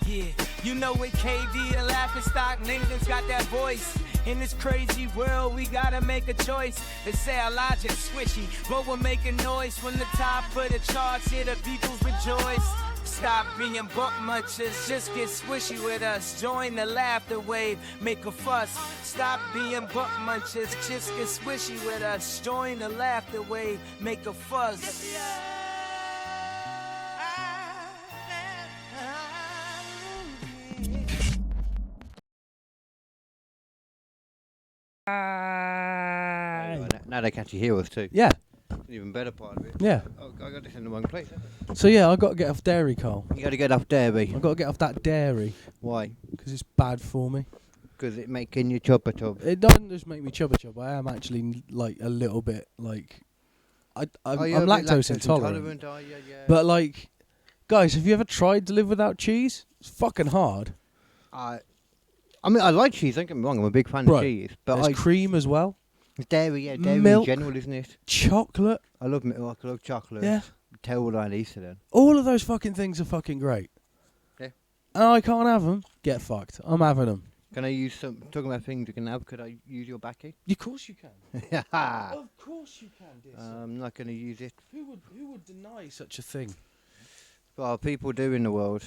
Yeah, you know what KD and laughing stock niggas got that voice. In this crazy world, we gotta make a choice. They say our logic's swishy, but we're making noise from the top of the charts. Here the Beatles rejoice. Stop being buck munchers, just get swishy with us. Join the laughter wave, make a fuss. Stop being buck munchers, just get swishy with us. Join the laughter wave, make a fuss. Now they can actually hear us too. Yeah. Even better part of it. Yeah. Oh, I got this in the wrong place. So yeah, I got to get off dairy, Carl. You got to get off dairy. I got to get off that dairy Why? because it's bad for me. Because it making you chubba tub. It doesn't just make me chubba chub. I am actually like a little bit like I'm lactose intolerant. Are you? Yeah. But like, guys, have you ever tried to live without cheese? It's fucking hard. I mean, I like cheese. Don't get me wrong. I'm a big fan Right. of cheese. But There's cream as well. dairy, yeah, dairy Milk. in general, isn't it? Chocolate. I love milk. I love chocolate. Yeah. Terrible on Easter then. All of those fucking things are fucking great. Yeah. And I can't have them. Get fucked. I'm having them. Can I use some? Talking about things you can have. Could I use your backy? Of course you can. Of course you can, dear sir. I'm not going to use it. Who would deny such a thing? Well, people do in the world.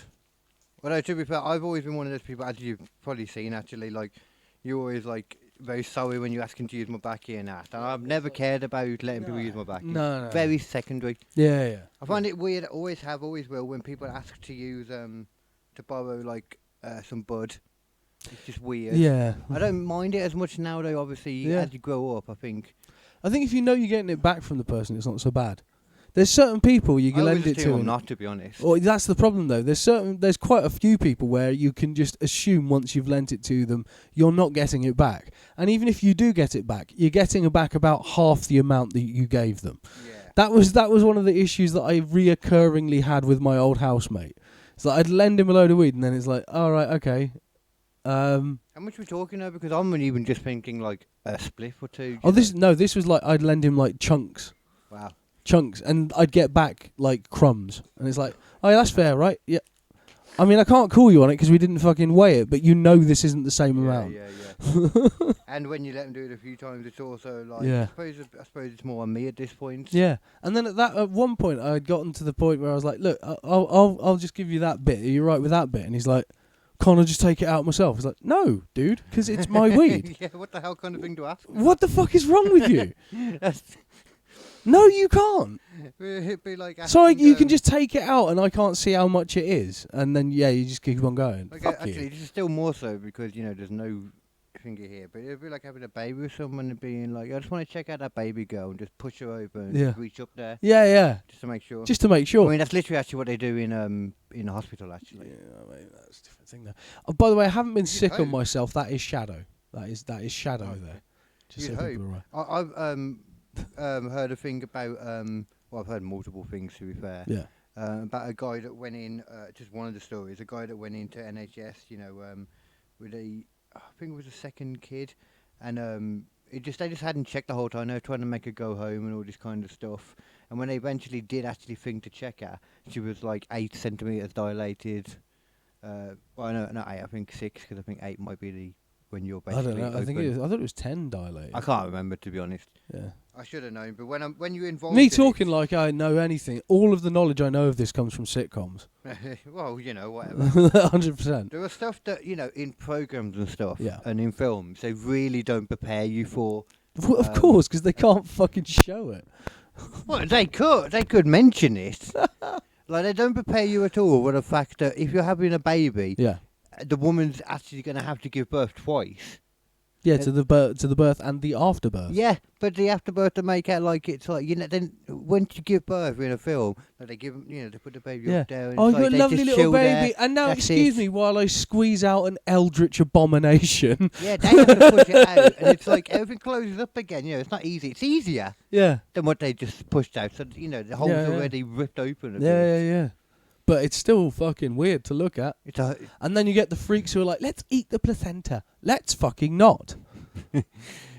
Well, to be fair, I've always been one of those people, as you've probably seen, actually, like, you're always, like, very sorry when you're asking to use my backy and that. And I've never cared about letting people use my backy. No. Very secondary. Yeah. I find it weird, always will, when people ask to use, to borrow, like, some bud. It's just weird. Yeah. I don't mind it as much now, though, obviously, as you grow up, I think. I think if you know you're getting it back from the person, it's not so bad. There's certain people you can lend it to. I'm not, to be honest. Well, that's the problem though. There's quite a few people where you can just assume once you've lent it to them, you're not getting it back. And even if you do get it back, you're getting it back about half the amount that you gave them. Yeah. That was one of the issues that I reoccurringly had with my old housemate. It's like I'd lend him a load of weed, and then it's like, all right, okay. How much are we talking now? Because I'm even just thinking like a spliff or two. This was like I'd lend him like chunks. Wow. Chunks, and I'd get back like crumbs, and it's like, oh yeah, that's fair, right? Yeah. I mean, I can't call you on it because we didn't fucking weigh it, but you know this isn't the same amount. Yeah. And when you let them do it a few times, it's also like, I suppose it's more on me at this point. Yeah. And then at one point, I had gotten to the point where I was like, look, I'll just give you that bit. Are you right with that bit? And he's like, can't I just take it out myself? It's like, no, dude, because it's my weed. Yeah. What the hell kind of thing to ask? What the fuck is wrong with you? No, you can't. It'd be like so you can just take it out, and I can't see how much it is, and then you just keep on going. Okay, Fuck actually, you. this is still more so because there's no finger here, but it'd be like having a baby with someone and being like, I just want to check out that baby girl and just push her over and just reach up there. Yeah. Just to make sure. Just to make sure. I mean, that's literally actually what they do in the hospital, actually. Yeah, I mean, that's a different thing, though. Oh, by the way, I haven't been sick on myself. That is shadow. That is shadow there. Just so people are right. I've heard a thing about I've heard multiple things, to be fair. Yeah. About a guy that went in, just one of the stories, a guy that went into NHS, with I think it was a second kid, and they just hadn't checked the whole time. They were trying to make her go home and all this kind of stuff. And when they eventually did actually think to check her, she was like 8 centimeters dilated. Well, no, not 8. I think 6, because I think 8 might be the when you're basically. I don't know. I thought it was 10 dilated. I can't remember, to be honest. Yeah. I should have known, but when you're involved. Me talking like I know anything. All of the knowledge I know of this comes from sitcoms. Well, whatever. 100%. There are stuff that in programs and stuff, Yeah. and in films, they really don't prepare you for. Well, of course, because they can't fucking show it. Well, they could mention it. Like, they don't prepare you at all with the fact that if you're having a baby, the woman's actually going to have to give birth twice. Yeah, to the birth and the afterbirth. Yeah, but the afterbirth to make it like it's like then once you give birth in a film, they give they put the baby up there. And oh, you're a lovely little baby, and now excuse me while I squeeze out an eldritch abomination. Yeah, they have to push it out, and it's like everything closes up again. It's not easy. It's easier. Yeah. Than what they just pushed out. So the hole's already ripped open. Yeah. But it's still fucking weird to look at. And then you get the freaks who are like, let's eat the placenta. Let's fucking not. I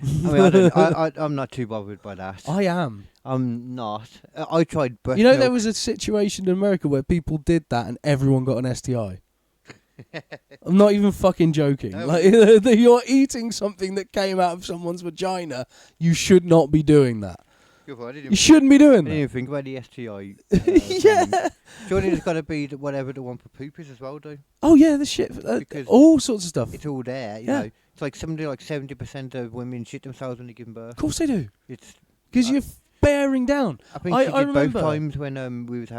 mean, I don't, I'm not too bothered by that. I am. I'm not. I tried breast You know, milk. there was a situation in America where people did that and everyone got an STI. I'm not even fucking joking. No. Like, you're eating something that came out of someone's vagina. You should not be doing that. You shouldn't be doing I didn't even that. think about the STI. Yeah. Surely there's got to be whatever the one for poop is as well, though. Oh yeah, the shit. Because all sorts of stuff. It's all there, you Yeah. know. It's like somebody like 70% of women shit themselves when they give birth. Of course they do. It's Because you're bearing down. I think I she did remember. both times when we was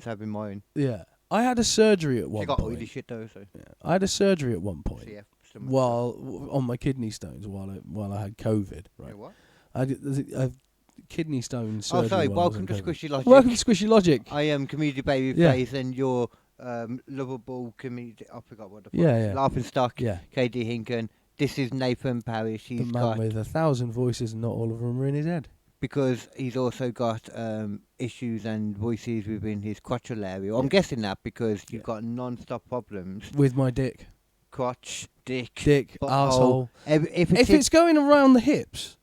having mine. Yeah. I had a surgery at one She got point. oily shit though, so. Yeah. I had a surgery at one point. CF, On my kidney stones while I had COVID. Right. You know what? I did a kidney stone surgery. Oh, sorry. while I was Welcome on to COVID. Squishy Logic. Welcome to Squishy Logic. I am comedy baby Yeah. face and your lovable comedy. I forgot what the fuck. Yeah. Laughing stock. Yeah. KD Hinken. This is Nathan Parish. The He's man got with 1,000 voices and not all of them are in his head. because he's also got issues and voices within his crotchal area. I'm guessing that because you've got non-stop problems. With my dick. Crotch, dick, Arsehole. If If it's going around the hips,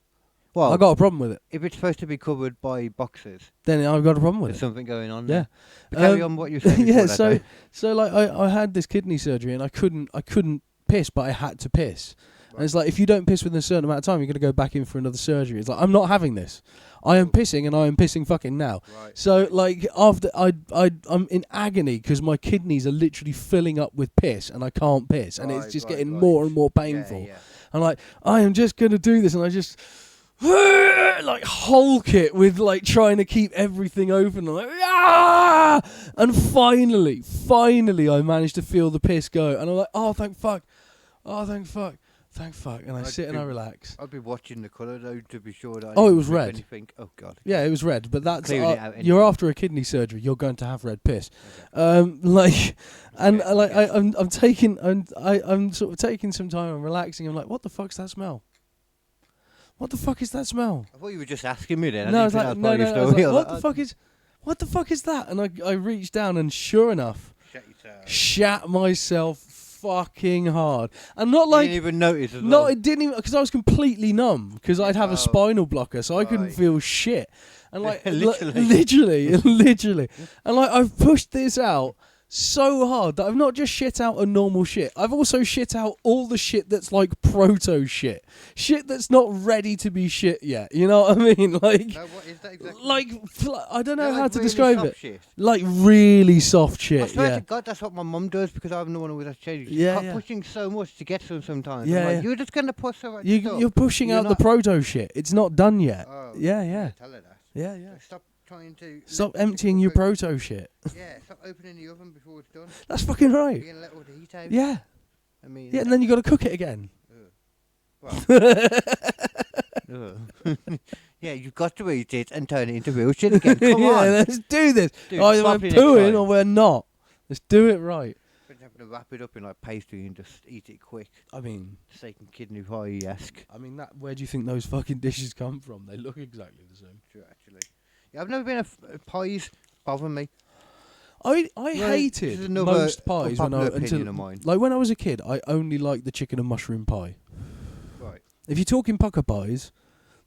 well, I got a problem with it. if it's supposed to be covered by boxers, Then I've got a problem with there's it. something going on. Yeah. There. But carry on what you're saying. Yeah, before that, so like I had this kidney surgery and I couldn't piss, but I had to piss. And it's like, if you don't piss within a certain amount of time, you're going to go back in for another surgery. It's like, I'm not having this. I am pissing, and I am pissing fucking now. Right. So, like, after I'm in agony because my kidneys are literally filling up with piss, and I can't piss, and it's just getting more and more painful. Yeah. I'm like, I am just going to do this, and I just like hulk it with like trying to keep everything open. I'm like, ah! And finally, I managed to feel the piss go, and I'm like, oh, thank fuck. And I sit and I relax. I'd be watching the colour though to be sure that I Oh, it didn't was drink red. anything. Oh god. Yeah, it was red, but that's Clearing it out you're anyway. after a kidney surgery. You're going to have red piss, Okay. like, and Okay, like okay. I'm sort of taking some time and relaxing. I'm like, what the fuck's that smell? What the fuck is that smell? I thought you were just asking me then. No, I I was didn't like, think no, that was no. part I of was your like, story. what the fuck is that? And I reached down and sure enough, Shut yourself. shat myself fucking hard, and not You like. didn't even notice as No, well. it didn't even, because I was completely numb because I'd have Oh. a spinal blocker, so I couldn't Right. feel shit. And like Literally. literally, and like I've pushed this out so hard that I've not just shit out a normal shit. I've also shit out all the shit that's like proto shit that's not ready to be shit yet. You know what I mean? Like, No, what is that exactly? I don't know They're how like to really describe soft it. shit. Like really soft I shit. swear Yeah. to God, that's what my mum does because I'm the one who was changed. Yeah, She's yeah. pushing so much to get some sometimes. Yeah, I'm like, yeah. you're just gonna push so much stuff. You're pushing You're out not- the proto shit. It's not done yet. Oh, Yeah. Tell her that. Yeah. Stop trying to. Stop let emptying the your pro- proto shit. Yeah, stop opening the oven before it's done. That's fucking You're right. gonna let all the heat out. Yeah. I mean. Yeah, and then you got to cook it again. Yeah, you've got to eat it and turn it into real shit again. Come yeah, on. let's do this. Dude, Either we're properly next pooing time. or we're not. Let's do it right. But having to wrap it up in like pastry and just eat it quick. I mean, Steak and kidney pie-esque. that. Where do you think those fucking dishes come from? They look exactly the same. True, actually. Yeah, I've never been pies bother me. I Well, this hated is another most pies when unpopular opinion of until mine. like when I was a kid. I only liked the chicken and mushroom pie. Right. If you're talking pucker pies,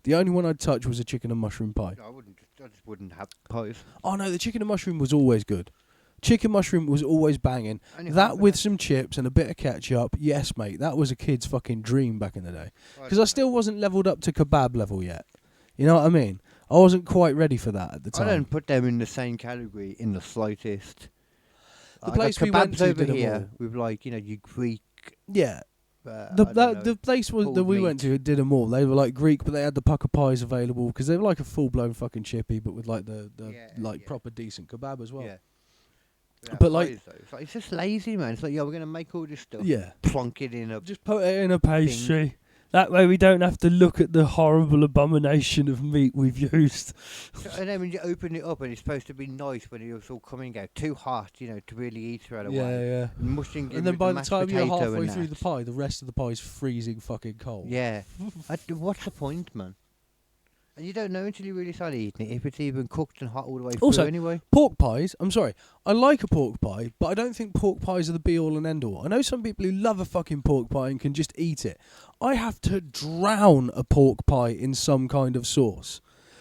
the only one I'd touch was a chicken and mushroom pie. No, I just wouldn't have pies. Oh no, the chicken and mushroom was always good. Chicken mushroom was always banging. Only That half with of some chips and a bit of ketchup, yes, mate. That was a kid's fucking dream back in the day. I Because I still wasn't leveled up to kebab level yet. You know what I mean? I wasn't quite ready for that at the time. I don't put them in the same category in the slightest. The I got place we went kebabs to over did 'em here all. with like your Greek. Yeah. I don't know, The place was, that pulled we went meat. to did them all. They were like Greek, but they had the pucker pies available because they were like a full blown fucking chippy, but with like the Yeah. proper decent kebab as well. Yeah. But, like- pies, though. It's just lazy, man. It's like, yeah, we're gonna make all this stuff. Yeah. Plonk it in a. Just put it in a pastry. That way we don't have to look at the horrible abomination of meat we've used. And then when you open it up and it's supposed to be nice when it's all coming out, too hot, to really eat straight away. Yeah. And mushing in And then with by the mashed time you're potato halfway and through that. the pie, the rest of the pie is freezing fucking cold. Yeah. What's the point, man? And you don't know until you really start eating it if it's even cooked and hot all the way Also, through anyway. Pork pies, I'm sorry, I like a pork pie, but I don't think pork pies are the be-all and end-all. I know some people who love a fucking pork pie and can just eat it. I have to drown a pork pie in some kind of sauce.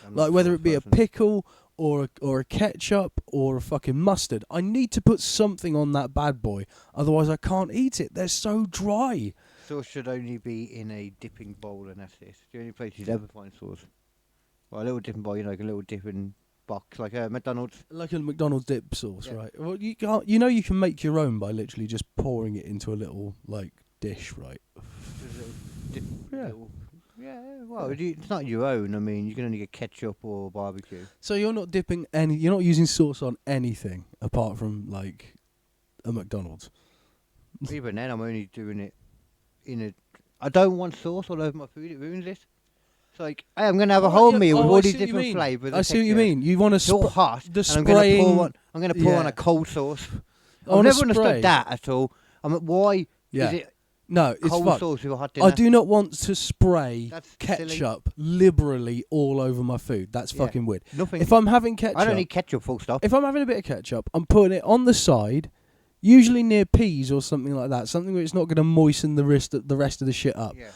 Like whether it be a pickle or a ketchup or a fucking mustard. I need to put something on that bad boy, otherwise I can't eat it. They're so dry. Sauce should only be in a dipping bowl, and that's it. It's the only place you'd ever find sauce. Well, a little dipping bowl, like a little dipping box, like a McDonald's. Like a McDonald's dip sauce, Yeah. right? Well, you can't. You know, you can make your own by literally just pouring it into a little like dish, right? Just a little dip, Yeah. Well, it's not your own. I mean, you can only get ketchup or barbecue. So you're not dipping any. You're not using sauce on anything apart from like a McDonald's. Even then, I'm only doing it in a. I don't want sauce all over my food. It ruins it. It's like, hey, I'm gonna have a whole meal with all these different flavours. I see what you mean. You want to It's all hot. the and I'm gonna spraying. pour one. I'm gonna pour on yeah. a cold sauce. On I've a never spray. understood that at all. Why Yeah. is it No, it's cold fucked. sauce with a hot dinner? I do not want to spray That's ketchup liberally all over my food. That's Yeah. fucking weird. Nothing. If I'm having ketchup, I don't need ketchup. Full stop. if I'm having a bit of ketchup, I'm putting it on the side, usually near peas or something like that, something where it's not going to moisten the rest of the shit up. Yeah.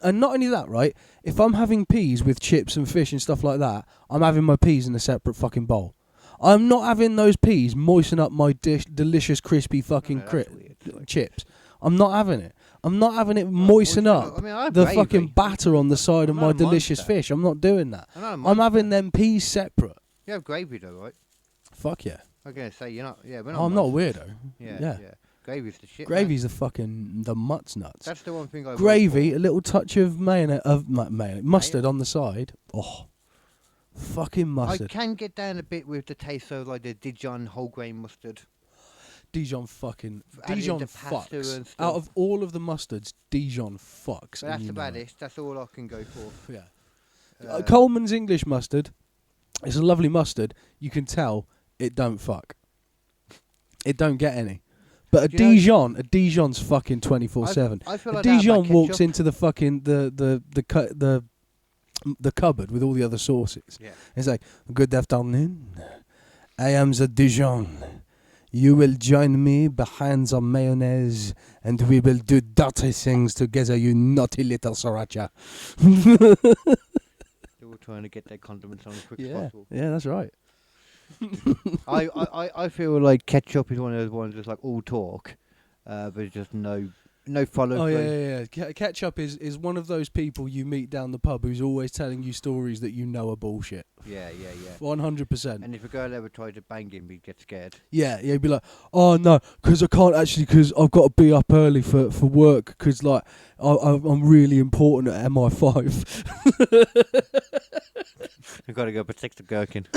And not only that, right? If I'm having peas with chips and fish and stuff like that, I'm having my peas in a separate fucking bowl. I'm not having those peas moisten up my delicious crispy fucking that's weird. It's like- chips. I'm not having it. I'm not having it moisten up I mean, I have the gravy. fucking batter on the side of I'm my not a delicious monster. fish. I'm not doing that. I'm not a I'm monster. having them peas separate. You have gravy though, right? Fuck yeah. I'm gonna say you're not. Yeah, we're not. I'm not a monsters. weirdo. Yeah, Yeah. yeah. Gravy's the shit. Gravy's the mutts nuts. That's the one thing I. Gravy, a little touch of mayonnaise, mustard on the side. Oh, fucking I mustard. can get down a bit with the taste of like the Dijon whole grain mustard. Dijon fucking Added Dijon into pasta and fucks. stuff. Out of all of the mustards, Dijon fucks. But and that's you know about it. it. That's all I can go for. Yeah. Coleman's English mustard. It's a lovely mustard. You can tell it don't fuck. It don't get any. But a Do you know- Dijon's fucking 24/7. I feel A like that about Dijon walks ketchup. into the fucking the cupboard with all the other sauces. Yeah. It's like, good afternoon. I am the Dijon. You will join me behind the mayonnaise, and we will do dirty things together, you naughty little sriracha. They're all trying to get their condiments on as quick as Yeah, possible. yeah, that's right. I feel like ketchup is one of those ones that's like all talk, but just no follow Oh through. yeah. Ketchup is one of those people you meet down the pub who's always telling you stories that you know are bullshit. Yeah. 100%. And if a girl ever tried to bang him, he'd get scared. Yeah, he'd be like, oh no, because I can't actually, because I've got to be up early for work, because like I'm really important at MI5. I've got to go protect the gherkin.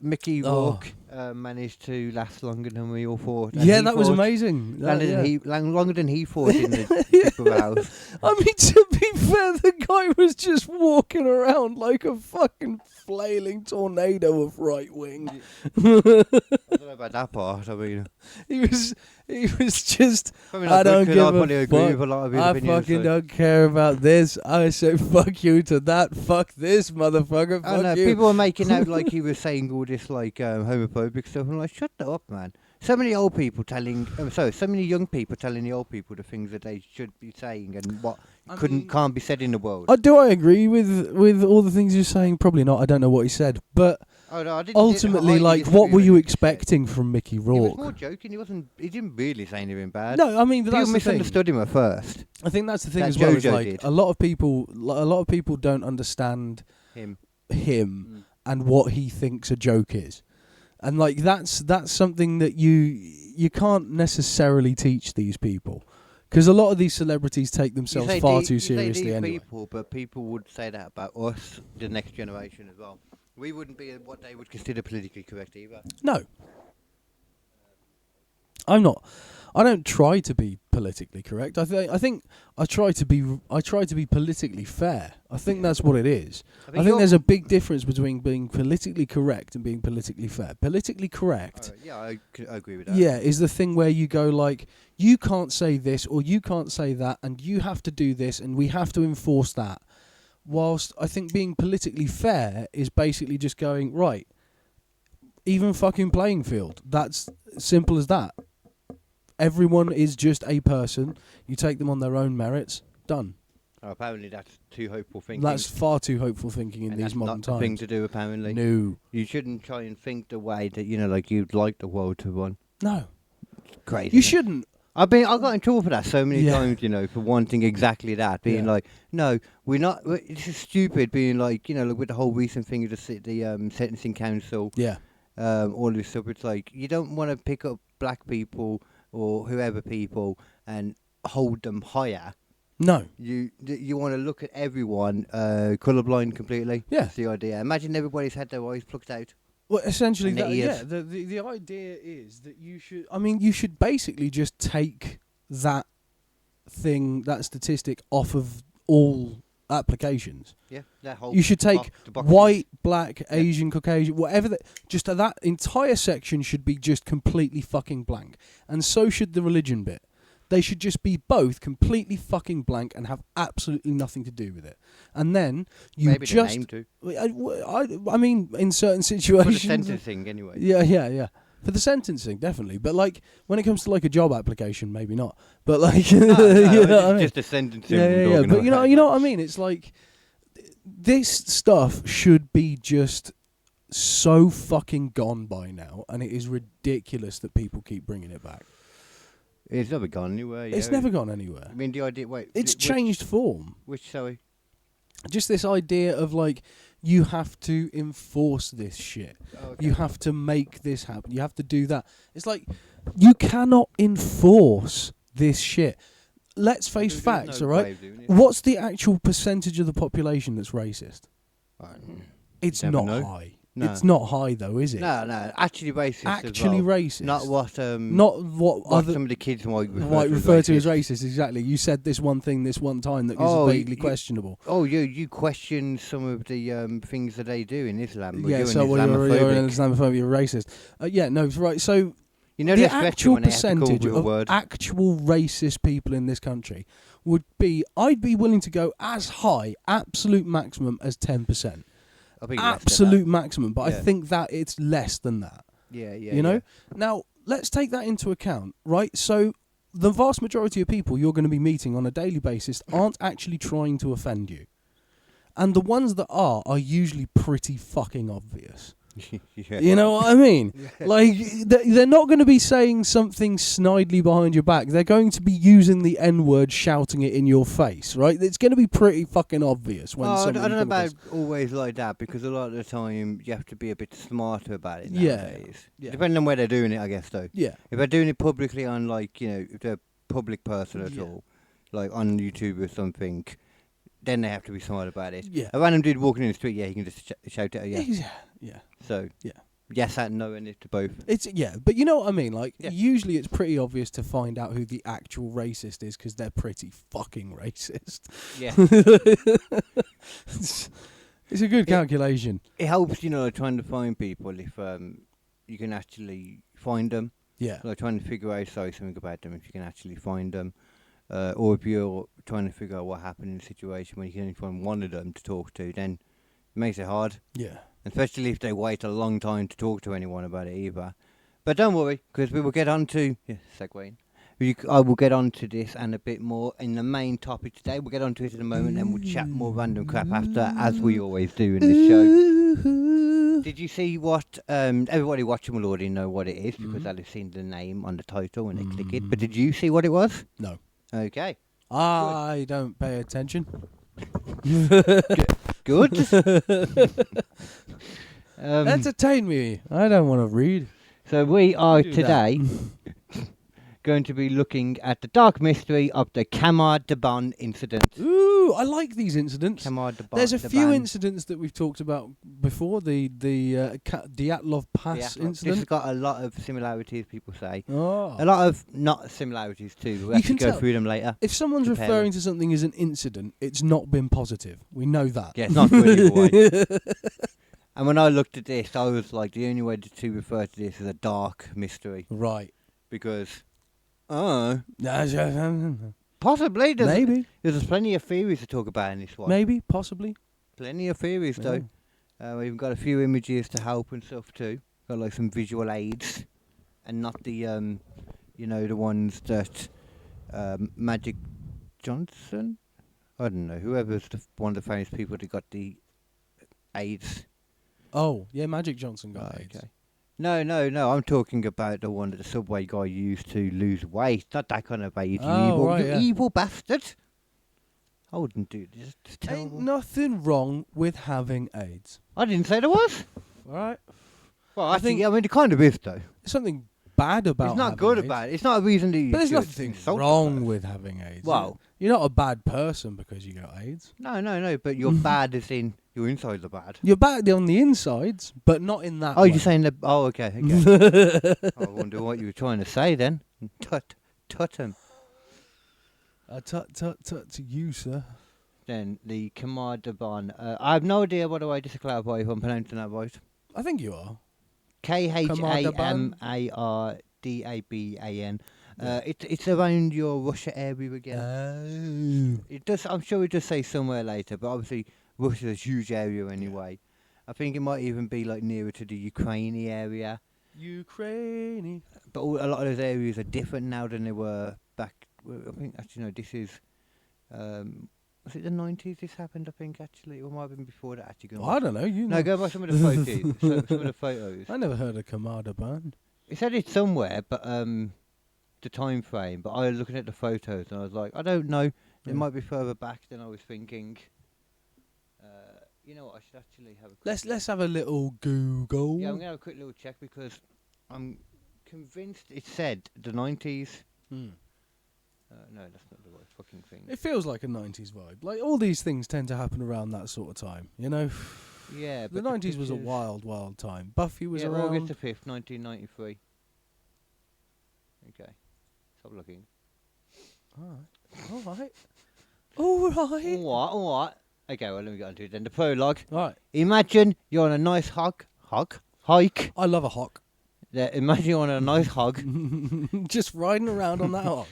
Mickey Rourke managed to last longer than we all thought. And Yeah, he that was thought- amazing. Longer than he thought in the dip of a house. I mean, to be fair, the guy was just walking around like a fucking flailing tornado of right wing. I don't know about that part. I mean, He was just, probably I not good don't 'cause give I probably a agree fuck. with a lot of his I opinions. fucking so- don't care about this. I say fuck you to that. Fuck this, motherfucker. I know, Fuck you. people were making out like he was saying all this like homophobic stuff. I'm like, shut up, man. So many old people telling, so many young people telling the old people the things that they should be saying and what can't be said in the world. I agree with all the things you're saying. Probably not. I don't know what he said, but Oh, no, I didn't, ultimately, I like, disagree what were with you what he expecting from Mickey said. He was Rourke? more joking. He didn't really say anything bad. No, I mean, but People that's the thing. misunderstood him at first. I think that's the thing That as well. Is Jojo like did. a lot of people don't understand Him. him and what he thinks a joke is, and like that's something that you can't necessarily teach these people, because a lot of these celebrities take themselves far too seriously these anyway. people, but people would say that about us, the next generation as well. We wouldn't be what they would consider politically correct either. No, I'm not. I don't try to be politically correct. I think I try to be politically fair. I think that's what it is. I think there's a big difference between being politically correct and being politically fair. Politically correct, I agree with that. yeah, is the thing where you go like, you can't say this or you can't say that, and you have to do this, and we have to enforce that. Whilst I think being politically fair is basically just going, right, even fucking playing field. That's simple as that. Everyone is just a person. You take them on their own merits. Done. Oh, apparently that's too hopeful thinking. That's far too hopeful thinking in and these modern that's not the thing times. to do, apparently. No. You shouldn't try and think the way that, like you'd like the world to run. No. It's crazy. You shouldn't. I got in trouble for that so many times, for wanting exactly that. Being like, no, we're not. This is stupid. Being like, like with the whole recent thing of the sentencing council. Yeah. All this stuff. It's like you don't want to pick up black people or whoever people and hold them higher. No. You want to look at everyone colourblind completely. Yeah. That's the idea. Imagine everybody's had their eyes plucked out. Well, essentially, And the idea is that you should basically just take that statistic off of all applications. Yeah, that whole. You should take the boxes. white, black, Asian, Caucasian, whatever. Just that entire section should be just completely fucking blank, and so should the religion bit. They should just be both completely fucking blank and have absolutely nothing to do with it. And then you Maybe just. Name to. I mean, in certain situations. For the sentencing, anyway. Yeah. For the sentencing, definitely. But like when it comes to like a job application, maybe not. But like, No, you know what I mean? just a sentencing. Yeah. But you know what I mean. It's like this stuff should be just so fucking gone by now, and it is ridiculous that people keep bringing it back. It's never gone anywhere. Yeah. It's never gone anywhere. I mean, the idea. Wait. It's changed form. Sorry. Just this idea of like, you have to enforce this shit. Oh, okay. You have to make this happen. You have to do that. It's like, you cannot enforce this shit. Let's face There's facts, no all right? way of doing it. What's the actual percentage of the population that's racist? It's never not know. high. No. It's not high though, is it? No, actually racist. Actually as well. racist. Not what. Not what other some of the kids might refer to as racist. Exactly. You said this one thing this one time that was vaguely questionable. Oh, you question some of the things that they do in Islam. Yeah, so you're an Islamophobic, you're racist. Yeah, no, right. So the actual percentage of actual racist people in this country would be, I'd be willing to go as high, absolute maximum, as 10%. Absolute maximum, but I think that it's less than that. Yeah. You know? Now, let's take that into account, right? So the vast majority of people you're going to be meeting on a daily basis aren't actually trying to offend you. And the ones that are usually pretty fucking obvious. Yeah. You know what I mean? Like, they're not going to be saying something snidely behind your back. They're going to be using the N-word, shouting it in your face, right? It's going to be pretty fucking obvious when I don't know about always like that, because a lot of the time you have to be a bit smarter about it nowadays. Yeah. Depending on where they're doing it, I guess, though. Yeah. If they're doing it publicly on, like, if they're a public person at all, like on YouTube or something, then they have to be smart about it. Yeah. A random dude walking in the street, he can just shout at you. Yeah. So, yeah. Yes and no, and it to both. But you know what I mean? Like, usually it's pretty obvious to find out who the actual racist is, because they're pretty fucking racist. Yeah. It's a good calculation. It helps, trying to find people if you can actually find them. Yeah. Like trying to figure out something about them if you can actually find them. Or if you're trying to figure out what happened in a situation when you can only find one of them to talk to, then it makes it hard. Yeah. Especially if they wait a long time to talk to anyone about it either. But don't worry, because we will get on to... segueing. I will get on to this and a bit more in the main topic today. We'll get on to it in a moment, and we'll chat more random crap after, as we always do in this show. Did you see what... everybody watching will already know what it is, because they'll have seen the name on the title when they click it. But did you see what it was? No. Okay. I don't pay attention. Good. Entertain me. I don't want to read. So we are today going to be looking at the dark mystery of the Khamar Daban incident. Ooh, I like these incidents. Khamar Daban. There's a few incidents that we've talked about before. The Dytalov Pass This incident. has got a lot of similarities, people say. Oh. A lot of not similarities too. We'll You have to can go tell. through them later. If someone's Compare referring them. to something as an incident, it's not been positive. We know that. Yeah, it's not good either way. And when I looked at this, I was like, the only way to refer to this is a dark mystery. Right. Because, Maybe. possibly. There's plenty of theories to talk about in this one. Maybe. Possibly. Plenty of theories, though. We've got a few images to help and stuff, too. Got, like, some visual aids. And not the, the ones that Magic Johnson? I don't know. Whoever's one of the famous people that got the aids. Oh, yeah, Magic Johnson got AIDS. Okay. No. I'm talking about the one that the Subway guy used to lose weight. Not that kind of AIDS. You evil bastard. I wouldn't do this. It's terrible. Ain't nothing wrong with having AIDS. I didn't say there was. All right. Well, I think it kind of is, though. There's something bad about It's not having good AIDS. about it. It's not a reason that you But there's should nothing insult wrong the with having AIDS. Well, you're not a bad person because you got AIDS. No, but you're bad as in your insides are bad. You're bad on the insides, but not in that Oh, way. you're saying that... Oh, okay. I wonder what you were trying to say then. Tut him. Tut to you, sir. Then the Khamar Daban. I have no idea, by the way, just to clarify if I'm pronouncing that right. I think you are. Khamar-Daban. It's around your Russia area again. It does. I'm sure it does say somewhere later, but obviously Russia's a huge area anyway. I think it might even be like nearer to the Ukraine area. Ukraine. But a lot of those areas are different now than they were back. I think actually no, this is. Was it the 90s this happened? I think actually, or might have been before that. Actually, I don't know. You know. No, go by some of the photos. some of the photos. I never heard of Khamar Daban. It said it somewhere, but the time frame. But I was looking at the photos and I was like, I don't know. It might be further back than I was thinking. You know what? I should actually have a. Let's have a little Google. Yeah, I'm gonna have a quick little check because I'm convinced it said the 90s. No, that's not the right fucking thing. It feels like a 90s vibe. Like, all these things tend to happen around that sort of time, you know? Yeah, the but 90s was a wild, wild time. Buffy was around. August the 5th, 1993. Okay, stop looking. Alright. Alright. Okay, well, let me get on to it then. The prologue. Right. Imagine you're on a nice hike. I love a hawk. Yeah, imagine you're on a nice hog. Just riding around on that hawk.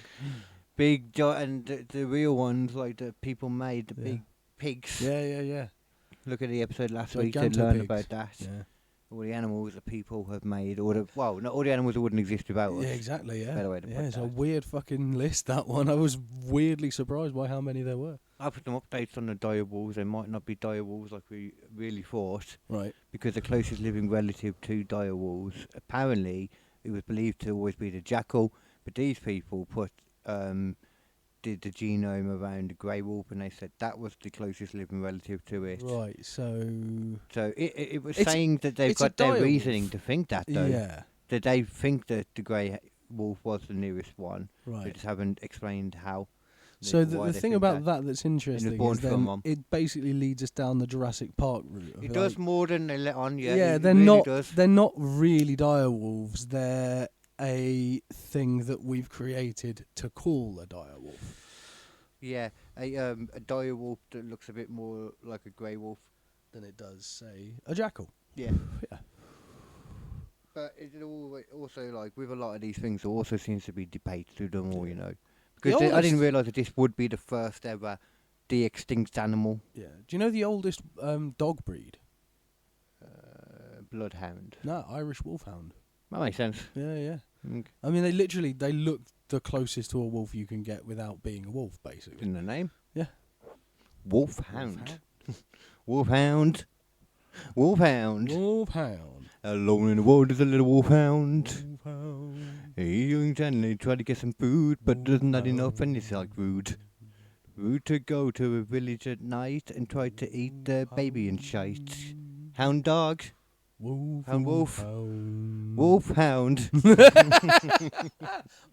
Big, and the real ones, like the people made, the big pigs. Yeah. Look at the episode last week to Giganto learn pigs. about that. Yeah. All the animals that people have made, not all the animals that wouldn't exist without us. Yeah, exactly, yeah. Better way to put it's a that. weird fucking list, that one. I was weirdly surprised by how many there were. I put some updates on the dire wolves. They might not be dire wolves like we really thought. Right. Because the closest living relative to dire wolves, apparently, it was believed to always be the jackal. But these people did the genome around the grey wolf, and they said that was the closest living relative to it. Right, so it was saying that they've got their reasoning to think that, though. Yeah. That they think that the grey wolf was the nearest one. Right. They just haven't explained how. So the thing about that's interesting is then it basically leads us down the Jurassic Park route. It does more than they let on, yeah. Yeah, they're not really dire wolves. They're a thing that we've created to call a dire wolf. Yeah, a dire wolf that looks a bit more like a grey wolf than it does, say, a jackal. Yeah. Yeah. But it also, like, with a lot of these things, there also seems to be debates through them all, you know. Because I didn't realise that this would be the first ever de-extinct animal. Yeah. Do you know the oldest dog breed? Bloodhound. No, Irish wolfhound. That makes sense. Yeah. Okay. I mean, they look the closest to a wolf you can get without being a wolf, basically. In the name? Yeah. Wolfhound. Wolfhound. Alone in the world is a little wolfhound. Hey, young gently try to get some food, but doesn't that enough, and it's like rude. Rude to go to a village at night and try to eat the baby and shite. Hound dog. And wolf. Hound. Wolfhound.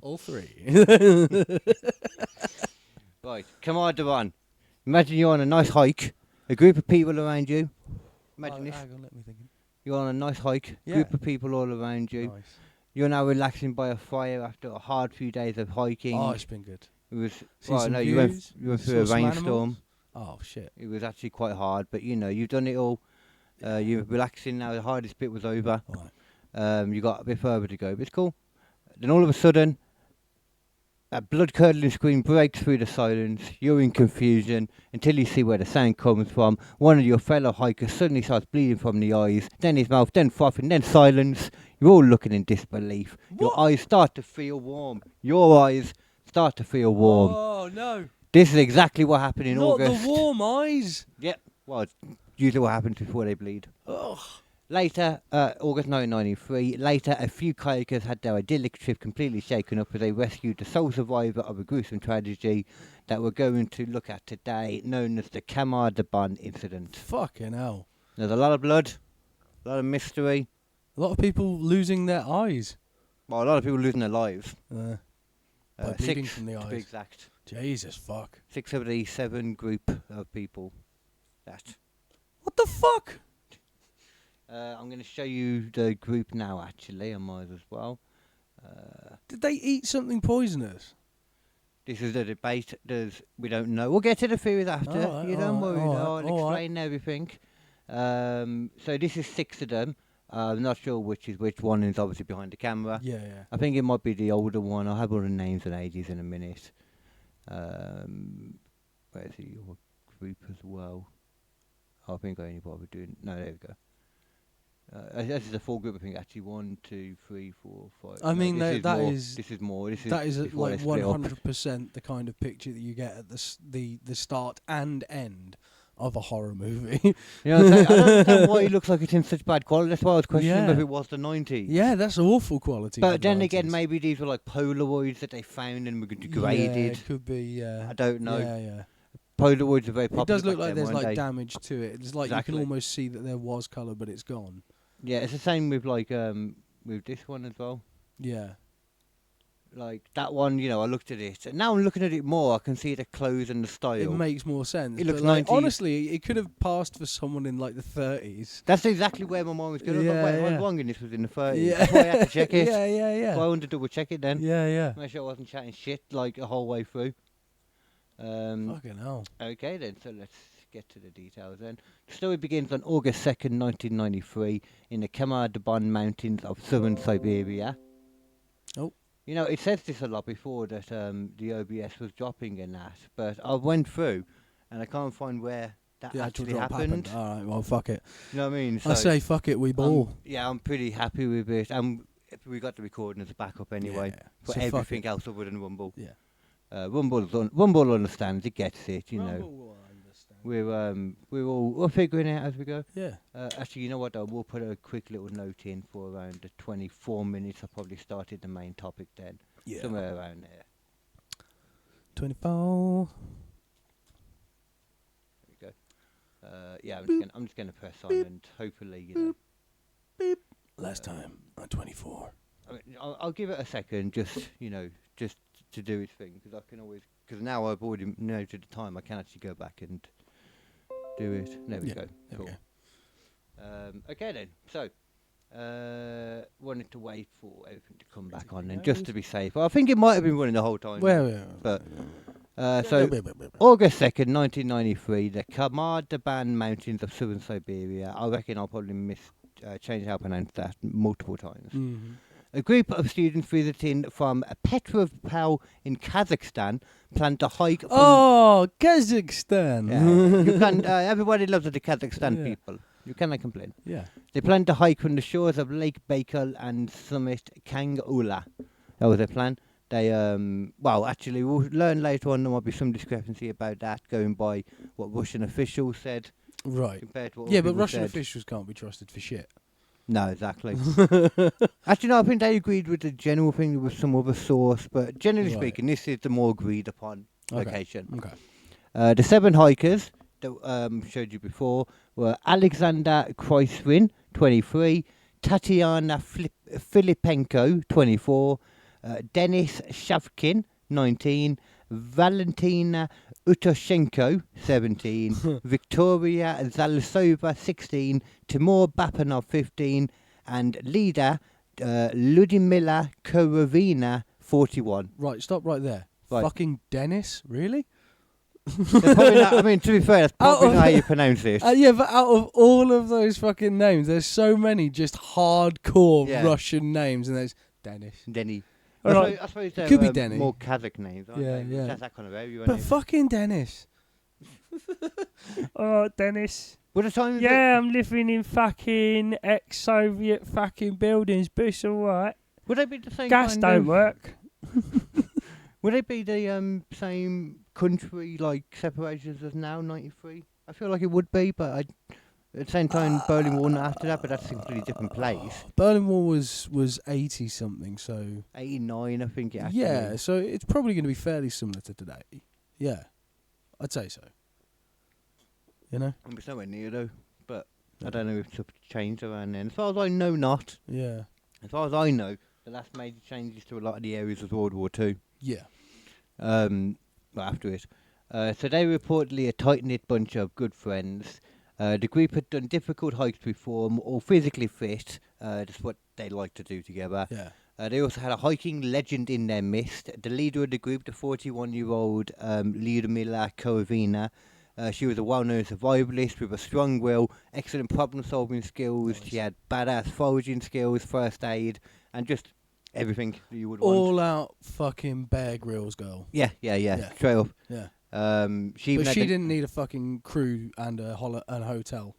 All three. Right, Khamar Daban. Imagine you're on a nice hike, a group of people around you. Imagine this. Hang on, let me think. You're on a nice hike, Yeah. group of people all around you. Nice. You're now relaxing by a fire after a hard few days of hiking. Oh, it's been good. It was. Seen some you went views, through a saw some rainstorm. animals. Oh shit. It was actually quite hard, but you know you've done it all. You're relaxing now. The hardest bit was over. Right. You got a bit further to go, but it's cool. Then all of a sudden, a blood-curdling scream breaks through the silence. You're in confusion until you see where the sound comes from. One of your fellow hikers suddenly starts bleeding from the eyes, then his mouth, then frothing, then silence. You're all looking in disbelief. Your eyes start to feel warm. Your eyes start to feel warm. Oh no. This is exactly what happened in Not August. the warm eyes. Yep. Well, it's usually what happens before they bleed. Ugh. Later, August 1993, later a few kayakers had their idyllic trip completely shaken up as they rescued the sole survivor of a gruesome tragedy that we're going to look at today, known as the Khamar Daban incident. Fucking hell. There's a lot of blood, a lot of mystery, A lot of people losing their eyes. well, a lot of people losing their lives. By bleeding 6 from the to be eyes. exact. Jesus fuck. 6 of the 7 group of people. That. What the fuck? I'm going to show you the group now, actually, on mine as well. Did they eat something poisonous? This is the debate. We don't know. We'll get to the theories after. Alright, You don't worry. alright, I'll explain everything. So this is 6 of them. I'm not sure which is which. One is obviously behind the camera. Yeah, yeah. I think it might be the older one. I'll have all the names and ages in a minute. Where's your group as well? I think I only bother doing. No, there we go. This is a full group. I think actually 1, 2, 3, 4, 5. I mean, this that more. is This is more. This that is before like they split up. 100% the kind of picture that you get at the start and end of a horror movie. You know what I'm saying? I don't understand why it looks like it's in such bad quality. That's why I was questioning Yeah. whether it was the 90s. Yeah, that's awful quality. for But then the again, 90s. maybe these were like Polaroids that they found and were degraded. Yeah, it could be. I don't know. Yeah, yeah. Polaroids are very popular. It does look back like then, there's weren't like they? damage to it. It's like Exactly. you can almost see that there was colour, but it's gone. Yeah, it's the same with like with this one as well. Yeah. Like that one, you know, I looked at it, and now I'm looking at it more. I can see the clothes and the style. It makes more sense. It looks but, like, 90s. honestly, it could have passed for someone in like the 30s. That's exactly where my mind was going. I was Yeah, like, wait, yeah. am I wrong? And this was in the 30s. Yeah. That's why I had to check it. Yeah, yeah, yeah. So I wanted to double check it then. Yeah, yeah. Make sure I wasn't chatting shit like the whole way through. Fucking hell. Okay then, so let's get to the details then. The story begins on August 2nd, 1993 in the Khamar Daban mountains of southern Siberia. Oh. You know, it says this a lot before that the OBS was dropping in that, but I went through and I can't find where that The actual actually drop happened. Alright, well, fuck it. You know what I mean? I say fuck it, we ball. Yeah, I'm pretty happy with it. We got the recording as a backup anyway Yeah. for So fuck everything it. else other than Rumble. Yeah. Rumble understands, it gets it, you know. Rumble will understand. We're figuring it out as we go. Yeah. Actually, you know what? Though? We'll put a quick little note in for around the 24 minutes. I probably started the main topic then, Yeah. somewhere around there. 24. There we go. Yeah, I'm just gonna press on and hopefully, you know. Last time on 24. I mean, I'll give it a second, just to do its thing, because I can always, because now I've already noted the time, I can actually go back and do it. There we Yeah, go. there Cool. we go. Okay then. So, wanted to wait for everything to come back on, Everything and just goes. to be safe. I think it might have been running the whole time. But So, August 2nd, 1993, the Khamar Daban mountains of southern Siberia. I reckon I'll probably change how I pronounce that multiple times. A group of students visiting from Petrovpal in Kazakhstan planned to hike from... Oh, Kazakhstan. Yeah, you can, everybody loves the Kazakhstan Yeah. people. You cannot complain. Yeah. They planned to hike from the shores of Lake Baikal and summit Kangula. That was their plan. They, actually, we'll learn later on there might be some discrepancy about that, going by what Russian officials said Right. compared to what Yeah, other but people Russian said. officials can't be trusted for shit. No, exactly. Actually, no, I think they agreed with the general thing with some other source, but generally Right. speaking, this is the more agreed upon Okay. location. Okay. The 7 hikers, that showed you before were Alexander Kreiswin, 23, Tatiana Filipenko, 24, Denis Shavkin, 19, Valentina Utoshenko, 17, Victoria Zalsova, 16, Timur Bapanov, 15, and Lida Ludmila Korovina, 41. Right, stop right there. Right. Fucking Dennis, really? I mean, to be fair, that's probably not how you pronounce this. Yeah, but out of all of those fucking names, there's so many just hardcore Yeah. Russian names, and there's Dennis. Denny. Alright. I suppose they're Could be Denny. more Kazakh names, aren't Yeah, they? yeah. That's that kind of area, But isn't it? fucking Dennis. Oh, Dennis. What the time is Yeah, I'm living in fucking ex-Soviet fucking buildings, but it's alright. it? Would they be the same Gas kind don't of, work. Would they be the same country, like, separations as now, 93? I feel like it would be, but at the same time, Berlin Wall not after that, but that's a completely different place. Berlin Wall was 80 something, so 89, I think it actually. yeah, so it's probably going to be fairly similar to today. Yeah, I'd say so. You know? It's nowhere near though, but I don't know if it's changed around then. As far as I know, not. Yeah, As far as I know, the last major changes to a lot of the areas of World War Two. yeah. Well, after it. So they were reportedly a tight-knit bunch of good friends. The group had done difficult hikes before, all physically fit. That's what they like to do together. Yeah. They also had a hiking legend in their midst. The leader of the group, the 41-year-old Lyudmila Korovina. She was a well-known survivalist with a strong will, excellent problem-solving skills. Nice. She had badass foraging skills, first aid, and just everything that you would want. All out fucking Bear Grylls girl. Yeah, Yeah. straight up. Yeah. She even But had she the- didn't need a fucking crew and a hotel.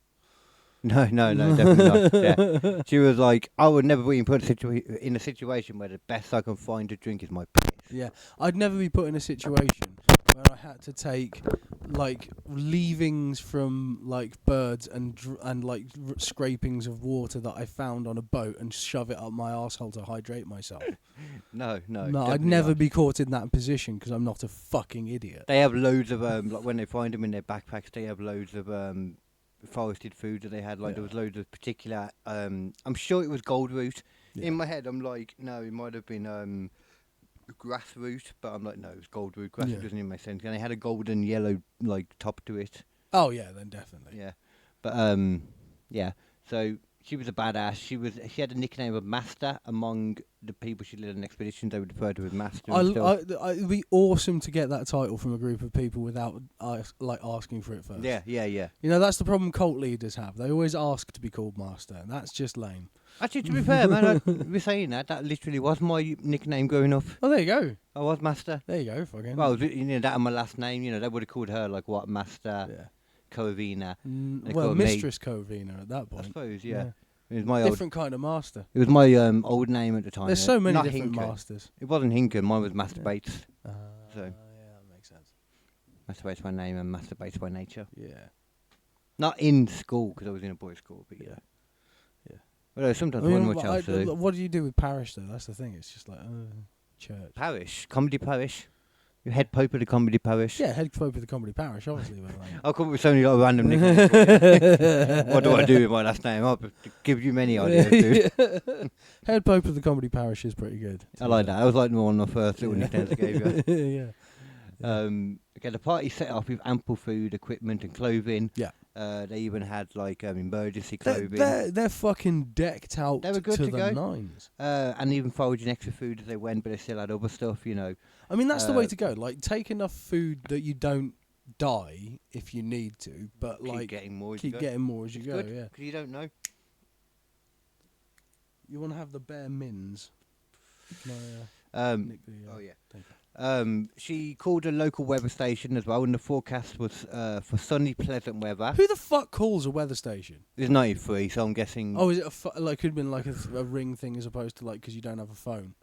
No, definitely not. Yeah. She was like, I would never be put in a situation where the best I can find to drink is my piss. Yeah, I'd never be put in a situation where I had to take like leavings from like birds and like scrapings of water that I found on a boat and shove it up my arsehole to hydrate myself. No, No, I'd definitely never not. be caught in that position because I'm not a fucking idiot. They have loads of like when they find them in their backpacks, they have loads of forested food that they had. Like Yeah. there was loads of particular. I'm sure it was gold root. Yeah. In my head, I'm like, no, it might have been grass root, but I'm like, no, it was gold root. Grass root Yeah. doesn't even make sense. And they had a golden yellow like top to it. Oh yeah, then definitely. Yeah, but yeah. So she was a badass. She had a nickname of Master among the people she led on expeditions. They would refer to her as Master. And stuff. It'd be awesome to get that title from a group of people without like asking for it first. Yeah. You know, that's the problem cult leaders have. They always ask to be called master, and that's just lame. Actually, to be fair, man, we're saying that literally was my nickname growing up. Oh, there you go. I was Master. There you go. Fucking. Well, you know, that and my last name, you know, they would have called her like what, Master yeah. Korovina. They Well, called me- Mistress Covina at that I point. suppose, yeah. It was my Different kind of master. It was my old name at the time. There's so many Not different Hinken. masters. It wasn't Hinken. Mine was Master Bates. So. Yeah, that makes sense. Master Bates by name and Master Bates by nature. Yeah. Not in school because I was in a boys' school, but yeah. Yeah. Well, sometimes I mean, one much else to do. what do you do with Parish though? That's the thing. It's just like church. Parish, comedy parish. You head pope of the comedy parish. Yeah, head pope of the comedy parish, obviously. But like, I'll come up with so many little random nicknames. for you. What do I do with my last name? I'll give you many ideas, dude. head pope of the comedy parish is pretty good. I like that. I was like one of the first little nicknames I gave you. Yeah. Okay, the party set off with ample food, equipment, and clothing. Yeah. They even had like emergency They're, clothing. they're fucking decked out They were good to to the go. nines. And even foraging extra food as they went, but they still had other stuff, you know. I mean, that's the way Uh, to go. Like, take enough food that you don't die if you need to, but Keep like getting more as you keep go. getting more as you It's go. good, Yeah. 'cause you don't know. You want to have the bare mins. Can I, Um, nick the, oh yeah. take it? She called a local weather station as well, and the forecast was for sunny, pleasant weather. Who the fuck calls a weather station? It's 93, so I'm guessing. Oh, is it like could have been like a ring thing as opposed to like because you don't have a phone?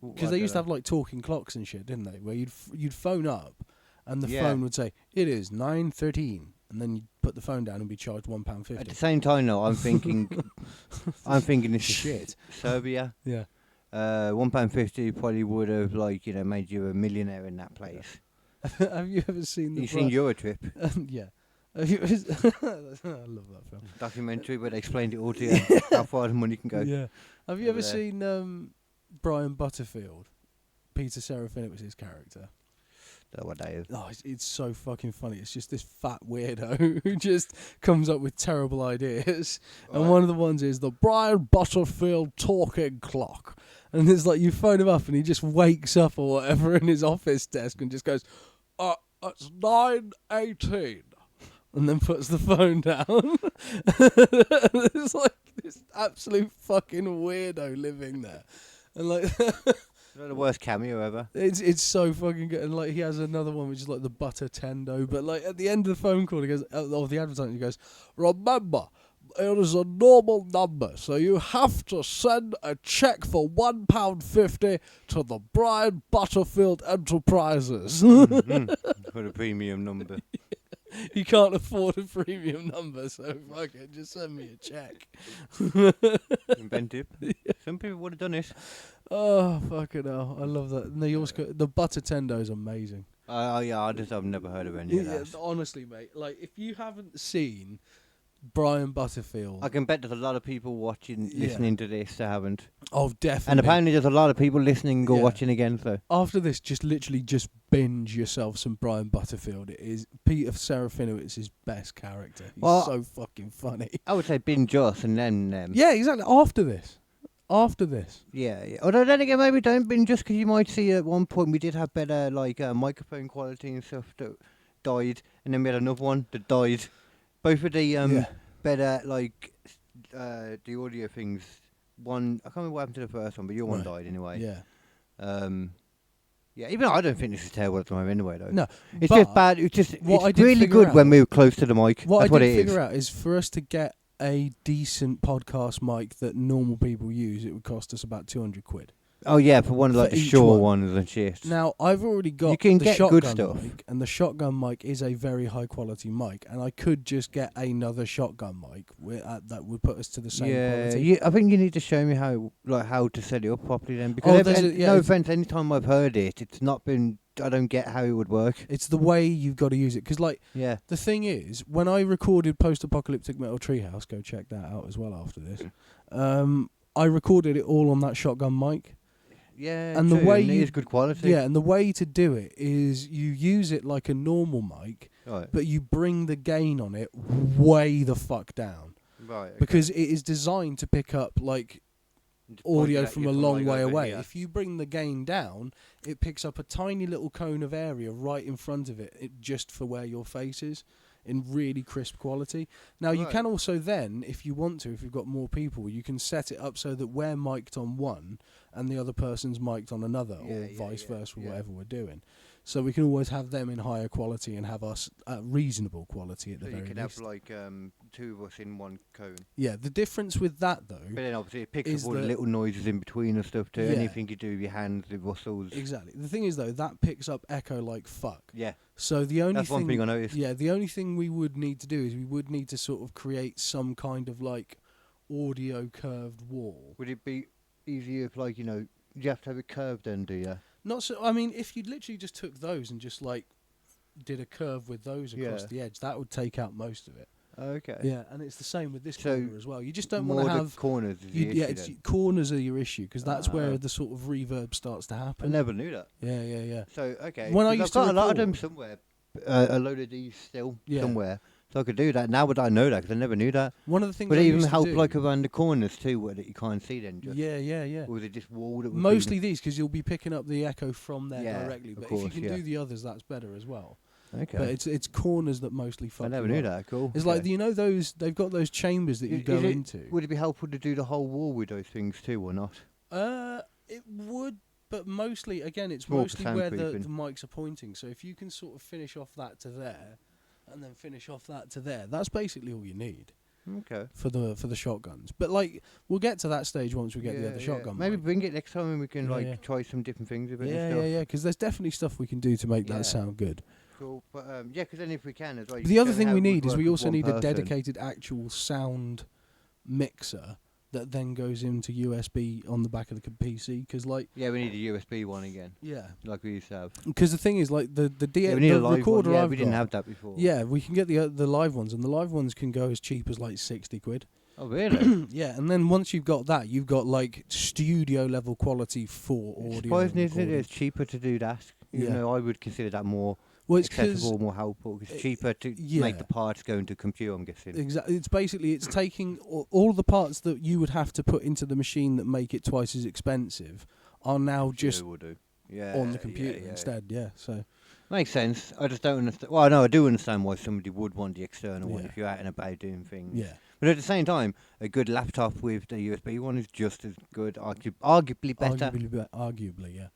Because they used to have like talking clocks and shit, didn't they? Where you'd phone up, and the Yeah. phone would say it is 9:13, and then you'd put the phone down and be charged At the £1.50. same time, though, I'm thinking this is Shit. Serbia. Yeah. £1.50 probably would have made you a millionaire in that place. Have you ever seen the? You seen Eurotrip Yeah. Have you? I love that film. documentary where they explained it all to you, how far the money can go. Yeah. Have you over ever there. seen Brian Butterfield? Peter Serafinowicz, his character. Don't know what that is. Oh, it's so fucking funny. It's just this fat weirdo who just comes up with terrible ideas. Right. And one of the ones is the Brian Butterfield talking clock. And it's like you phone him up and he just wakes up or whatever in his office desk and just goes, it's 9:18. And then puts the phone down. It's like this absolute fucking weirdo living there. And like... Is that the worst cameo ever? It's so fucking good, and like he has another one which is like the butter tendo, but like at the end of the phone call he goes, of the advertising, he goes, remember, it is a normal number, so you have to send a cheque for £1.50 to the Brian Butterfield Enterprises. For the premium number. You can't afford a premium number, so fuck it, just send me a cheque. Inventive. Some people would have done it. Oh fucking hell, I love that. And they also got, the butter tendo is amazing. Yeah, I've never heard of any of that. Honestly, mate, like if you haven't seen Brian Butterfield, I can bet there's a lot of people watching, listening to this that haven't. oh definitely. And apparently there's a lot of people listening or Yeah. watching again, so. After this, just literally just binge yourself some Brian Butterfield. It is Peter Serafinowicz's best character. He's Well, so fucking funny. I would say binge us and then... Yeah, exactly. After this. Yeah. Although then again, maybe don't binge just because you might see at one point we did have better like microphone quality and stuff that died, and then we had another one that died. Both of the better like the audio things. One, I can't remember what happened to the first one, but your one died anyway. Yeah. Yeah, even I don't think this is terrible at the moment anyway, though. No, it's but just bad. It's just what I it's did really figure good when out- we were close to the mic. What That's I what did it figure is. out is for us to get a decent podcast mic that normal people use, it would cost us about 200 quid. Oh yeah, for one of like For the each Shaw one. ones and shit. Now, I've already got You can the get shotgun good stuff. mic, and the shotgun mic is a very high quality mic, and I could just get another shotgun mic that would put us to the same quality. I think you need to show me how to set it up properly then. Oh, Because there's no offense, any time I've heard it, it's not been. I don't get how it would work. It's the way you've got to use it, because like Yeah. the thing is, when I recorded Post-Apocalyptic Metal Treehouse, go check that out as well after this. I recorded it all on that shotgun mic. Yeah, And true, the way and it you- is good quality. Yeah, and the way to do it is you use it like a normal mic, Right. but you bring the gain on it way the fuck down, Right. because it is designed to pick up like audio from a long way away. Yeah. If you bring the gain down, it picks up a tiny little cone of area right in front of it just for where your face is, in really crisp quality. Now you Right. can also then, if you want to, if you've got more people, you can set it up so that we're mic'd on one and the other person's mic'd on another, or vice versa, or whatever we're doing. So we can always have them in higher quality and have us at reasonable quality at the So very you could least. have like two of us in one cone. Yeah, the difference with that though, But then obviously it picks is up all the that- little noises in between and stuff too. Yeah. Anything you do with your hands, the rustles. exactly. The thing is though, that picks up echo like fuck. Yeah. So the only That's thing, one thing I noticed. Yeah, the only thing we would need to do is we would need to sort of create some kind of like audio curved wall. Would it be easier if like, you have to have it curved then, do you? Not so. I mean, if you literally just took those and just like did a curve with those across Yeah. the edge, that would take out most of it. Okay. Yeah, and it's the same with this So corner as well. You just don't More want to the have. corners is the Yeah, issue it's then. corners are your issue because that's where Ah. the sort of reverb starts to I happen. never knew that. Yeah. So, okay. When I 'cause used I've to got a lot of them record- somewhere. A load of these still Yeah. somewhere. So I could do that. Now would I know that? Because I never knew that. One of the things Would I it even used to help do- like around the corners too, where that you can't see then? Just, Yeah. Or was it just wall that was Mostly these because you'll be picking up the echo from there Yeah, directly. of But if course, you can yeah. do the others, that's better as well. Okay. But it's corners that mostly fuck. I never you knew up. that. Cool. It's like those they've got those chambers that you Is go it- into. Would it be helpful to do the whole wall with those things too, or not? It would, but mostly again, it's More for mostly where the soundproofing. mics are pointing. So if you can sort of finish off that to there, and then finish off that to there, that's basically all you need Okay. for the shotguns. But like we'll get to that stage once we get the Yeah, other yeah. shotgun. Maybe mic. bring it next time and we can Yeah, yeah. try some different things with it. Yeah, and stuff. yeah. Because there's definitely stuff we can do to make Yeah. that sound good. Cool. But yeah, because then if we can as well. you The can other show thing how we it would need is work we with also one need a person. dedicated actual sound mixer that then goes into USB on the back of the PC. Because Yeah, we need a USB one again, yeah, like we used to have. because the thing is, like the Yeah, we need the a live recorder one. Yeah, I've we didn't got, have that before. yeah, we can get the live ones, and the live ones can go as cheap as like 60 quid. Oh, really? Yeah, and then once you've got that, you've got like studio level quality for audio. Surprisingly, isn't it? recording. It's cheaper to do that. You Yeah. know, I would consider that more Well, it's 'cause accessible, more helpful. It's cheaper to yeah. make the parts go into a computer, I'm guessing. exactly. It's basically it's taking all the parts that you would have to put into the machine that make it twice as expensive are now just Will do. Yeah, on the computer yeah. instead. Yeah, so Makes sense. I just don't understand. Well, no, I do understand why somebody would want the external one Yeah. if you're out and about doing things. yeah. But at the same time, a good laptop with the USB one is just as good, arguably better. Arguably, yeah.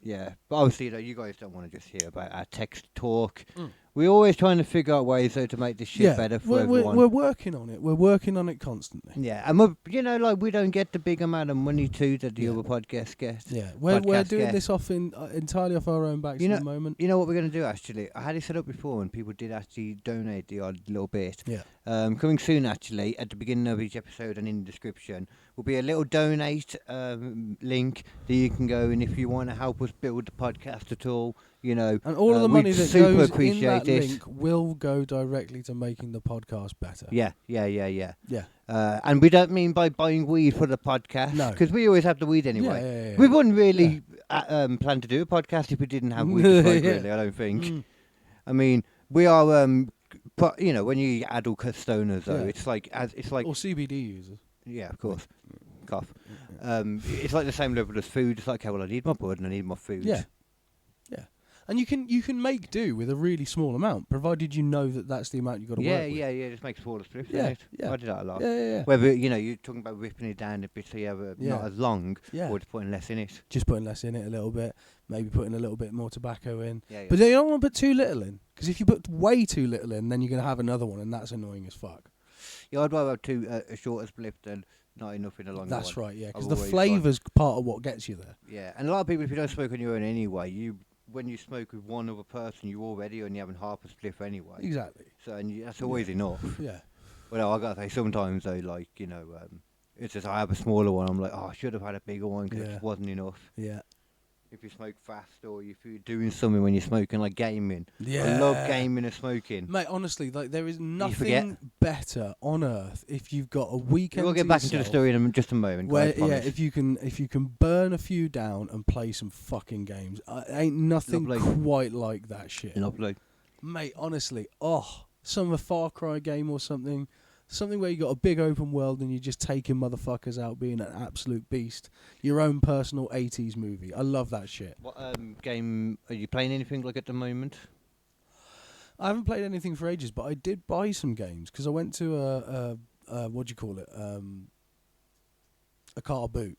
Yeah, but obviously, though, you guys don't want to just hear about our text talk. Mm. We're always trying to figure out ways though to make this shit better for everyone. We're working on it. We're working on it constantly. Yeah, and we're, you know, like we don't get the big amount of money too that the Yeah. other podcasts get. Yeah, we're Podcast doing guest. this off entirely off our own backs You at know- the moment. You know what we're going to do, actually? I had it set up before and people did actually donate the odd little bit. Yeah. Coming soon, actually, at the beginning of each episode and in the description, will be a little donate link that you can go, and if you want to help us build the podcast at all, you know, And all of the money we'd that super goes in appreciate that it. link will go directly to making the podcast better. Yeah. Yeah. And we don't mean by buying weed for the podcast, No. because we always have the weed anyway. Yeah. We wouldn't really plan to do a podcast if we didn't have weed to smoke, Yeah. really, I don't think. Mm. I mean, we are, but you know, when you adult stoners, though, Yeah. it's like, Or CBD users. yeah, of course, cough. It's like the same level as food. It's like, okay, well, I need my bud and I need my food. Yeah. And you can make do with a really small amount, provided you know that that's the amount you've got to work with. Yeah. It just makes smaller spliffs, Yeah, doesn't it? yeah. I do that a lot. Yeah. Whether, you know, you're talking about ripping it down a bit so you have not Yeah. as long, Yeah. or just putting less in it. Just putting less in it a little bit, maybe putting a little bit more tobacco in. Yeah. But you don't want to put too little in, because if you put way too little in, then you're going to have another one, and that's annoying as fuck. Yeah, I'd rather have a shorter spliff than not enough in a longer That's one. right, yeah, because I've the always flavour's part of what gets you there. Yeah, and a lot of people, if you don't smoke on your own anyway, when you smoke with one other person, you're already only having half a spliff anyway. Exactly. So that's always enough. Yeah. Well, I gotta say, sometimes though, like, you know, it's just I have a smaller one. I'm like, oh, I should have had a bigger one because Yeah. it wasn't enough. Yeah. If you smoke fast or if you're doing something when you're smoking, like gaming. Yeah. I love gaming and smoking. Mate, honestly, like there is forget. nothing better on earth if you've got a weekend. We'll get to back into the yourself story in just a moment. Where guys, promise. if you can burn a few down and play some fucking games, ain't nothing Lovely. quite like that shit. Lovely. Mate, honestly, some Far Cry game or something where you got a big open world and you're just taking motherfuckers out, being an absolute beast. Your own personal 80s movie. I love that shit. What game are you playing? Anything like at the moment? I haven't played anything for ages, but I did buy some games because I went to a what do you call it? A car boot.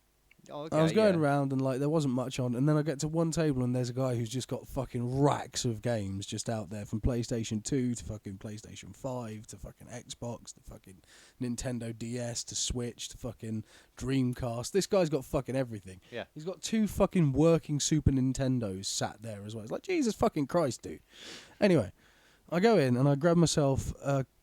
Oh, okay, I was going around and like there wasn't much on, and then I get to one table and there's a guy who's just got fucking racks of games just out there, from PlayStation 2 to fucking PlayStation 5 to fucking Xbox to fucking Nintendo DS to Switch to fucking Dreamcast. This guy's got fucking everything. Yeah. He's got 2 fucking working Super Nintendos sat there as well. It's like, Jesus fucking Christ, dude. Anyway, I go in and I grab myself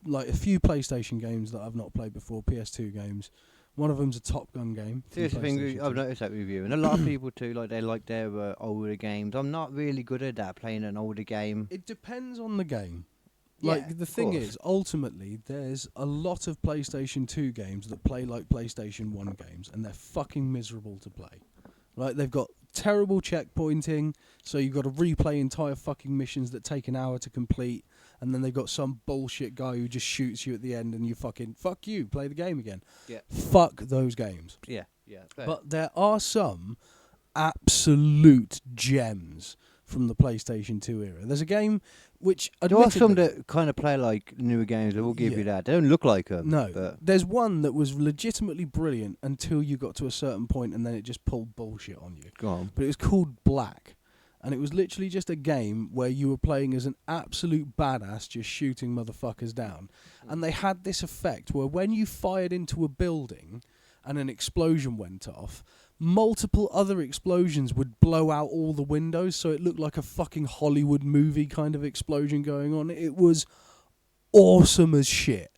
like a few PlayStation games that I've not played before, PS2 games. One of them's a Top Gun game. from Seriously, PlayStation I've 2. noticed that with you, and a lot of people too. Like they like their older games. I'm not really good at that, playing an older game. It depends on the game. Yeah, Like, the of thing course. is, ultimately, there's a lot of PlayStation 2 games that play like PlayStation 1 games, and they're fucking miserable to play. Like, they've got terrible checkpointing, so you've got to replay entire fucking missions that take an hour to complete, and then they've got some bullshit guy who just shoots you at the end, and you fucking, fuck you, play the game again. Yeah. Fuck those games. Yeah. Fair. But there are some absolute gems from the PlayStation 2 era. There's a game which there are some admittedly- that kind of play like newer games. I will give Yeah. you that. They don't look like them. No, But there's one that was legitimately brilliant until you got to a certain point, and then it just pulled bullshit on you. go on. But it was called Black, and it was literally just a game where you were playing as an absolute badass, just shooting motherfuckers down. And they had this effect where when you fired into a building and an explosion went off, multiple other explosions would blow out all the windows, so it looked like a fucking Hollywood movie kind of explosion going on. It was awesome as shit.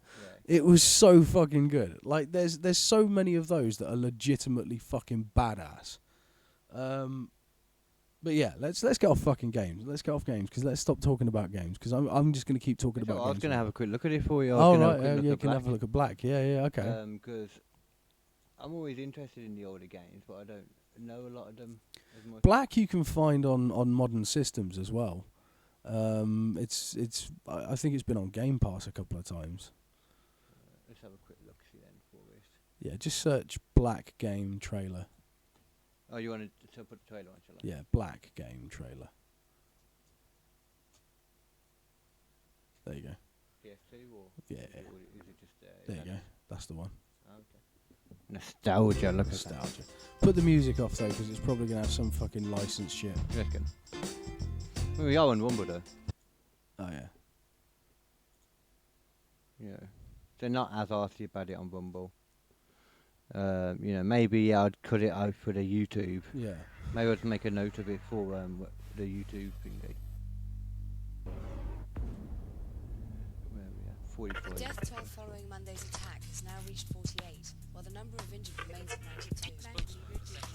It was so fucking good. Like, there's so many of those that are legitimately fucking badass. But yeah, let's get off fucking games. Let's get off games because let's stop talking about games because I'm just gonna keep talking about games. I was gonna have a quick look at it for you. Oh right, yeah, you can have a look at Black. Yeah, okay. Because I'm always interested in the older games, but I don't know a lot of them as much. Black you can find on modern systems as well. It's I think it's been on Game Pass a couple of times. Let's have a quick look see then for this. Yeah, just search Black Game Trailer. Oh, you wanted to put the trailer on, shall I? Yeah, Black Game Trailer. There you go. PS2 or Yeah. or is it just There you go. That's the one. Okay. Nostalgia, look at Nostalgia. Put the music off though, because it's probably gonna have some fucking licensed shit. that. You reckon? Well, we are on Rumble though. Oh yeah. Yeah. They're not as arsy about it on Rumble. Maybe I'd cut it out for the YouTube. Yeah. Maybe I'd make a note of it for the YouTube thingy. Where are we at? 45. The death toll following Monday's attack has now reached 48, while the number of injured remains at 92.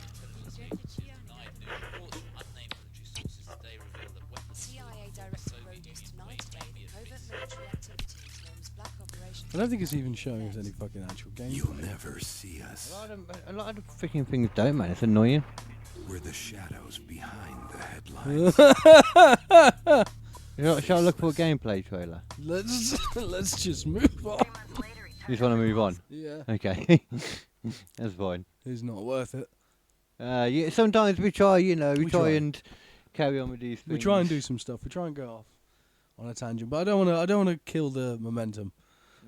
CIA Director Rhodes tonight today that covert military activity known as Black Operations. I don't think it's even showing us any fucking actual gameplay. You'll never see us. A lot of the freaking things don't, man. It's annoying. We're the shadows behind the headlines. Shall I look for a gameplay trailer? Let's just move on. You just want to move on? Yeah. Okay. That's fine. It's not worth it. Yeah, sometimes we try, we We try try. and carry on with these things. We try and do some stuff. We try and go off on a tangent, but I don't want to kill the momentum.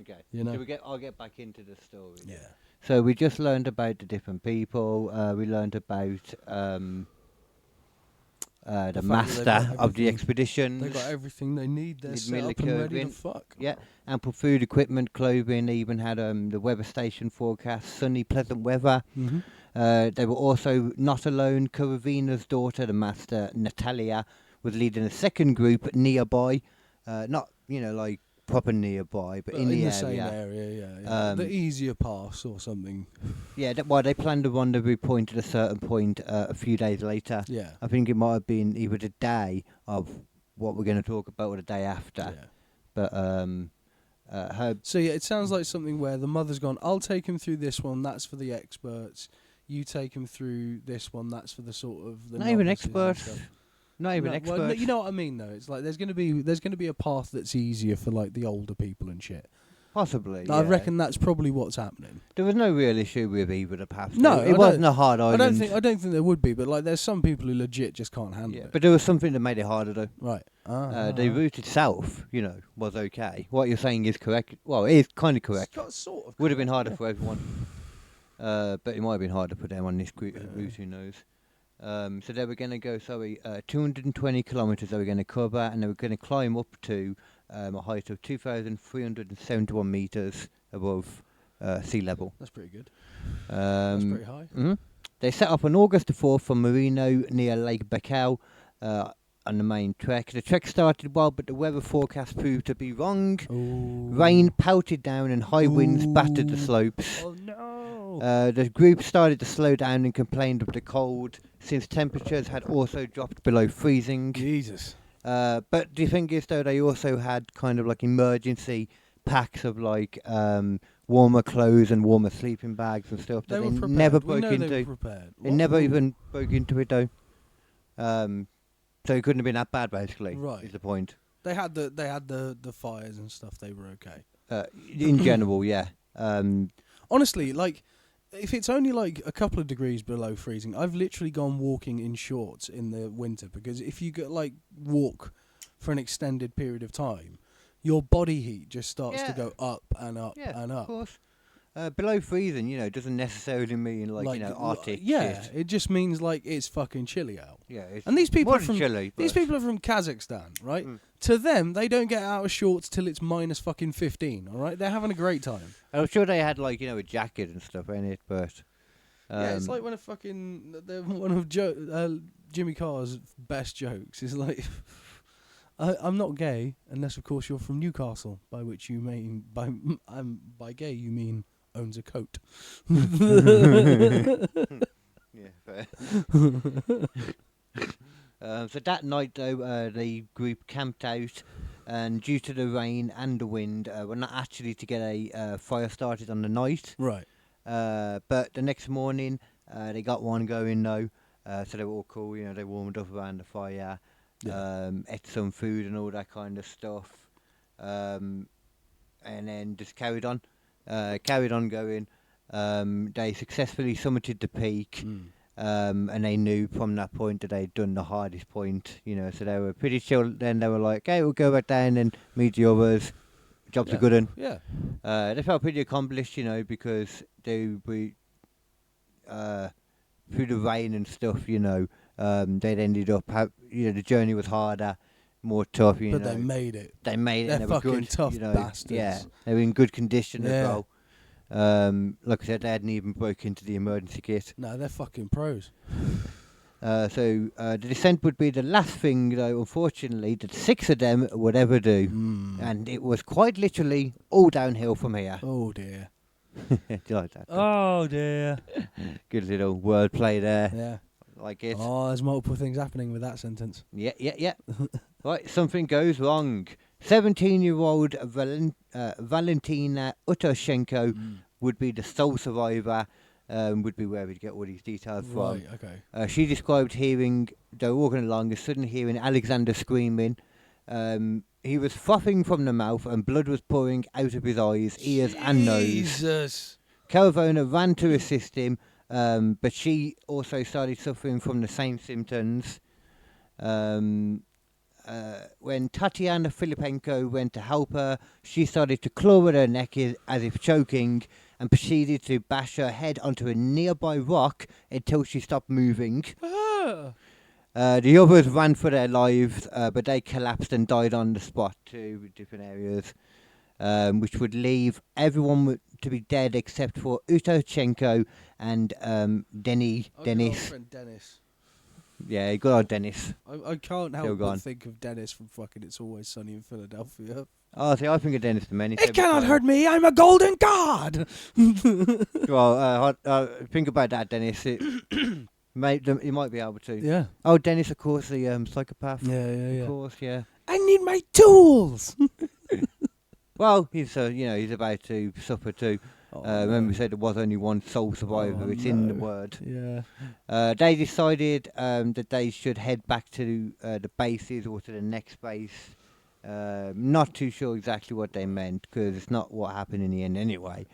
Okay. You know. So I'll get back into the story. Yeah. So we just learned about the different people. We learned about the fact that they've master got of the everything. expeditions. They got everything they need. They're Need set up and military ready to equipment. fuck. Yeah, ample food, equipment, clothing. They even had the weather station forecast, sunny, pleasant weather. Mm-hmm. They were also not alone. Karavina's daughter, the master Natalia, was leading a second group nearby. Not, like proper nearby, but in the area. same area, yeah. The easier pass or something. Yeah, they planned a rendezvous point at a certain point a few days later. Yeah. I think it might have been either the day of what we're going to talk about or the day after. Yeah. But So yeah, it sounds like something where the mother's gone, I'll take him through this one, that's for the experts. You take him through this one, that's for the sort of the not even novices and experts. stuff. Not even No, experts. well, you know what I mean though. It's like there's gonna be a path that's easier for like the older people and shit. Possibly. I yeah. reckon that's probably what's happening. There was no real issue with either the paths. No, it wasn't a hard island. I don't think there would be, but like there's some people who legit just can't handle Yeah, it. but there was something that made it harder though. Right. The route itself, was okay. What you're saying is correct. Well, it is kind of correct. Sort of. Would have been harder for everyone. But it might have been harder for them on this route, who knows. So they were going to go, 220 kilometres they were going to cover, and they were going to climb up to a height of 2,371 metres above sea level. That's pretty good. That's pretty high. They set off on August the 4th from Marino near Lake Baikal on the main trek. The trek started well, but the weather forecast proved to be wrong. Ooh. Rain pelted down and high winds battered the slopes. Oh no! The group started to slow down and complained of the cold, since temperatures had also dropped below freezing. Jesus. But the thing is, though, they also had kind of like emergency packs of like warmer clothes and warmer sleeping bags and stuff They that were they prepared. never We broke know into. They were prepared. They never even broke into it though. So it couldn't have been that bad, basically. Right. Is the point? They had the fires and stuff. They were okay. In general, yeah. Honestly, like, if it's only like a couple of degrees below freezing, I've literally gone walking in shorts in the winter, because if you get like walk for an extended period of time, your body heat just starts to Yeah. go up and up Yeah, and of up. course. Below freezing, doesn't necessarily mean Arctic. Yeah, shit. it just means like it's fucking chilly out. Yeah. It's And these people more are than from chilly, these but- people are from Kazakhstan, right? Mm. To them, they don't get out of shorts till it's minus fucking 15. All right, they're having a great time. I'm sure they had a jacket and stuff in it, but Yeah, it's like when a fucking one of Jimmy Carr's best jokes is like, I'm not gay, unless of course you're from Newcastle, by which you mean by gay you mean owns a coat. Yeah, fair. So that night, though, the group camped out, and due to the rain and the wind, we're not actually to get a fire started on the night. Right. But the next morning, they got one going though. So they were all cool. You know, they warmed up around the fire, ate some food and all that kind of stuff, and then just carried on going. They successfully summited the peak. And they knew from that point that they'd done the hardest point, you know, so they were pretty chill. Then they were like, hey, we'll go back down and meet the others. Job's a good one. Yeah. They felt pretty accomplished, you know, because they were, through the rain and stuff, you know, they'd ended up, the journey was harder, more tough, you know. But they made it. They made it. They're and they were fucking good, tough you know, bastards. Yeah, they were in good condition as Yeah. well. Like I said, they hadn't even broke into the emergency kit. No, they're fucking pros. So the descent would be the last thing, though, unfortunately, that 6 of them would ever do. And it was quite literally all downhill from here. Oh dear. Do you like that? Oh dear. Good little wordplay there. Yeah. Like it. Oh, there's multiple things happening with that sentence. Yeah. Right, something goes wrong. 17-year-old Valentina Utoshenko would be the sole survivor. Would be where we'd get all these details from. Right, okay. She described hearing, they were walking along, and suddenly hearing Alexander screaming. He was frothing from the mouth and blood was pouring out of his eyes, ears and nose. Jesus. Caravona ran to assist him, but she also started suffering from the same symptoms. When Tatiana Filipenko went to help her, she started to claw at her neck as if choking, and proceeded to bash her head onto a nearby rock until she stopped moving. The others ran for their lives, but they collapsed and died on the spot too, with different areas, which would leave everyone to be dead except for Utochenko and Denis. Dennis. Yeah, good old Dennis. I can't Still help but gone. think of Dennis from fucking It's Always Sunny in Philadelphia. Oh, see, I think of Dennis the many. It cannot hurt me, I'm a golden god! Well, think about that, Dennis. You might be able to. Yeah. Oh, Dennis, of course, the psychopath. Yeah. Of course, yeah. I need my tools! Well, he's about to suffer too. Remember we said there was only one sole survivor. It's in the word. Yeah. They decided that they should head back to the bases or to the next base. Not too sure exactly what they meant, because it's not what happened in the end anyway.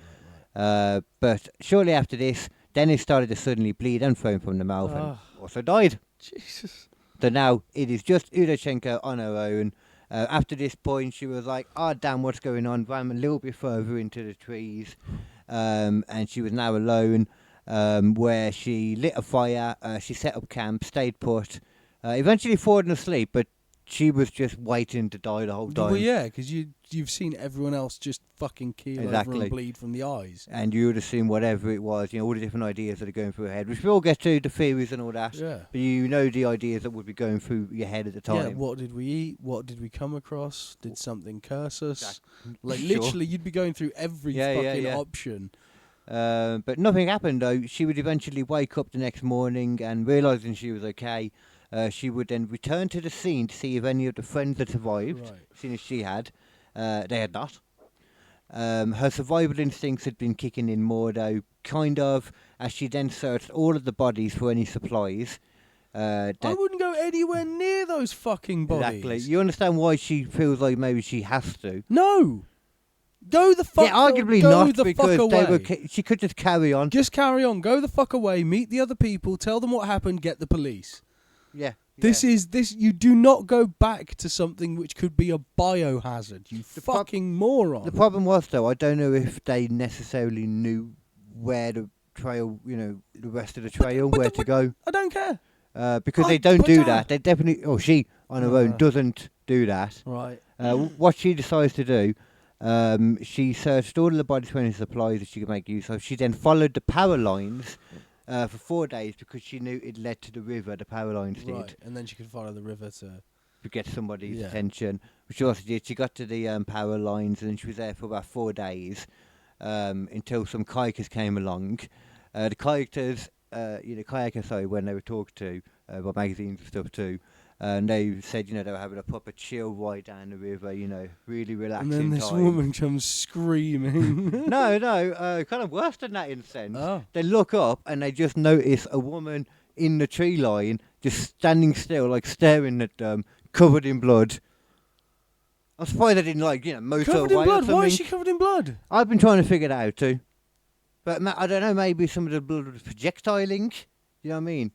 But shortly after this, Dennis started to suddenly bleed and foam from the mouth and also died. Jesus. So now it is just Udachenko on her own. After this point, she was like, oh, damn, what's going on? Ran a little bit further into the trees. And she was now alone, where she lit a fire. She set up camp, stayed put. Eventually fallen asleep, but she was just waiting to die the whole time. Well, yeah, because you've seen everyone else just fucking keel over Exactly. and bleed from the eyes. And you would assume whatever it was, all the different ideas that are going through her head, which we all get to, the theories and all that. Yeah. But you know the ideas that would be going through your head at the time. Yeah, what did we eat? What did we come across? Did something curse us? Like, Sure. literally, you'd be going through every fucking option. But nothing happened, though. She would eventually wake up the next morning and, realising she was okay, she would then return to the scene to see if any of the friends had survived, seeing as she had. They had not. Her survival instincts had been kicking in more, though, kind of, as she then searched all of the bodies for any supplies. I wouldn't go anywhere near those fucking bodies. Exactly. You understand why she feels like maybe she has to? No. Go the fuck. Yeah, arguably go not, the because fuck they away. were. She could just carry on. Just carry on. Go the fuck away. Meet the other people. Tell them what happened. Get the police. Yeah. This is this. You do not go back to something which could be a biohazard. You fucking moron. The problem was, though, I don't know if they necessarily knew where the trail, the rest of the trail, where to go. I don't care. Because they don't do that. They definitely, she on her own doesn't do that. Right. What she decides to do, she searched all of the bodies for any supplies that she could make use of. She then followed the power lines for 4 days because she knew it led to the river, the power lines did. Right. And then she could follow the river to. to get somebody's Yeah. attention, which she also did. She got to the power lines, and she was there for about 4 days until some kayakers came along. The kayakers, when they were talked to by magazines and stuff too, and they said, they were having a proper chill ride down the river, really relaxing And then this time. woman comes screaming. No, kind of worse than that in a sense. Oh. They look up and they just notice a woman in the tree line, just standing still, like staring at them, covered in blood. I'm surprised they didn't, motor Covered in away or blood. Why is something. she covered in blood? I've been trying to figure that out too. But I don't know, maybe some of the blood was projectiling. You know what I mean?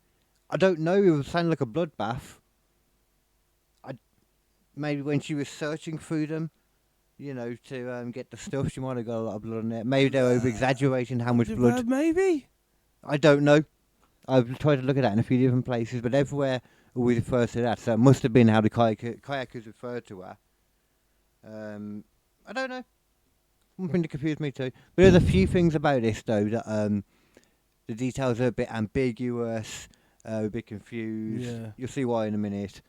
I don't know, it would sound like a bloodbath. Maybe when she was searching through them, to get the stuff, she might have got a lot of blood on there. Maybe they were over-exaggerating how much blood. Maybe. I don't know. I've tried to look at that in a few different places, but everywhere always refers to that. So it must have been how the kayakers referred to her. I don't know. Something to confuse me too. But there's a few things about this though that the details are a bit ambiguous, a bit confused. Yeah. You'll see why in a minute.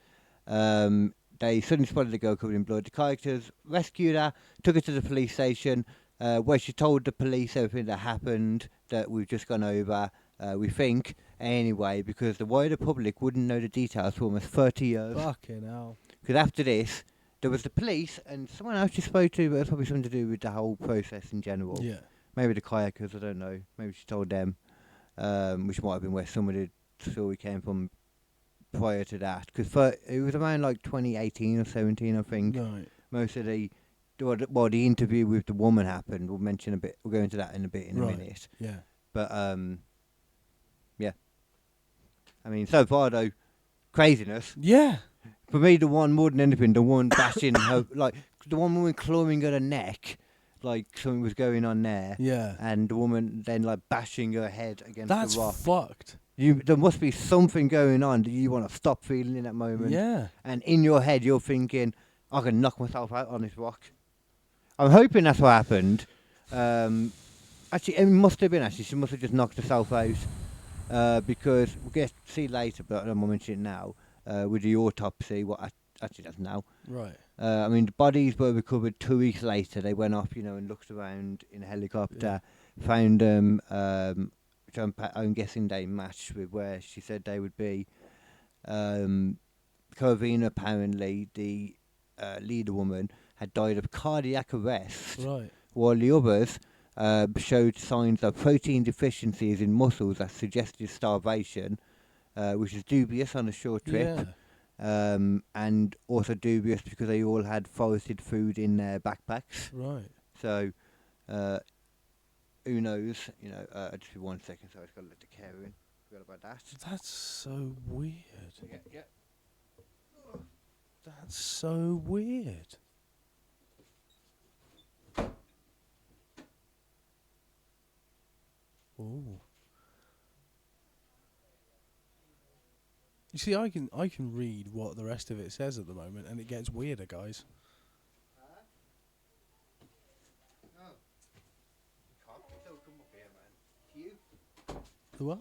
They suddenly spotted the girl covered in blood. The kayakers rescued her, took her to the police station, where she told the police everything that happened, that we've just gone over. We think, anyway, because the wider public wouldn't know the details for almost 30 years. Fucking hell. Because after this, there was the police and someone else she spoke to, but it was probably something to do with the whole process in general. Yeah. Maybe the kayakers, I don't know. Maybe she told them, which might have been where some of the story came from prior to that. Because it was around like 2018 or 17, I think. Right. Most of the interview with the woman happened. We'll mention a bit. We'll go into that in a bit in a minute. Yeah. But yeah. I mean, so far though, craziness. Yeah. For me, the one more than anything, the one bashing her, like the one woman clawing at her neck, like something was going on there. Yeah. And the woman then like bashing her head against That's the rock. fucked. There must be something going on that you want to stop feeling in that moment. Yeah. And in your head, you're thinking, I can knock myself out on this rock. I'm hoping that's what happened. Actually, it must have been actually. She must have just knocked herself out. Because we'll get to see later, but I don't want to mention it now. With the autopsy, actually that's now. Right. I mean, the bodies were recovered 2 weeks later. They went off, and looked around in a helicopter, found them, which I'm guessing they matched with where she said they would be. Corvina, apparently, the leader woman, had died of cardiac arrest, Right. while the others showed signs of protein deficiencies in muscles that suggested starvation, which is dubious on a short trip. Yeah. And also dubious because they all had forested food in their backpacks. Right. So, who knows? Just be 1 second, so I just got to let the care in. Forgot about that. That's so weird. Yeah. That's so weird. Oh. You see, I can read what the rest of it says at the moment, and it gets weirder, guys. The what?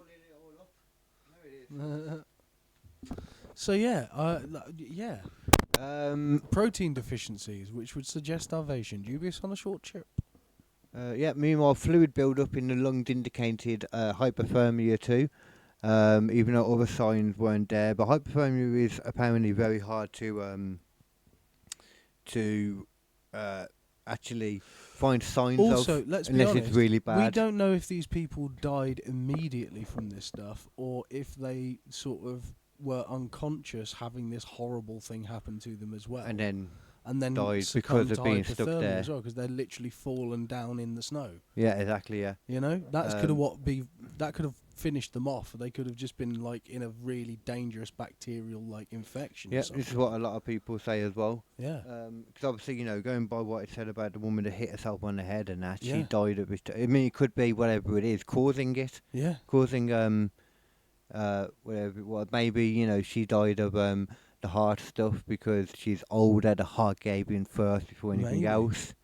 So yeah, yeah. Protein deficiencies, which would suggest starvation, dubious on a short trip. Meanwhile, fluid build-up in the lungs indicated hypothermia too, even though other signs weren't there. But hypothermia is apparently very hard to actually find signs Also, of, let's be unless honest, it's really bad. we don't know if these people died immediately from this stuff, or if they sort of were unconscious having this horrible thing happen to them as well. And then succumb died because of to being stuck hypothermia there. as well, because they're literally fallen down in the snow. Yeah, exactly. Yeah. You know, that's that could have finished them off. They could have just been like in a really dangerous bacterial like infection. Yeah, or something. this is what a lot of people say as well. Yeah. Because obviously, going by what it said about the woman that hit herself on the head and that, Yeah. she died of it. I mean, it could be whatever it is causing it. Yeah. Causing whatever. Well, maybe she died of the heart stuff because she's older. The heart gave in first before anything Maybe. else.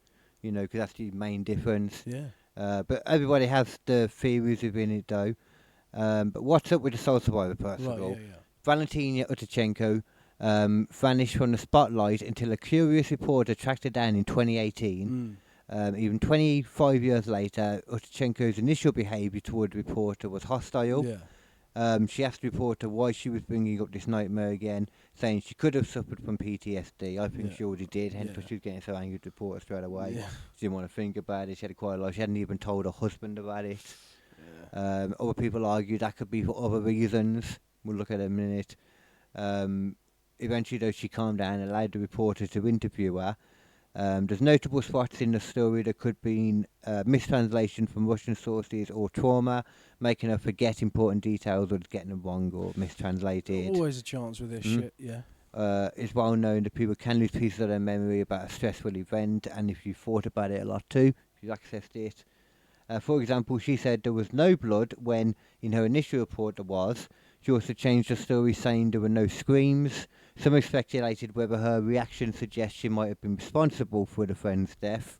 Because that's the main difference. Yeah. But everybody has the theories within it though. But what's up with the sole survivor first Right. of all? Yeah. Valentina Utachenko vanished from the spotlight until a curious reporter tracked her down in 2018. Even 25 years later, Utchenko's initial behaviour toward the reporter was hostile. Yeah. She asked the reporter why she was bringing up this nightmare again, saying she could have suffered from PTSD. I think Yeah. she already did, hence why Yeah. she was getting so angry at the reporter straight away. Yeah. She didn't want to think about it. She had quite a lot. She hadn't even told her husband about it. Yeah. Other people argue that could be for other reasons. We'll look at it in a minute. Eventually, though, she calmed down and allowed the reporter to interview her. There's notable spots in the story that could be mistranslation from Russian sources or trauma, making her forget important details or getting them wrong or mistranslated. Always a chance with this shit, yeah. It's well known that people can lose pieces of their memory about a stressful event, and if you thought about it a lot too, if you've accessed it. For example, she said there was no blood when, in her initial report, there was. She also changed her story, saying there were no screams. Some have speculated whether her reaction suggests she might have been responsible for the friend's death,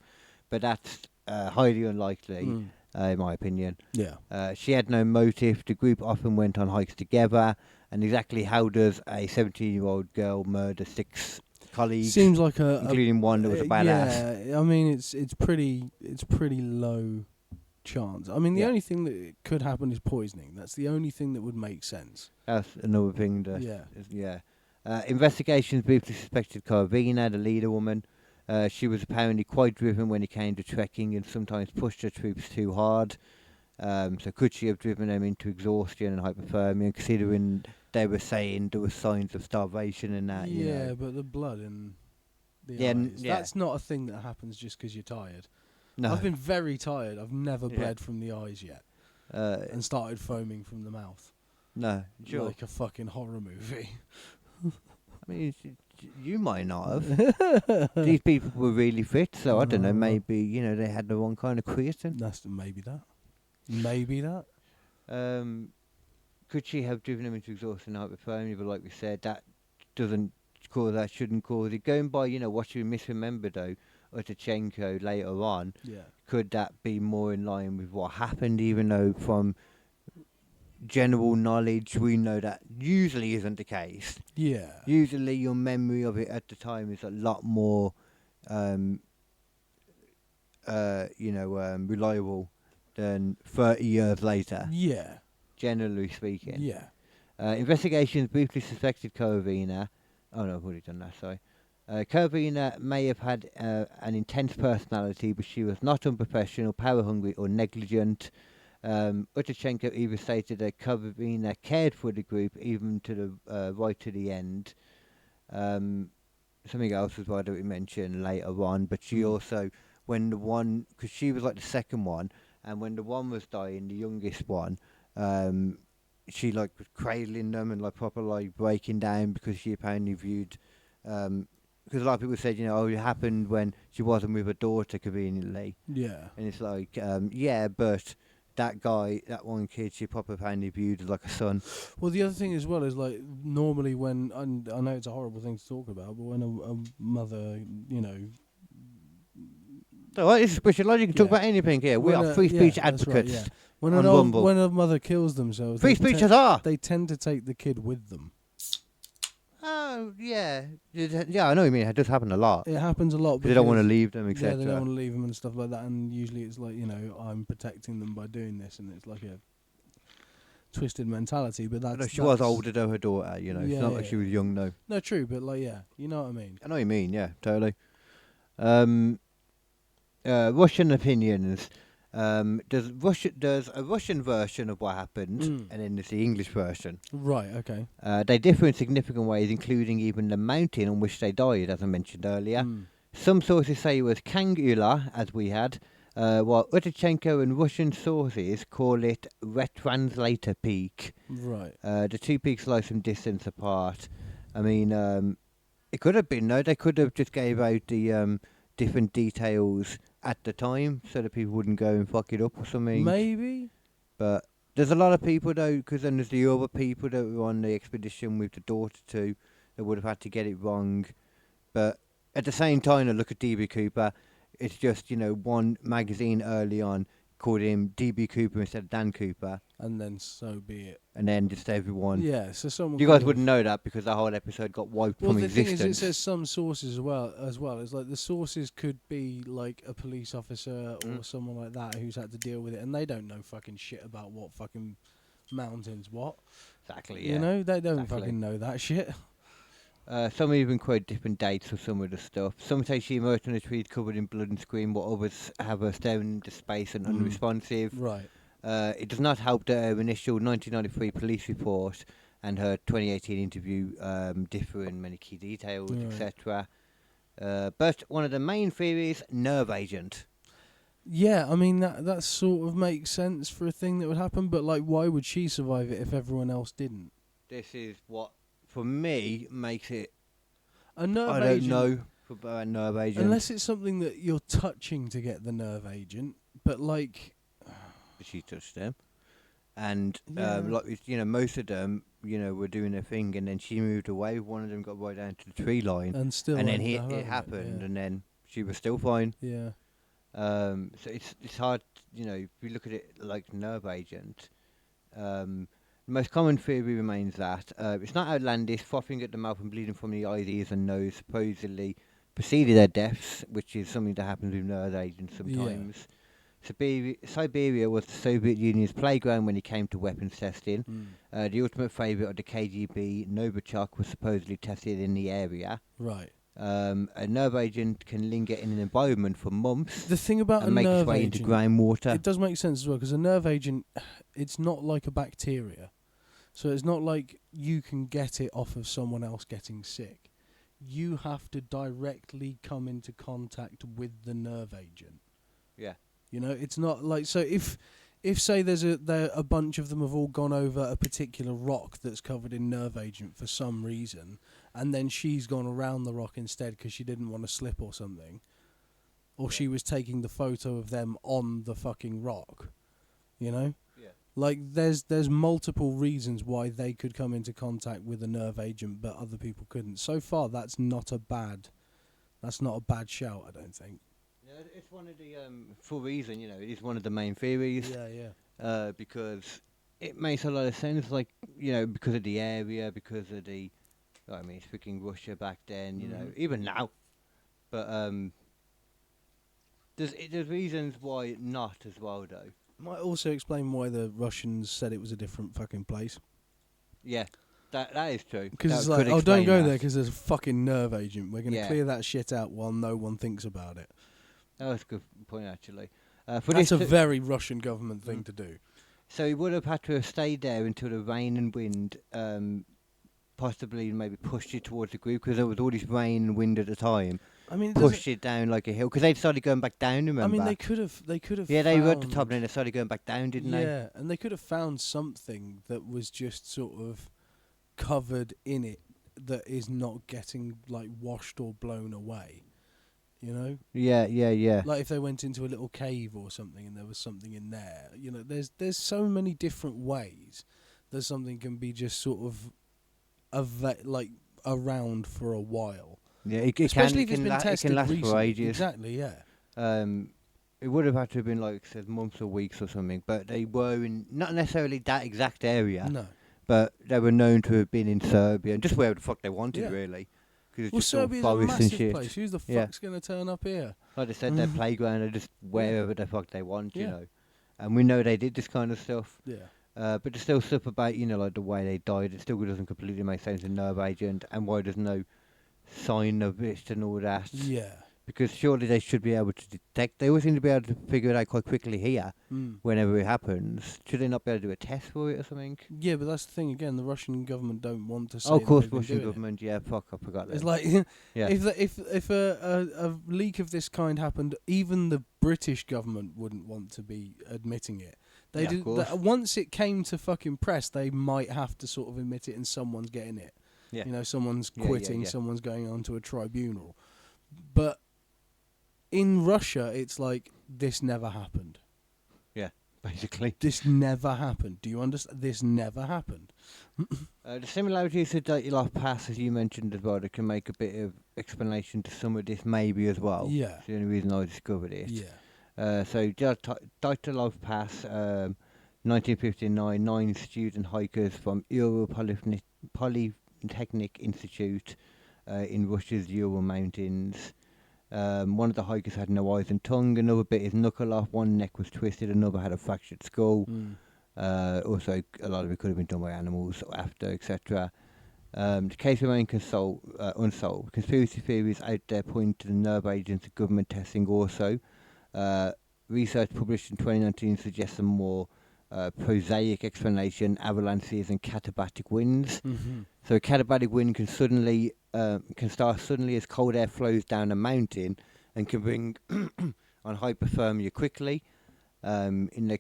but that's highly unlikely, in my opinion. Yeah. She had no motive. The group often went on hikes together, and exactly how does a 17-year-old girl murder 6 colleagues, Seems like including one that was a badass? Yeah, I mean it's pretty low chance. I mean the Yeah. only thing that could happen is poisoning. That's the only thing that would make sense. That's another thing that... Yeah. Yeah. Investigations briefly suspected Karvina, the leader woman. She was apparently quite driven when it came to trekking and sometimes pushed her troops too hard. So could she have driven them into exhaustion and hypothermia, considering they were saying there were signs of starvation and that, you Yeah, know? but the blood in the Yeah, eyes, yeah. that's not a thing that happens just because you're tired. No. I've been very tired. I've never Yeah. bled from the eyes yet and started foaming from the mouth. No, sure. Like a fucking horror movie. I mean, you might not have. These people were really fit, so I don't know, maybe, you know, they had the wrong kind of creatine. That's maybe that. Maybe that. Could she have driven them into exhaustion and hypothermia? But like we said, that doesn't cause that, shouldn't cause it. Going by, you know, what you misremember though, Utchenko later on, Yeah. could that be more in line with what happened, even though from general knowledge we know that usually isn't the case. Yeah. Usually your memory of it at the time is a lot more reliable than 30 years later, Yeah. generally speaking. Yeah. Investigations briefly suspected Karovina. Oh no, I've already done that, sorry. Karovina may have had an intense personality, but she was not unprofessional, power-hungry or negligent. Utchenko even stated that Karovina cared for the group even to the right to the end. Something else as well that we mentioned later on, but she also, when the one, because she was like the second one, and when the one was dying, the youngest one, she like was cradling them and like proper like breaking down because she apparently viewed, because a lot of people said, you know, oh, it happened when she wasn't with her daughter conveniently, Yeah. and it's like, yeah, but that guy, that one kid, she proper apparently viewed as like a son. Well, the other thing as well is like normally when, and I know it's a horrible thing to talk about, but when a mother, you know, So it's special logic. You can talk Yeah. about anything here. We when are a- free speech yeah, that's right, advocates. yeah. When on an old, Rumble. when a mother kills themselves, Free speech huzzah! they tend to take the kid with them. Oh, yeah. Yeah, I know what you mean. It does happen a lot. It happens a lot. Because they don't want to because- leave them, Yeah, etc. they don't want to leave them and stuff like that. And usually it's like, you know, I'm protecting them by doing this, and it's like a twisted mentality. But that's She was older though, her daughter, you know. Yeah, It's not yeah, like she yeah. was young though. No, true, but like, yeah, you know what I mean. I know what you mean, yeah, totally. Russian opinions. There's a Russian version of what happened, and then there's the English version. Right. Okay. They differ in significant ways, including even the mountain on which they died, as I mentioned earlier. Mm. Some sources say it was Kangula, as we had, while Utchenko and Russian sources call it Retranslator Peak. Right. The two peaks lie some distance apart. I mean, it could have been, though. They could have just gave out the different details at the time so that people wouldn't go and fuck it up or something. Maybe. But there's a lot of people, though, because then there's the other people that were on the expedition with the daughter, too, that would have had to get it wrong. But at the same time, I look at D.B. Cooper, it's just, you know, one magazine early on called him DB Cooper instead of Dan Cooper, And then so be it. and then just everyone. Yeah, so someone. You could guys have- wouldn't know that because the whole episode got wiped Well, from the thing existence. is, it says some sources as well. It's like the sources could be like a police officer or someone like that who's had to deal with it, and they don't know fucking shit about what fucking mountains what. Exactly. Yeah. You know, they don't Exactly. fucking know that shit. Some even quote different dates for some of the stuff. Some say she emerged on a tree covered in blood and scream, while others have her staring into space and unresponsive. Right. It does not help that her initial 1993 police report and her 2018 interview differ in many key details, Right. etc. But one of the main theories, nerve agent. Yeah, I mean that sort of makes sense for a thing that would happen, but like, why would she survive it if everyone else didn't? This is what, for me, makes it. A nerve I don't agent, know about a nerve agent. unless it's something that you're touching to get the nerve agent. But like, She touched them, and Yeah. most of them, were doing their thing, and then she moved away. One of them got right down to the tree line, and still, and then ended up it having happened, Yeah. and then she was still fine. Yeah. So it's hard, if you look at it like nerve agent. The most common theory remains that it's not outlandish. Frothing at the mouth and bleeding from the eyes, ears, and nose supposedly preceded their deaths, which is something that happens with nerve agents sometimes. Siberia was the Soviet Union's playground when it came to weapons testing. The ultimate favourite of the KGB, Novichok, was supposedly tested in the area. Right. A nerve agent can linger in an environment for months The thing about a and make its nerve way into agent, groundwater. it does make sense as well, because a nerve agent, it's not like a bacteria, so it's not like you can get it off of someone else getting sick. You have to directly come into contact with the nerve agent. Yeah. You know, it's not like, so if say there's a bunch of them have all gone over a particular rock that's covered in nerve agent for some reason, and then she's gone around the rock instead because she didn't want to slip or something, or she was taking the photo of them on the fucking rock, you know? Yeah. Like, there's multiple reasons why they could come into contact with a nerve agent, but other people couldn't. So far, that's not a bad shout, I don't think. Yeah, it's one of the for a reason, it is one of the main theories. Yeah. Because it makes a lot of sense, like, because of the area, because of the, it's freaking Russia back then, even now. But there's reasons why not as well, though. Might also explain why the Russians said it was a different fucking place. Yeah, that is true. Because That it's could like, oh, explain don't go that. there because there's a fucking nerve agent. We're going to Yeah. clear that shit out while no one thinks about it. That was a good point, actually. That's a very Russian government thing to do. So he would have had to have stayed there until the rain and wind possibly maybe pushed it towards the group, because there was all this rain and wind at the time. I mean, Pushed it down like a hill, because they started going back down, remember? I mean, they could have. Yeah, they were at the found- top and then they started going back down, didn't they? Yeah, and they could have found something that was just sort of covered in it that is not getting like washed or blown away. You know, Yeah. like if they went into a little cave or something and there was something in there. You know, there's so many different ways that something can be just sort of like around for a while. Yeah, it Especially can, if it's been it tested can last recently. for ages. Exactly, yeah. It would have had to have been, like I said, months or weeks or something, but they were in not necessarily that exact area, No. but they were known to have been in Serbia and just wherever the fuck they wanted, Yeah. really. Cause it's Well, just all Serbia's a forest and massive shit. place. Who's the Yeah. fuck's going to turn up here? Like I said, their playground are just wherever the fuck they want, you Yeah. know. And we know they did this kind of stuff. Yeah. But there's still stuff about, like the way they died. It still doesn't completely make sense in nerve agent and why there's no sign of it and all that. Yeah. Because surely they should be able to detect. They always seem to be able to figure it out quite quickly here whenever it happens. Should they not be able to do a test for it or something? Yeah, but that's the thing again. The Russian government don't want to say. Oh, of course, that they've been Russian doing it. government. Yeah, fuck, I forgot that. It's like yeah, if a leak of this kind happened, even the British government wouldn't want to be admitting it. They Yeah, of do. course. Once it came to fucking press, they might have to sort of admit it, and someone's getting it. yeah, You know, someone's Yeah, yeah, quitting, yeah. someone's going on to a tribunal. But in Russia, it's like this never happened. basically. This never happened. Do you understand? This never happened. The similarities to Dytalov Pass, as you mentioned as well, that can make a bit of explanation to some of this maybe as well. Yeah. It's the only reason I discovered it. Yeah. So Dytalov Pass, 1959, 9 student hikers from Ural Polytechnic Institute in Russia's Ural Mountains. One of the hikers had no eyes and tongue, another bit his knuckle off, one neck was twisted, another had a fractured skull. Also, a lot of it could have been done by animals after, etc. The case remains unsolved. Conspiracy theories out there point to the nerve agents of government testing also. Research published in 2019 suggests a more prosaic explanation: avalanches and katabatic winds. So a katabatic wind can start suddenly as cold air flows down a mountain and can bring on hypothermia quickly. In the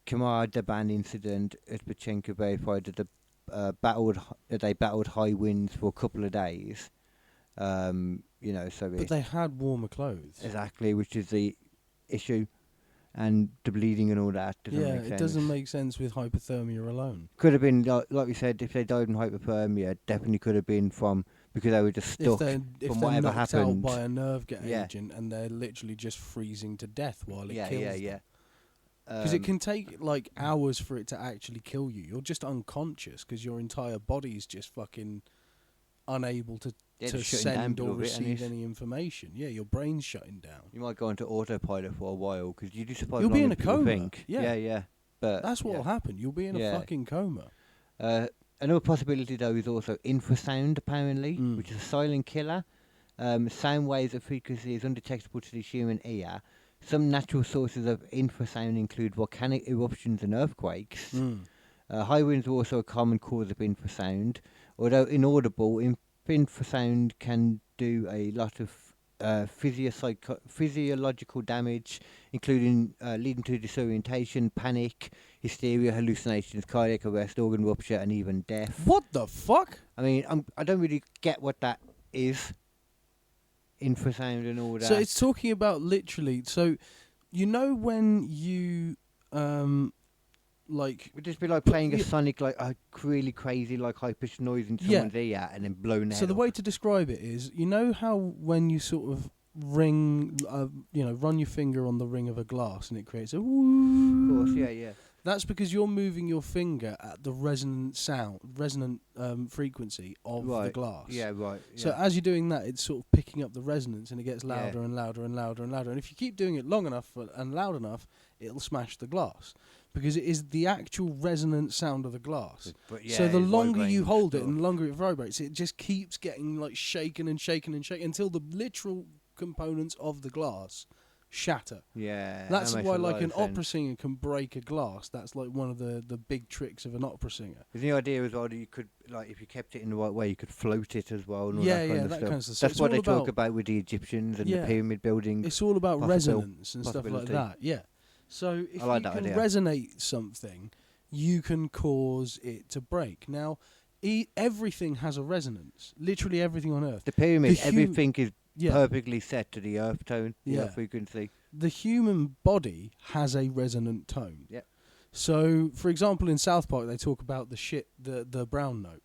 Khamar Daban incident, Utpachenko verified that they battled high winds for a couple of days. But they had warmer clothes. Exactly, which is the issue, and the bleeding and all that doesn't make sense. It doesn't make sense with hypothermia alone. Could have been like we said, if they died in hypothermia, definitely could have been from because they were just stuck if from they're whatever knocked happened. out by a nerve agent and they're literally just freezing to death while it kills them. Because it can take like hours for it to actually kill you. You're just unconscious because your entire body's just fucking unable to send or receive any information. Yeah, your brain's shutting down. You might go into autopilot for a while because you do suppose you'll be in a people coma. Think. Yeah. But that's what'll happen. You'll be in a fucking coma. Another possibility though is also infrasound, apparently, which is a silent killer. Sound waves of frequency is undetectable to the human ear. Some natural sources of infrasound include volcanic eruptions and earthquakes. High winds are also a common cause of infrasound. Although inaudible, infrasound can do a lot of physiological damage, including leading to disorientation, panic, hysteria, hallucinations, cardiac arrest, organ rupture, and even death. What the fuck? I mean, I don't really get what that is. Infrasound and all that. So it's talking about literally. So, when you would just be like playing a sonic, like a really crazy, like high pitched noise in someone's ear and then blown out. So the way to describe it is, how when you sort of run your finger on the ring of a glass and it creates a whoo. Of course, yeah. That's because you're moving your finger at the resonant frequency of the glass. Yeah, right. Yeah. So as you're doing that, it's sort of picking up the resonance and it gets louder and louder and louder and louder. And if you keep doing it long enough and loud enough, it'll smash the glass. Because it is the actual resonant sound of the glass. So the longer you hold it and the longer it vibrates, it just keeps getting like shaken and shaken and shaken until the literal components of the glass shatter. Yeah. That's why like an opera singer can break a glass. That's like one of the big tricks of an opera singer. Is the idea as well that you could, like, if you kept it in the right way, you could float it as well and all that kind of stuff. So that's what they talk about with the Egyptians and the pyramid building. It's all about resonance and stuff like that. Yeah. So if you can resonate something, you can cause it to break. Now, everything has a resonance. Literally everything on Earth. The pyramid, everything is perfectly set to the earth tone, the earth frequency. The human body has a resonant tone. Yep. So, for example, in South Park, they talk about the brown note.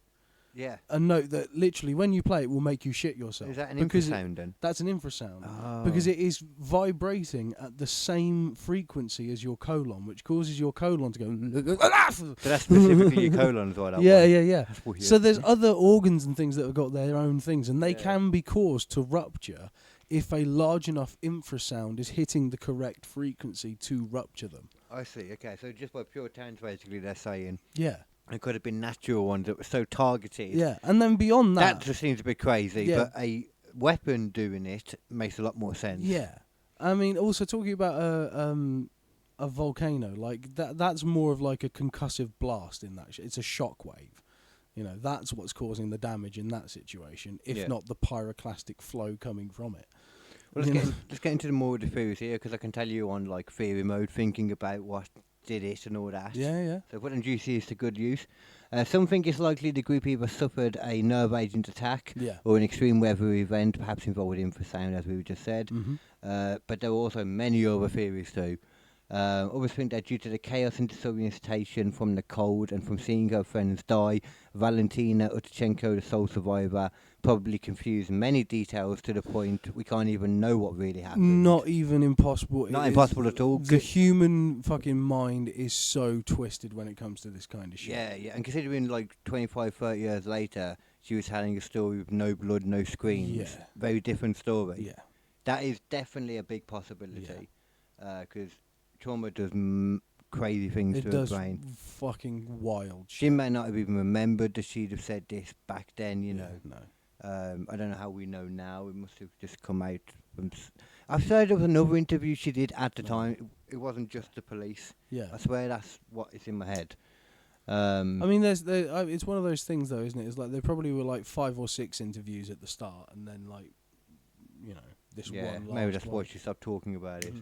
Yeah. A note that literally, when you play it, will make you shit yourself. Is that an infrasound then? That's an infrasound. Oh. Because it is vibrating at the same frequency as your colon, which causes your colon to go... So that's specifically your colon as well? Yeah. So there's other organs and things that have got their own things, and they can be caused to rupture if a large enough infrasound is hitting the correct frequency to rupture them. I see, okay. So just by pure chance, basically, they're saying... Yeah. It could have been natural ones that were so targeted. Yeah, and then beyond that... That just seems a bit crazy, but a weapon doing it makes a lot more sense. Yeah. I mean, also talking about a volcano, like that's more of like a concussive blast in that. It's a shock wave. That's what's causing the damage in that situation, if not the pyroclastic flow coming from it. Well, let's get into the more of the theories here, because I can tell you on like theory mode, thinking about what did it and all that. Yeah. So putting GC is to good use. Some think it's likely the group either suffered a nerve agent attack or an extreme weather event, perhaps involved infrasound, as we just said. But there are also many other theories too. Others think that due to the chaos and disorientation from the cold and from seeing her friends die, Valentina Utchenko, the sole survivor, probably confused many details to the point we can't even know what really happened. Not even impossible. Not It is- impossible at all. The human fucking mind is so twisted when it comes to this kind of shit. Yeah, yeah. And considering like 25, 30 years later, she was telling a story with no blood, no screams. Yeah. Very different story. Yeah. That is definitely a big possibility. Because trauma does crazy things It to does the brain. fucking wild She shit. may not have even remembered that she'd have said this back then, you Yeah, know. no. I don't know how we know now. It must have just come out from. I've heard of another interview she did at the time. It wasn't just the police. Yeah. I swear that's what is in my head. I mean, it's one of those things, though, isn't it? It's like there probably were like 5 or 6 interviews at the start, and then like, you know, this yeah, one. maybe last that's why one. she stopped talking about it.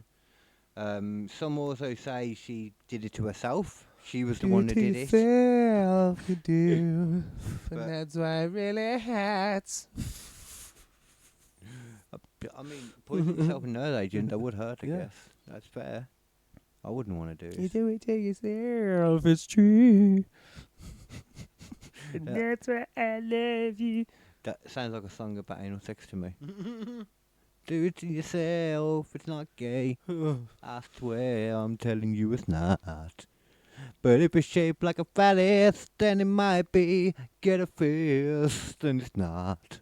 Some also say she did it to herself. She was the one that did it. Yourself, you do, But- and that's why it really hurts. I mean, poisoning yourself in nerd agent, that would hurt, I Yeah. guess. That's fair. I wouldn't want to do You it. do it to yourself, it's true. And Yeah. that's why I love you. That sounds like a song about anal sex to me. Do it to yourself, it's not gay. I swear I'm telling you it's not. But if it's shaped like a phallus, then it might be. Get a fist, then it's not.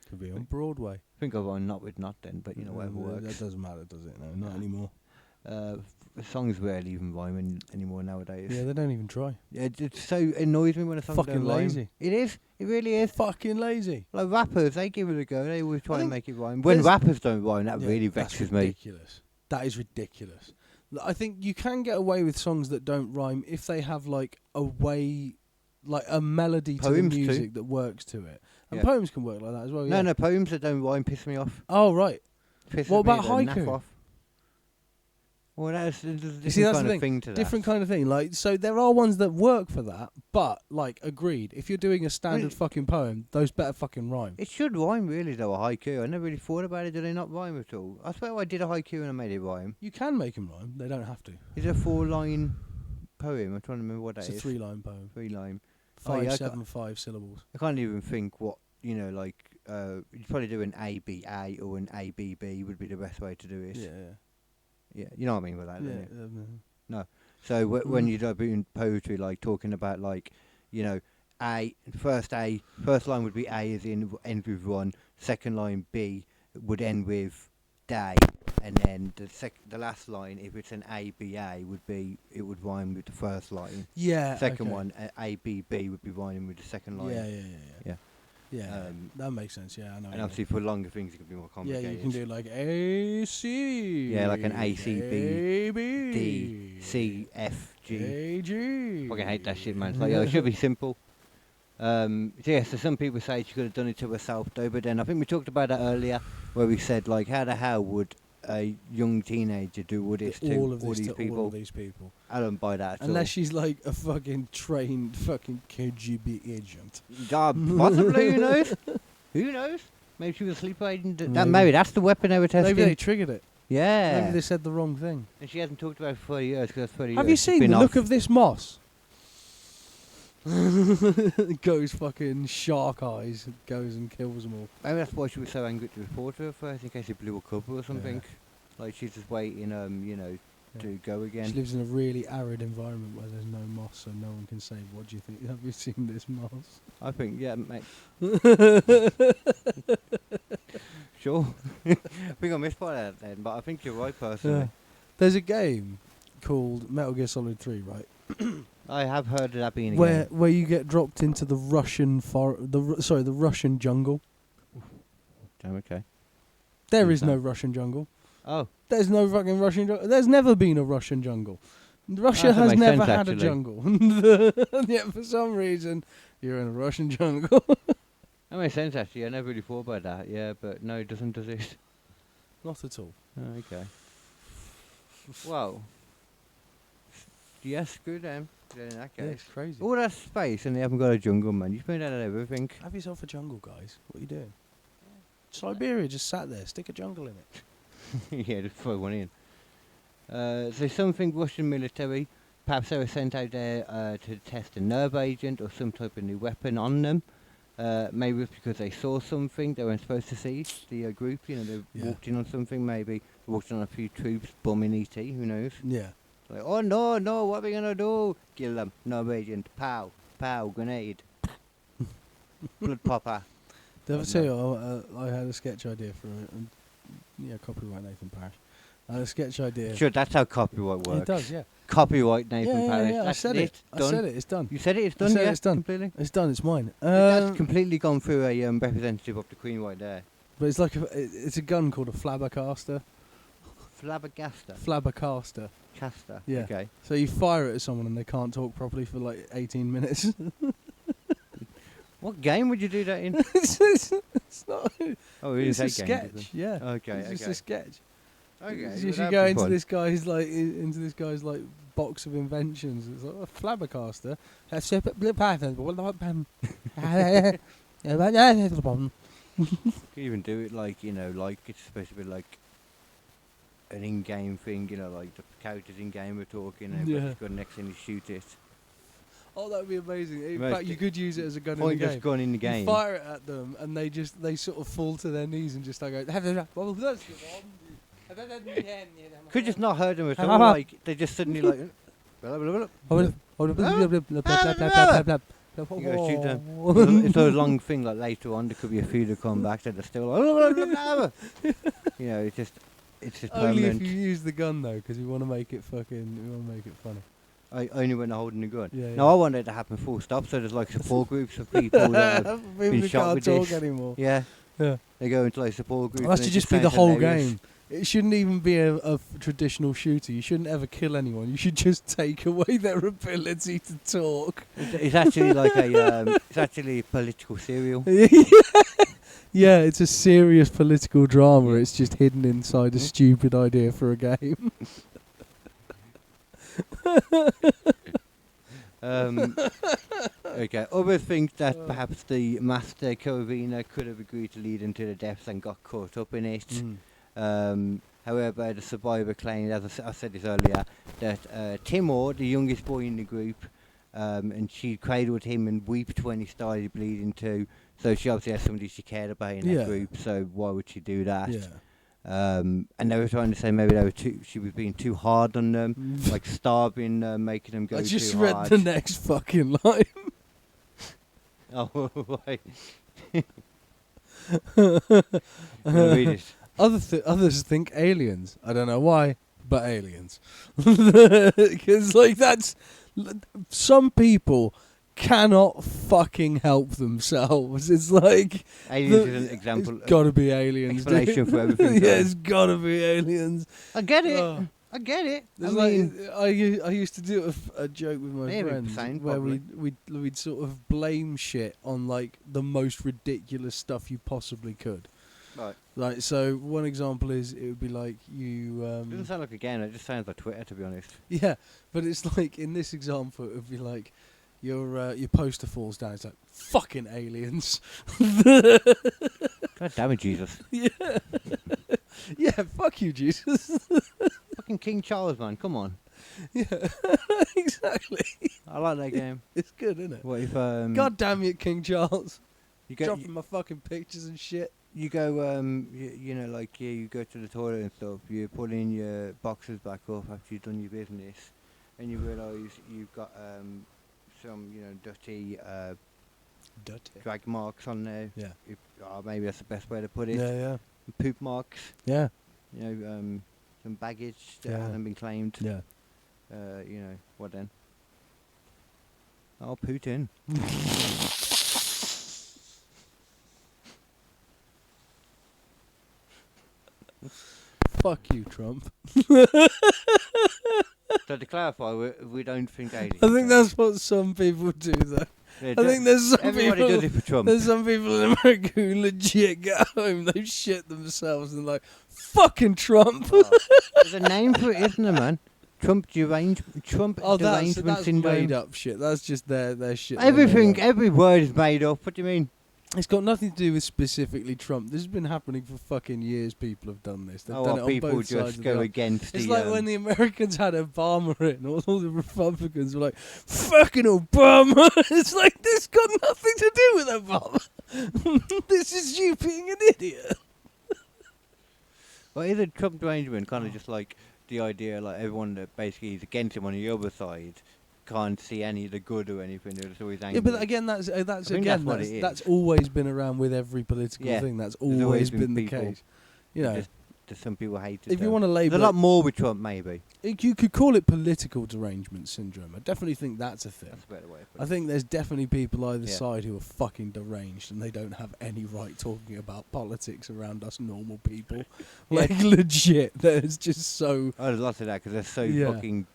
Could be on Broadway. I think I've on Not With Not then, but you know, whatever That works. doesn't matter, does it? No, not Nah. anymore. Songs rarely even rhyme anymore nowadays. Yeah, they don't even try. It so annoys me when a song Fucking don't rhyme. lazy. It is. It really is. Fucking lazy. Like rappers, they give it a go. They always try and think make it rhyme. When there's- rappers don't rhyme, that Yeah, really that's vexes me. ridiculous. That is ridiculous. I think you can get away with songs that don't rhyme if they have like a way, like a melody to Poems the too. music that works to it. And Yeah. poems can work like that as well. No, Yeah. no, poems that don't rhyme piss me off. Oh right. Pisses What me about the naff haiku? off. Well, there's a different You see, that's kind the of thing to that. Different kind of thing. Like, so there are ones that work for that, but like, agreed. If you're doing a standard fucking poem, those better fucking rhyme. It should rhyme, really, though, a haiku. I never really thought about it. Do they not rhyme at all? I swear I did a haiku and I made it rhyme. You can make them rhyme. They don't have to. Is it a 4-line poem? I'm trying to remember what that It's is. a 3-line poem. 3-line. 5, yeah, I 7, 5 syllables. I can't even think what, you know, like, you'd probably do an ABA or an ABB would be the best way to do it. Yeah, Yeah, you know what I mean by that, yeah. don't you? So when you're doing poetry, like talking about, like, you know, first line would be A as in ends with 1. Second line B would end with day, and then the last line, if it's an ABA, it would rhyme with the first line. Yeah. Second okay. one, ABB would be rhyming with the second line. Yeah. Yeah, that makes sense. Yeah, I know. And what you mean. obviously for longer things it could be more Yeah, complicated. you can do like AC. Yeah, like an ACB, AB, D, C, F, G. AG. Fucking hate that shit, man. It's like, it should be simple. So some people say she could have done it to herself, though. But then I think we talked about that earlier, where we said, like, how the hell would a young teenager do all this to all of this these to people? all of these people. I don't buy that at all. Unless she's like a fucking trained fucking KGB agent. Possibly, who knows? Who knows? Maybe she was a sleeper agent. Maybe. Maybe that's the weapon they were testing. Maybe they triggered it. Yeah. Maybe they said the wrong thing. And she hasn't talked about it for 30 years, because that's 30 years. Have you It's seen been the off. look of this moss? Goes fucking shark eyes, goes and kills them all. Maybe that's why she was so angry at the reporter at first, in case he blew a cover or something. Like, she's just waiting, you know, to go again. She lives in a really arid environment where there's no moss, so no one can say, "What do you think? Have you seen this moss?" I think, yeah, mate. Sure. I think I missed part of that then, but I think you're right, personally. There's a game called Metal Gear Solid 3, right? I have heard of that being a Where game. where you get dropped into the Russian the Russian jungle. Damn, okay. There Who's is no that? Russian jungle. Oh, There's no fucking Russian jungle. There's never been a Russian jungle. Russia that has makes never sense, had actually. a jungle. Yet for some reason, you're in a Russian jungle. that makes sense, actually. I never really thought about that. Yeah, but no, it doesn't, does it? Not at all. Oh, okay. Well. Yeah, screw them. In that Yeah, case. it's crazy. All that space and they haven't got a jungle, man. You spend out of everything. Have yourself a jungle, guys. What are you doing? Siberia just sat there. Stick a jungle in it. Yeah, just throw one in. So something Russian military, perhaps they were sent out there to test a nerve agent or some type of new weapon on them. Maybe it's because they saw something they weren't supposed to see. The group, you know, they walked in on something. Maybe walked on a few troops bombing ET. Who knows? Yeah. Like, oh no, what are we gonna do? Kill them. No agent. Pow, grenade. Blood popper. Did I ever tell you I had a sketch idea for copyright Nathan Parish. I had a sketch idea. Sure, that's how copyright works. It does, yeah. Copyright Nathan Parish. Yeah, That's I said it. Done. I said it. It's done. You said it. It's done. I said Yeah, it's done. Completely. It's done. It's mine. That's completely gone through a representative of the Queen right there. But it's like it's a gun called a flabbercaster. Flabbergaster. Flabbercaster. Caster. Yeah. Okay. So you fire it at someone and they can't talk properly for like 18 minutes. What game would you do that in? it's not. Oh, it It's is a a game. sketch. Yeah. Okay. It's just a sketch. Okay. You well, should that'd go be into fun. this guy's like box of inventions. It's like a flabbercaster. That's a You could even do it like, you know, like it's supposed to be like an in-game thing, you know, like the characters in-game are talking and Yeah. everybody's got next thing to shoot it. Oh, that would be amazing. In Most fact, you could use it as a gun in the Pointless game. gun in the You game. fire it at them, and they sort of fall to their knees and just like go. Could just not hurt them at all, like, they just suddenly like... You gotta shoot them. It's a long thing, like later on there could be a few that come back that are still like... You know, it's just Only permanent. if you use the gun though, because we want to make it funny. Only when they're holding the gun. Yeah, No, I want it to happen full stop, so there's like support groups of people that have People been who shot can't with talk this. anymore. Yeah. Yeah. They go into like support groups. Well, that and should it just be the sounds whole hilarious. game. It shouldn't even be a traditional shooter. You shouldn't ever kill anyone. You should just take away their ability to talk. It's actually like it's actually a political serial. Yeah, it's a serious political drama. It's just hidden inside a stupid idea for a game. Okay. Others think that perhaps the Master Corvina could have agreed to lead into the deaths and got caught up in it. However, the survivor claimed, as I said this earlier, that Timur, the youngest boy in the group, and she cradled him and wept when he started bleeding too. So she obviously has somebody she cared about in that group. So why would she do that? Yeah. And they were trying to say maybe she was being too hard on them, like starving, making them go I too just hard. read the next fucking line. Oh, right. Read it. Others think aliens. I don't know why, but aliens. Because like some people cannot fucking help themselves. It's like Aliens is an example. It's gotta be aliens. Explanation dude. for everything. Yeah, though. it's gotta be aliens. I get it. Oh. I get it. It's I like mean, I used to do a joke with my Maybe friends same, where probably. we'd sort of blame shit on like the most ridiculous stuff you possibly could. right. Like, so one example is it would be like you. Doesn't sound like a game. It just sounds like Twitter, to be honest. Yeah, but it's like in this example it would be like your poster falls down. It's like fucking aliens. God damn it, Jesus. Yeah, yeah. Fuck you, Jesus. Fucking King Charles, man. Come on. Yeah, exactly. I like that game. It's good, isn't it? What if God damn it, King Charles. you go Dropping my fucking pictures and shit. you go you know, like you go to the toilet and stuff, you put in your boxes back up after you've done your business, and you realise you've got some, you know, dirty drag marks on there. Yeah. Maybe that's the best way to put it. Yeah, yeah, Poop marks. yeah, You know, some baggage that Yeah. hasn't been claimed. yeah. You know, what then? Oh, Putin. Fuck you, Trump. So to clarify, we don't think aliens. I think that's what some people do, though. Yeah, I think there's some everybody people. does it for Trump. There's some people in America who legit get home, they shit themselves and like, fucking Trump. There's a name for it, isn't there, man? Trump derangement That's syndrome. made up shit. That's just their shit. Everything, every word is made up. What do you mean? It's got nothing to do with specifically Trump. This has been happening for fucking years. People have done this. They've done it on people both sides just of go the against It's the. like when the Americans had Obama in, all the Republicans were like, fucking Obama. It's like, this got nothing to do with Obama. This is you being an idiot. Well, is a Trump derangement kind of just like the idea, like everyone that basically is against him on the other side can't see any of the good or anything. They're just always angry. Yeah, but again, that's I think that's what it is. that's always been around with every political Yeah, thing. That's there's always always been been the people case. You know, Just some people hate it. if you want to label there's a lot more with Trump, maybe. you could call it political derangement syndrome. I definitely think that's a thing. That's a better way of putting I think there's definitely people either Yeah. side who are fucking deranged and they don't have any right talking about politics around us normal people. Like, legit, there's just so... Oh, there's lots of that because they're so Yeah. fucking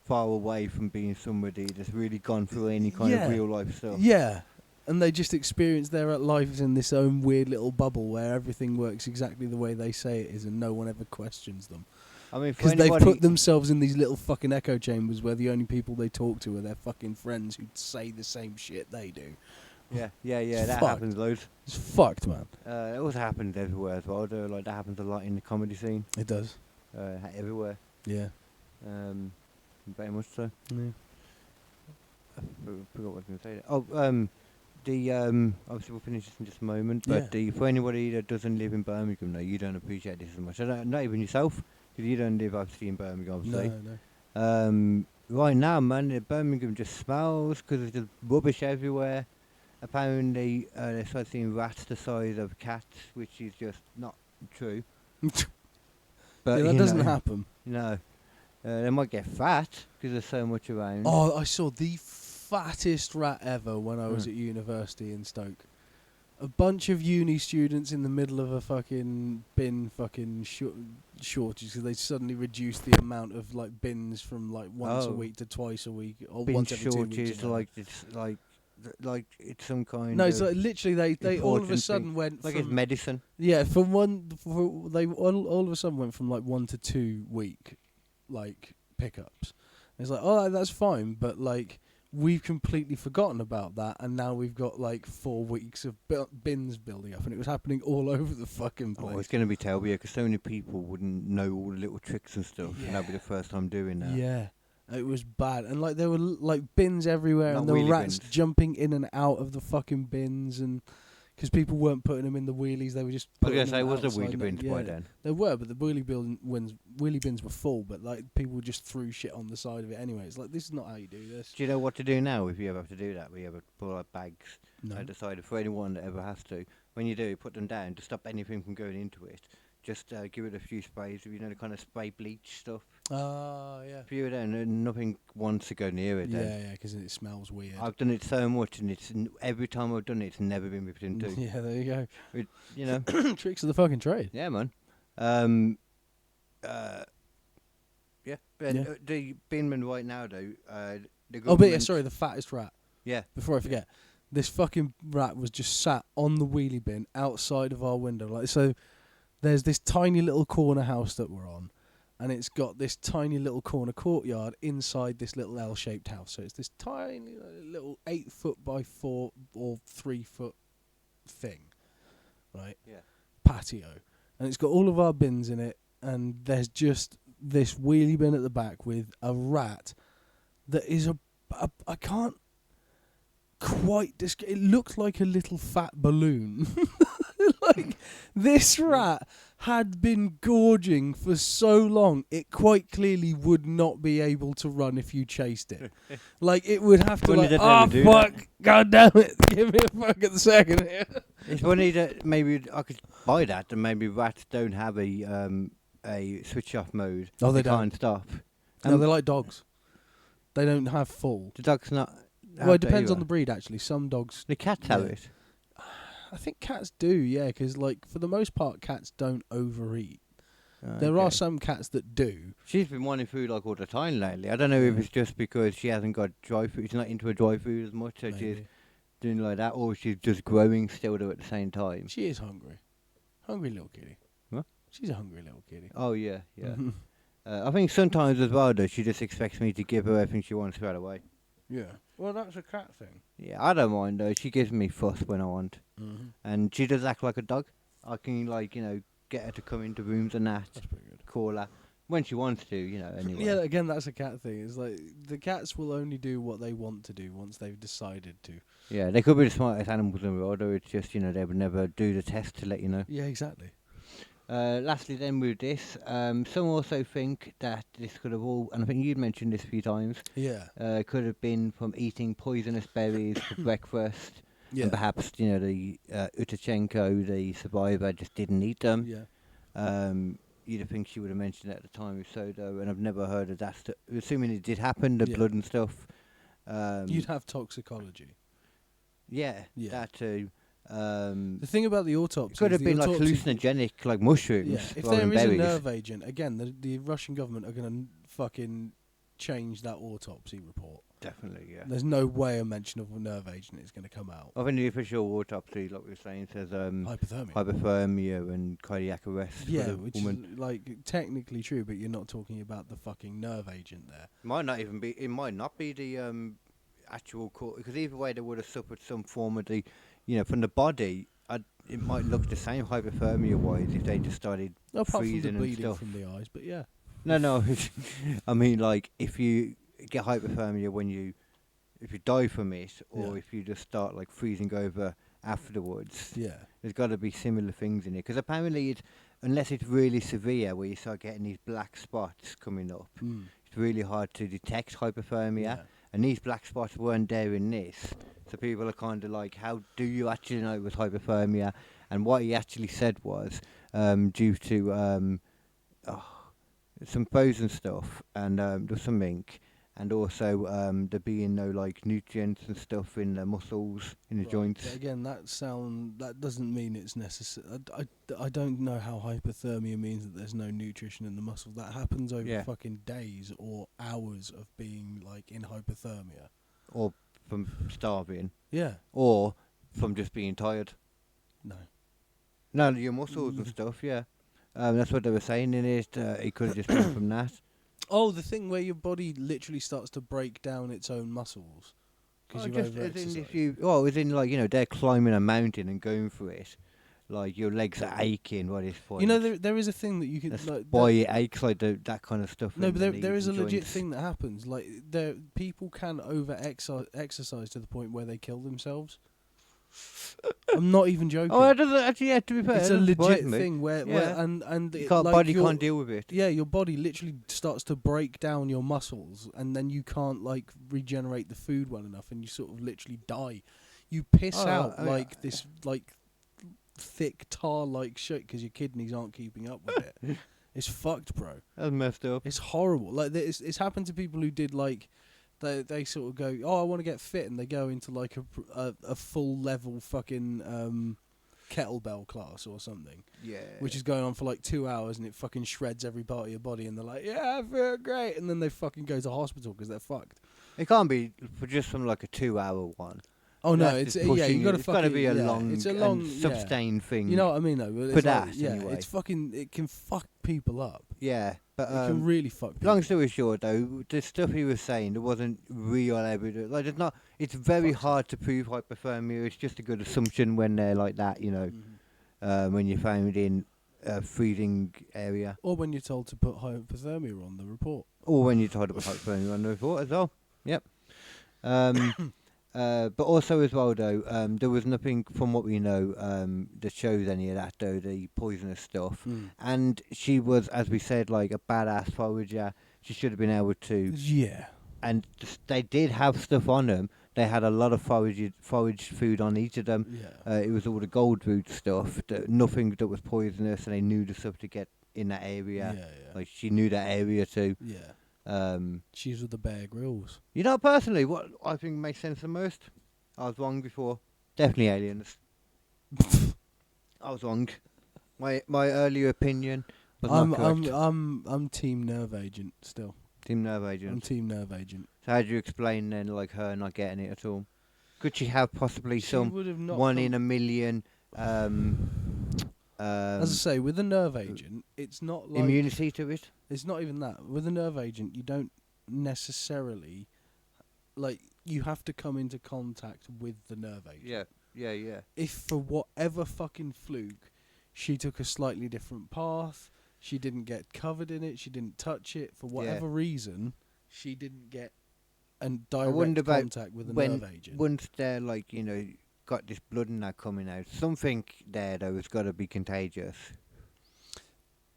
far away from being somebody that's really gone through any kind Yeah. of real life stuff. Yeah, and they just experience their lives in this own weird little bubble where everything works exactly the way they say it is and no one ever questions them. I mean, for Because they've anybody, put themselves in these little fucking echo chambers where the only people they talk to are their fucking friends who say the same shit they do. yeah, It's that fucked. happens loads. It's fucked, man. It also happens everywhere as well. Though, like that happens a lot in the comedy scene. It does. Everywhere. Yeah. Very much so. Yeah. I forgot what I was going to say. There. Oh, obviously we'll finish this in just a moment. Yeah. But for anybody that doesn't live in Birmingham, no, you don't appreciate this as much. Not even yourself, because you don't live obviously in Birmingham, obviously. No. Right now, man, Birmingham just smells because there's just rubbish everywhere. Apparently, they started seeing rats the size of cats, which is just not true. But Yeah, that you doesn't know, happen. No. They might get fat because there's so much around. Oh, I saw the fattest rat ever when I was Mm. at university in Stoke. A bunch of uni students in the middle of a fucking bin fucking shortage because they suddenly reduced the amount of like bins from like once a Oh. week to twice a week or Bin once every 2 weeks. shortage, or like it's like it's some kind. no, of it's like literally they all of a important sudden thing. went like from, it's medicine. yeah, they all of a sudden went from like 1 to 2 week like pickups. It's like, oh, that's fine, but like we've completely forgotten about that, and now we've got like 4 weeks of bins building up, and it was happening all over the fucking place. Oh, it's going to be terrible because so many people wouldn't know all the little tricks and stuff, and that'd be the first time doing that. Yeah, it was bad, and like there were like bins everywhere, Not and the wheelie rats bins. jumping in and out of the fucking bins, and because people weren't putting them in the wheelies, they were just. I was putting going to say, them was the outside wheelie and- bins by then? There were, but the wheelie bins were full, but like people just threw shit on the side of it anyway. It's like, this is not how you do this. Do you know what to do now if you ever have to do that? We ever pull out bags. No. I decided for anyone that ever has to, when you do, put them down to stop anything from going into it. Just give it a few sprays, you know, the kind of spray bleach stuff. Oh, yeah. If you it down, and nothing wants to go near it. Then. Yeah, because it smells weird. I've done it so much, and every time I've done it, it's never been ripped into. Yeah, there you You know. go. Tricks of the fucking trade. Yeah, man. Yeah. But, Yeah. the binman right now, though. The Oh, but yeah, government- sorry, the fattest rat. Yeah. Before I forget, this fucking rat was just sat on the wheelie bin outside of our window. Like, so there's this tiny little corner house that we're on, and it's got this tiny little corner courtyard inside this little L-shaped house. So it's this tiny little 8 foot by 4 or 3 foot thing, right? Yeah. Patio, and it's got all of our bins in it, and there's just this wheelie bin at the back with a rat that is I can't quite it looked like a little fat balloon. Like, this rat had been gorging for so long, it quite clearly would not be able to run if you chased it. Like, it would have to, Funny like, that they oh, would do fuck, that. god damn it, give me a fucking second here. It's funny that maybe I could buy that, and maybe rats don't have a switch off mode. Oh, they can't stop. No, they're like dogs. They don't have full. The dog's not. Well, it depends on the breed, actually. Some dogs... The cats have Yeah. it. I think cats do, yeah, because, like, for the most part, cats don't overeat. There Okay. are some cats that do. She's been wanting food like all the time lately. I don't know if it's just because she hasn't got dry food. She's not into a dry food as much, so she's Maybe. doing like that, or she's just growing still though at the same time. She is hungry. Hungry little kitty. What? She's a hungry little kitty. Oh yeah, yeah. I think sometimes as well though, she just expects me to give her everything she wants right away. Yeah. Well, that's a cat thing. Yeah, I don't mind though. She gives me fuss when I want, and she does act like a dog. I can get her to come into rooms and that. That's pretty good. Call her when she wants to. Anyway. Yeah, again, that's a cat thing. It's like the cats will only do what they want to do once they've decided to. Yeah, they could be the smartest animals in the world, or it's just they would never do the test to let you know. Yeah, exactly. Lastly, then with this, some also think that this could have all, and I think you'd mentioned this a few times. Yeah. Could have been from eating poisonous berries for breakfast. Yeah. And perhaps, the Utachenko, the survivor, just didn't eat them. Yeah. You'd think she would have mentioned it at the time with Sodo, and I've never heard of that. Assuming it did happen, the Yeah. blood and stuff. You'd have toxicology. Yeah, Yeah. that too. The thing about the autopsy It could is have the been like autopsy- hallucinogenic, like mushrooms. Yeah, if rather there than is a berries. nerve agent, again, the Russian government are going to fucking change that autopsy report. Definitely, yeah. There's no way a mention of a nerve agent is going to come out. I think the official autopsy, like we were saying, says Hypothermia. hypothermia and cardiac arrest Yeah, for the which woman. is like technically true, but you're not talking about the fucking nerve agent there. Might not even be. It might not be the actual cause, because either way they would have suffered some form of the, from the body. It might look the same hypothermia wise if they just started Apart from the freezing and bleeding stuff. from the eyes, but yeah. No. I mean, like if you get hypothermia if you die from it, or Yeah. if you just start like freezing over afterwards. Yeah. There's got to be similar things in it, because apparently unless it's really severe, where you start getting these black spots coming up, it's really hard to detect hypothermia. Yeah. And these black spots weren't there in this, so people are kind of like, how do you actually know it was hypothermia? And what he actually said was due to some frozen stuff and there's some ink, and also there being no like nutrients and stuff in the muscles, in the Right, joints. but again, that doesn't mean it's necessary. I don't know how hypothermia means that there's no nutrition in the muscle. That happens over Yeah. fucking days or hours of being like in hypothermia. Or from starving, Yeah. or from just being tired. No. No, your muscles and stuff, yeah. That's what they were saying in it. It could have just been from that. Oh, the thing where your body literally starts to break down its own muscles because you've Just as in over-exercised. as in like, they're climbing a mountain and going through it. Like, your legs are aching by this point. You know, there is a thing that you can. That's Like, why it aches, like that kind of stuff. no, in but the there knees is a and legit joints. thing that happens. Like, people can exercise to the point where they kill themselves. I'm not even joking. Oh, that doesn't actually, yeah, to be fair. It's that a doesn't surprise legit me. thing where Yeah. and Your it, like, body your- can't deal with it. Yeah, your body literally starts to break down your muscles, and then you can't like regenerate the food well enough, and you sort of literally die. You piss Oh, out I mean, like this like thick tar like shit because your kidneys aren't keeping up with it. It's fucked, bro. That's messed up. It's horrible. Like it's happened to people who did like they sort of go, oh, I want to get fit, and they go into like a full level fucking kettlebell class or something, Yeah. which is going on for like 2 hours, and it fucking shreds every part of your body, and they're like, yeah, I feel great, and then they fucking go to hospital because they're fucked. It can't be for just from like a 2-hour one. Oh no, That's it's just yeah, pushing you got to it. It's fucking gotta be a yeah, long, it's a long and yeah. sustained thing. You know what I mean though? But For it's that, like, yeah, anyway. it's fucking. It can fuck people up. Yeah, but It can really fuck people. long story short, though, the stuff he was saying, there wasn't real evidence. Like, it's not. It's very Fuck's hard to prove hypothermia. It's just a good assumption when they're like that, Mhm. when you're found in a freezing area, Or when you're told to put hypothermia on the report. or when you're told about hypothermia on the report as well. Yep. But also as well, though, there was nothing from what we know that shows any of that, though, the poisonous stuff. And she was, as we said, like a badass forager. She should have been able to. Yeah. And they did have stuff on them. They had a lot of foraged food on each of them. Yeah. It was all the gold root stuff, nothing that was poisonous, and they knew the stuff to get in that area. Yeah. Like, she knew that area too. Yeah. She's with the Bear Grylls. Personally, what I think makes sense the most, I was wrong before. Definitely aliens. I was wrong. My earlier opinion was not correct. I'm team nerve agent still. Team nerve I'm agent. team nerve agent. So how do you explain then, like, her not getting it at all? Could she have possibly She some would have not 1 come- in a million As I say, with a nerve agent, it's not like immunity to it? it's not even that. With a nerve agent, you don't necessarily like you have to come into contact with the nerve agent. Yeah. If for whatever fucking fluke she took a slightly different path, she didn't get covered in it, she didn't touch it, for whatever reason, she didn't get a direct contact with the nerve agent. Once they're like, got this blood and that coming out, something there though has got to be contagious.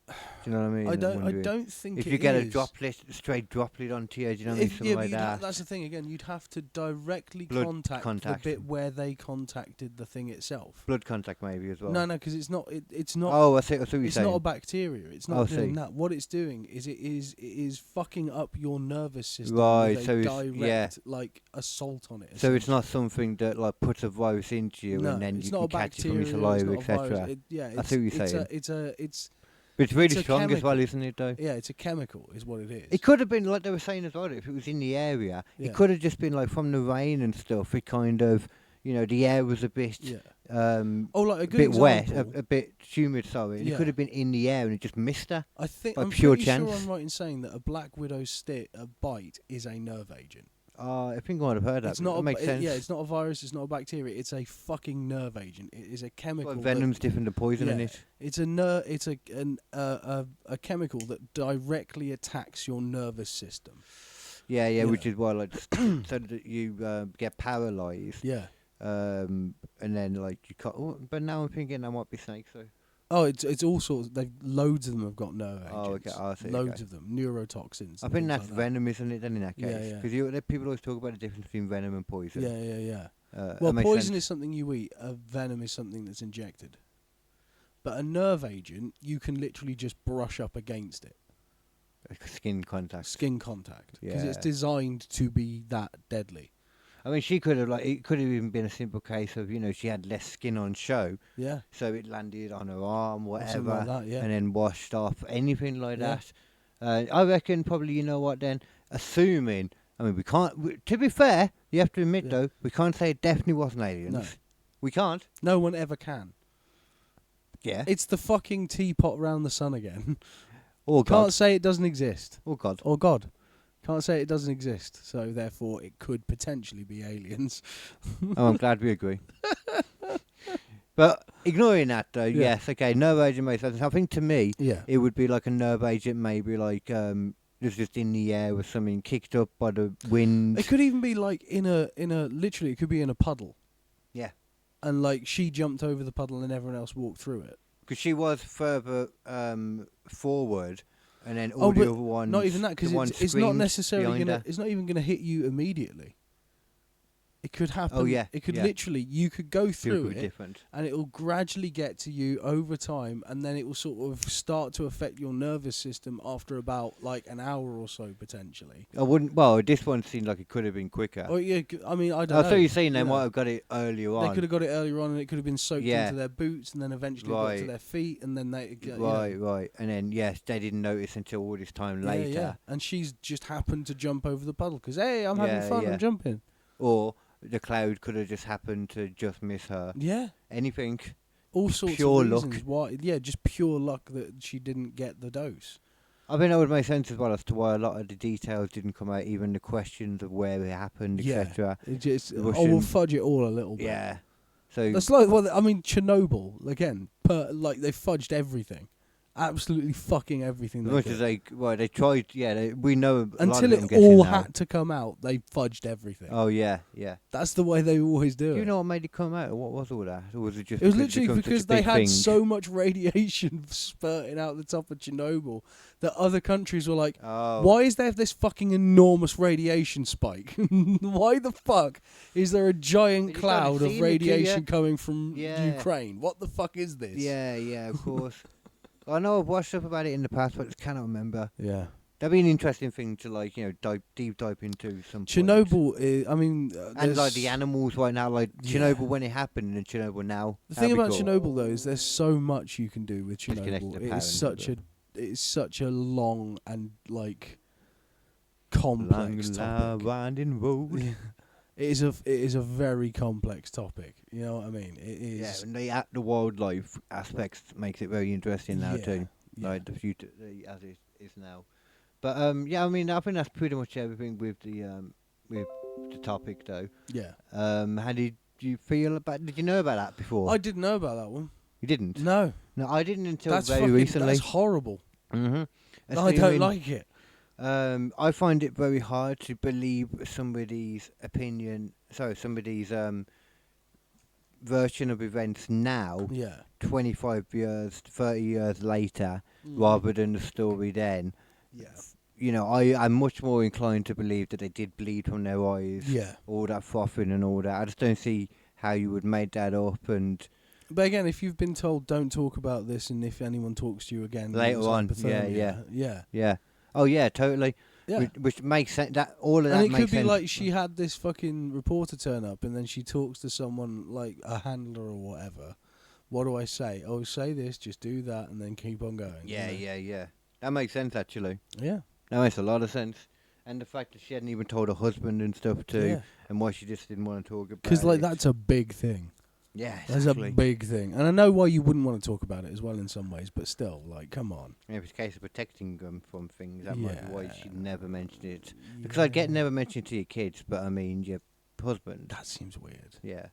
Do you know what I mean? I don't think if it you get is. a straight droplet onto you, do you know what I mean? Something like that. That's the thing again. You'd have to directly Blood contact the bit where they contacted the thing itself. Blood contact maybe as well. No, because it's not. It's not. Oh, I see what you're it's saying. not a bacteria. It's not doing that. What it's doing is it is fucking up your nervous system. Right, with so a it's direct like assault on it. So it's not something that like puts a virus into you and then you can catch it from your saliva, etc. I see what you're saying. But it's really strong as well, isn't it, though? Yeah, it's a chemical, is what it is. It could have been, like they were saying as well, if it was in the area, it could have just been, like, from the rain and stuff, it kind of, the air was a bit, like a good bit wet, example. a bit humid, sorry, and it could have been in the air and it just missed her. I think, by I'm pure pretty chance. sure I'm right in saying that a black widow bite is a nerve agent. I think I might have heard that. It's not that makes sense. it's not a virus, it's not a bacteria, it's a fucking nerve agent. It is a chemical. Well, venom's different to poison, isn't it? It's a chemical that directly attacks your nervous system. Yeah, which is why, like, so that you get paralysed. Yeah. And then, like, you can't. Oh, but now I'm thinking that might be snakes, so. Oh, it's all sorts. Loads of them have got nerve agents. Oh, okay. I see. Loads of them, neurotoxins. I think that's venom, isn't it? Then in that case, Yeah. because people always talk about the difference between venom and poison. Yeah. Well, poison is something you eat. Venom is something that's injected. But a nerve agent, you can literally just brush up against it. Skin contact. Because it's designed to be that deadly. I mean, she could have, like, it could have even been a simple case of, she had less skin on show. Yeah. So it landed on her arm, whatever. Like that, yeah. And then washed off, anything like that. I reckon probably, you know what then, assuming, I mean, we can't, to be fair, you have to admit though, we can't say it definitely wasn't aliens. No. We can't. No one ever can. Yeah. It's the fucking teapot round the sun again. Or God. Can't say it doesn't exist. Or God. Or God. Can't say it doesn't exist, so therefore it could potentially be aliens. Oh, I'm glad we agree. But ignoring that, though, yes, okay, nerve agent makes sense. I think to me, it would be like a nerve agent, maybe like just in the air with something kicked up by the wind. It could even be like in a literally, it could be in a puddle. Yeah. And like she jumped over the puddle and everyone else walked through it. Because she was further forward. And then all the other ones. Not even that, because it's not necessarily gonna. It's not even gonna hit you immediately. It could happen. Oh yeah. It could literally. You could go through it, different. and it will gradually get to you over time, and then it will sort of start to affect your nervous system after about like an hour or so potentially. I wouldn't. Well, this one seemed like it could have been quicker. Oh yeah. I mean, I don't know. I thought you were saying they might have got it earlier on. They could have got it earlier on, and it could have been soaked into their boots, and then eventually got to their feet, and then they. Right. And then yes, they didn't notice until all this time later. Yeah. And she's just happened to jump over the puddle because hey, I'm having fun. I'm jumping. Or the cloud could have just happened to just miss her. Yeah. Anything. All sorts pure of reasons luck. why. Yeah, just pure luck that she didn't get the dose. I think that would make sense as well as to why a lot of the details didn't come out, even the questions of where it happened, etc. We'll fudge it all a little bit. Yeah. So that's like, Chernobyl again. Like they fudged everything. Absolutely fucking everything. As much as they tried. Yeah, we know until it all had to come out. They fudged everything. Oh yeah. That's the way they always do it. Do you know what made it come out? Or what was all that? Or was it just? It was literally because they had thing? so much radiation spurting out the top of Chernobyl that other countries were like, "Why is there this fucking enormous radiation spike? Why the fuck is there a giant cloud of radiation coming from Ukraine? What the fuck is this?" Yeah, of course. I know I've watched stuff about it in the past, but I just cannot remember. Yeah. That'd be an interesting thing to deep dive into some. Chernobyl is, and like the animals right now, like Chernobyl when it happened and Chernobyl now. The thing about Chernobyl though is there's so much you can do with Chernobyl. It's such a long and like complex topic. Winding road. It is a very complex topic. You know what I mean? It is. Yeah, and the wildlife aspects makes it very interesting now too. Yeah. Like the future as it is now. But I mean, I think that's pretty much everything with the with the topic though. Yeah. How did you feel about? Did you know about that before? I didn't know about that one. You didn't? No. No, I didn't until That's very fucking, recently. That's horrible. Mm-hmm. I don't like it. I find it very hard to believe somebody's opinion. Sorry, somebody's version of events now, Yeah. 25 years, 30 years later, Mm. rather than the story then. Yeah. You know, I'm much more inclined to believe that they did bleed from their eyes. Yeah. All that frothing and all that. I just don't see how you would make that up. And But again, if you've been told don't talk about this, and if anyone talks to you again Later it's on, hypothermia, yeah. yeah. Oh yeah, totally. Yeah. Which makes sense. That all of that And it makes could be sense. like she had this fucking reporter turn up, and then she talks to someone like a handler or whatever. What do I say? Oh, say this, just do that, and then keep on going. Yeah, you know? yeah. That makes sense actually. Yeah. That makes a lot of sense. And the fact that she hadn't even told her husband and stuff too, Yeah. and why she just didn't want to talk about it. Because like that's a big thing. Yeah, That's exactly. a big thing, and I know why you wouldn't want to talk about it as well in some ways, but still, like, come on. If it's a case of protecting them from things, that might be why she Yeah. never mentioned it. Because I get Yeah. never mentioned it to your kids, but I mean your husband. That seems weird. Yeah.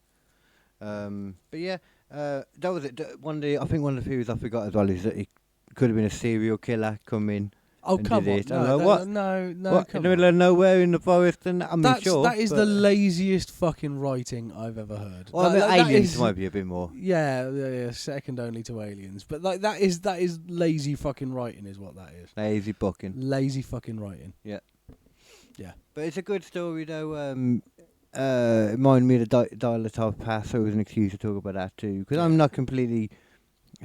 But yeah, that was it. I think one of the theories I forgot as well is that it could have been a serial killer coming. Oh, And come did on. it. No, I'm like, no, what? no, What, come in the on. middle of nowhere in the forest, and I mean, That is but the laziest fucking writing I've ever heard. Well, That- the that aliens is- might be a bit more. Yeah, second only to aliens. But like that is lazy fucking writing, is what that is. Lazy booking. Lazy fucking writing. But it's a good story though. It reminded me of the Dytalov Pass, so it was an excuse to talk about that too. Because I'm not completely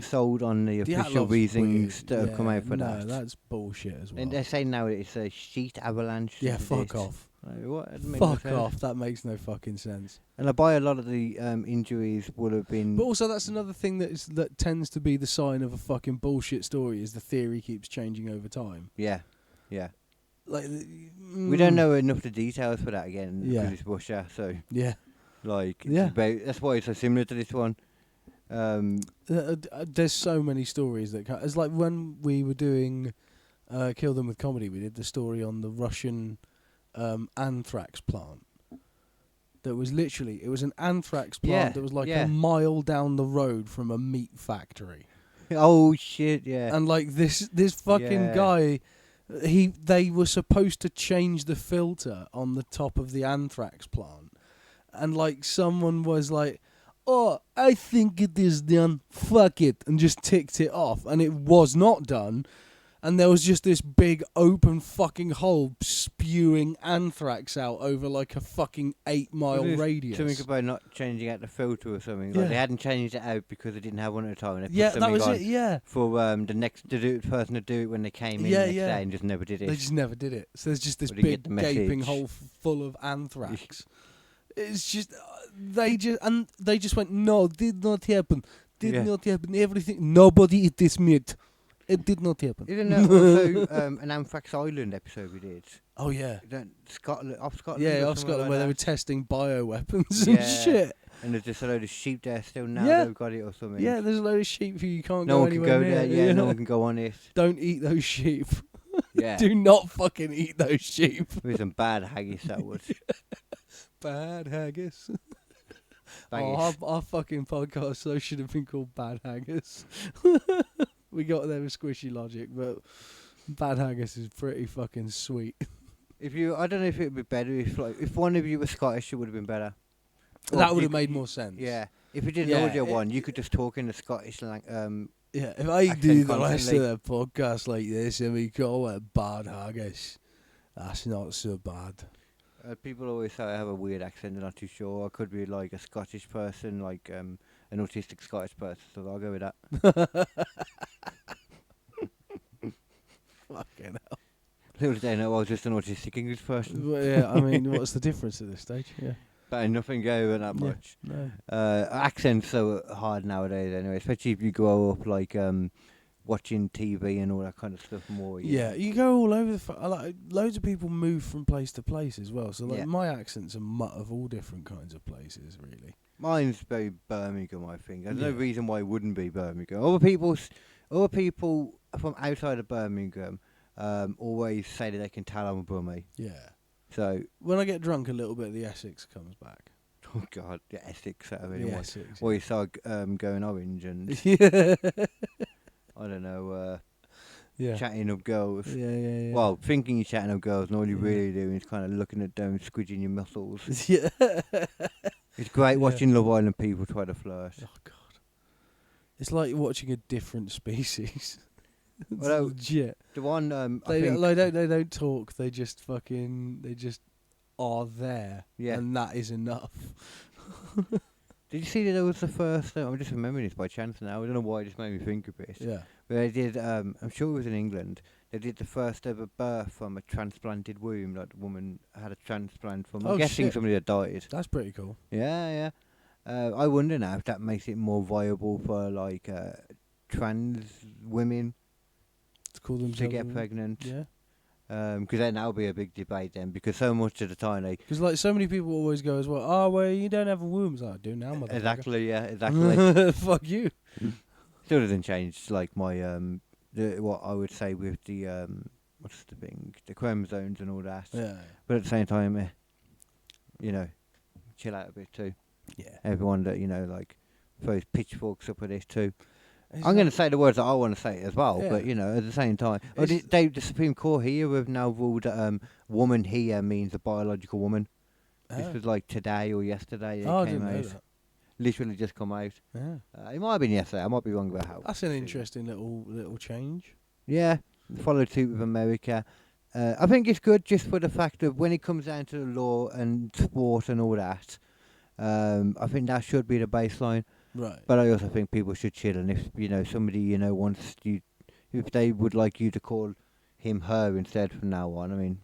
sold on the official Dyatlov reasons that have come out for no, that. that's bullshit as well. And they say now it's a sheet avalanche. Yeah, is fuck it? off. Like, what? That makes no Fuck sense. off. That makes no fucking sense. And I buy a lot of the injuries would have been. But also, that's another thing that tends to be the sign of a fucking bullshit story is the theory keeps changing over time. Yeah. Like We don't know enough of the details for that again because Yeah. it's Russia, so Yeah. like it's Yeah. that's why it's so similar to this one. There's so many stories that it's like when we were doing Kill Them with Comedy, we did the story on the Russian anthrax plant. That was literally, it was an anthrax plant Yeah, that was like yeah. a mile down the road from a meat factory. Oh shit! Yeah. And like this fucking Yeah. guy, they were supposed to change the filter on the top of the anthrax plant, and like someone was like, "Oh, I think it is done. Fuck it," and just ticked it off, and it was not done. And there was just this big open fucking hole spewing anthrax out over like a fucking 8-mile Was it radius. Something about not changing out the filter or something. Yeah. Like they hadn't changed it out because they didn't have one at a time. And they put Yeah, that something was on it. Yeah, For the person to do it when they came in Yeah, the next yeah. day and just never did it. they just never did it. So there's just this But they big get the gaping message. hole full of anthrax. It's just they just went, no, did not happen. Did Yeah. not happen. Everything. Nobody eat this meat. It did not happen. Isn't that also an Anthrax Island episode we did? Oh yeah. Scotland, off Scotland. Yeah, or off something Scotland like where they that? were testing bioweapons and Yeah. shit. And there's just a load of sheep there still now. Yeah. They've got it or something. Yeah, there's a load of sheep who you can't No go one can anywhere go near. there. Yeah, no one can go on it. Don't eat those sheep. Yeah. Do not fucking eat those sheep. With some bad haggis that was. Bad haggis. Haggis. Our fucking podcast so should have been called Bad Haggis. We got there with squishy logic, but Bad Haggis is pretty fucking sweet. I don't know if it'd be better if one of you was Scottish, it would have been better. Or That if would you have made could- more sense. Yeah. If you did Yeah, an audio it- one, you could just talk in the Scottish Yeah, if I Accent do the rest constantly. of the podcast like this and we call it Bad Haggis, that's not so bad. people always say I have a weird accent. They're not too sure. I could be like a Scottish person, like an autistic Scottish person. So I'll go with that. Fucking hell. Little did they know I was just an autistic English person. Well, yeah, I mean, what's the difference at this stage? Yeah. But ain't nothing going that Yeah. much. No. Accents so hard nowadays anyway, especially if you grow up like watching TV and all that kind of stuff more. Yeah, you go all over like loads of people move from place to place as well. So like Yeah. my accent's a mutt of all different kinds of places, really. Mine's very Birmingham, I think. There's no Yeah. reason why it wouldn't be Birmingham. Other people from outside of Birmingham always say that they can tell I'm a Brummie. Yeah. So, When I get drunk, a little bit of the Essex comes back. oh God, the Essex out of The anyone. Essex. Or you start going orange and, Yeah. I don't know, Yeah. chatting up girls. Yeah. Well, thinking you're chatting up girls, and all you're Yeah. really doing is kind of looking at them, squidging your muscles. Yeah. It's great Yeah. watching Love Island people try to flirt. Oh God. It's like watching a different species. It's Well, legit. The one, I They think, they don't talk. They just are there. Yeah. And that is enough. did you see that there was the first, I'm just remembering this by chance now, I don't know why it just made me think of it. Yeah. But they did, I'm sure it was in England, they did the first ever birth from a transplanted womb. Like the woman had a transplant from, I'm Oh, guessing shit. somebody that died. That's pretty cool. Yeah. I wonder now if that makes it more viable for like trans women To call them to get pregnant. Yeah. Because then that'll be a big debate then. Because so much of the time they Because like so many people always go as well. Oh well, you don't have a womb. It's like, I do now, motherfucker. exactly. Fuck you. Still doesn't change like my what I would say with the what's the thing, the chromosomes and all that. Yeah. But at the same time, chill out a bit too. Yeah. Everyone that like throws pitchforks up at this too. I'm going to say the words that I want to say as well, Yeah. but at the same time, It's- the Supreme Court here have now ruled that woman here means a biological woman. This was like today or yesterday. It I came didn't know out. that. Literally just come out. Yeah. It might have been yesterday. I might be wrong about how. That's an interesting little change. Yeah, followed suit with America. I think it's good just for the fact that when it comes down to the law and sport and all that, I think that should be the baseline. Right. But I also think people should chill, and if somebody wants you, if they would like you to call him her instead from now on, I mean,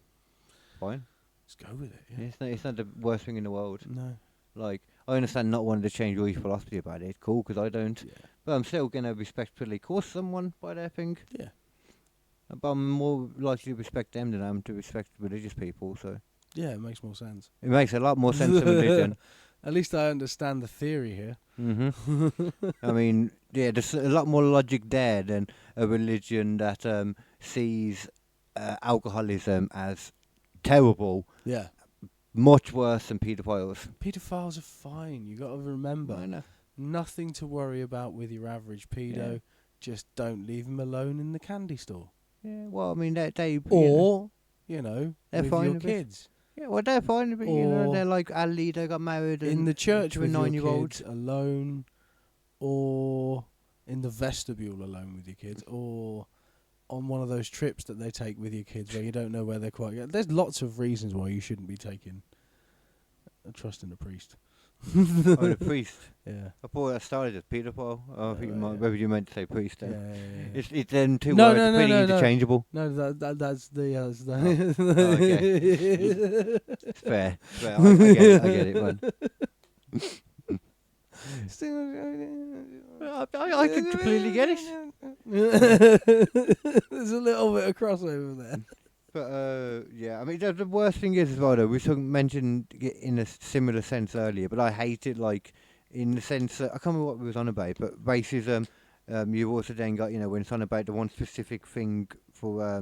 fine. Let's go with it. Yeah. It's not the worst thing in the world. No. Like, I understand not wanting to change your philosophy about it. It's cool, because I don't. Yeah. But I'm still going to respectfully call someone by their thing. Yeah. But I'm more likely to respect them than I am to respect religious people, so. Yeah, it makes more sense. It makes a lot more sense than religion. At least I understand the theory here. I mean, yeah, there's a lot more logic there than a religion that sees alcoholism as terrible, Yeah. much worse than paedophiles. Paedophiles are fine. You got to remember, I know. nothing to worry about with your average pedo. Yeah. Just don't leave him alone in the candy store. Yeah, well, I mean, they Or, they're with fine your with it. kids. Yeah, well, they're fine, but Or they're like Ali, they got married In the church to a with your 9-year-old. kids alone. Or in the vestibule alone with your kids. Or on one of those trips that they take with your kids where you don't know where they're quite going. There's lots of reasons why you shouldn't be taking a trust in a priest. Oh, the priest. Yeah. I thought that started as paedophile. I think right, yeah. maybe you meant to say priest Yeah, then. yeah. It's then two No, words no, are no, pretty no, no. interchangeable. No, that's the. It's fair. I get it, man. I can completely get it. There's a little bit of crossover there. But yeah, I mean the worst thing is as well though, we mentioned it in a similar sense earlier, but I hate it like in the sense that I can't remember what we was on about, but racism. You've also then got when it's on about the one specific thing for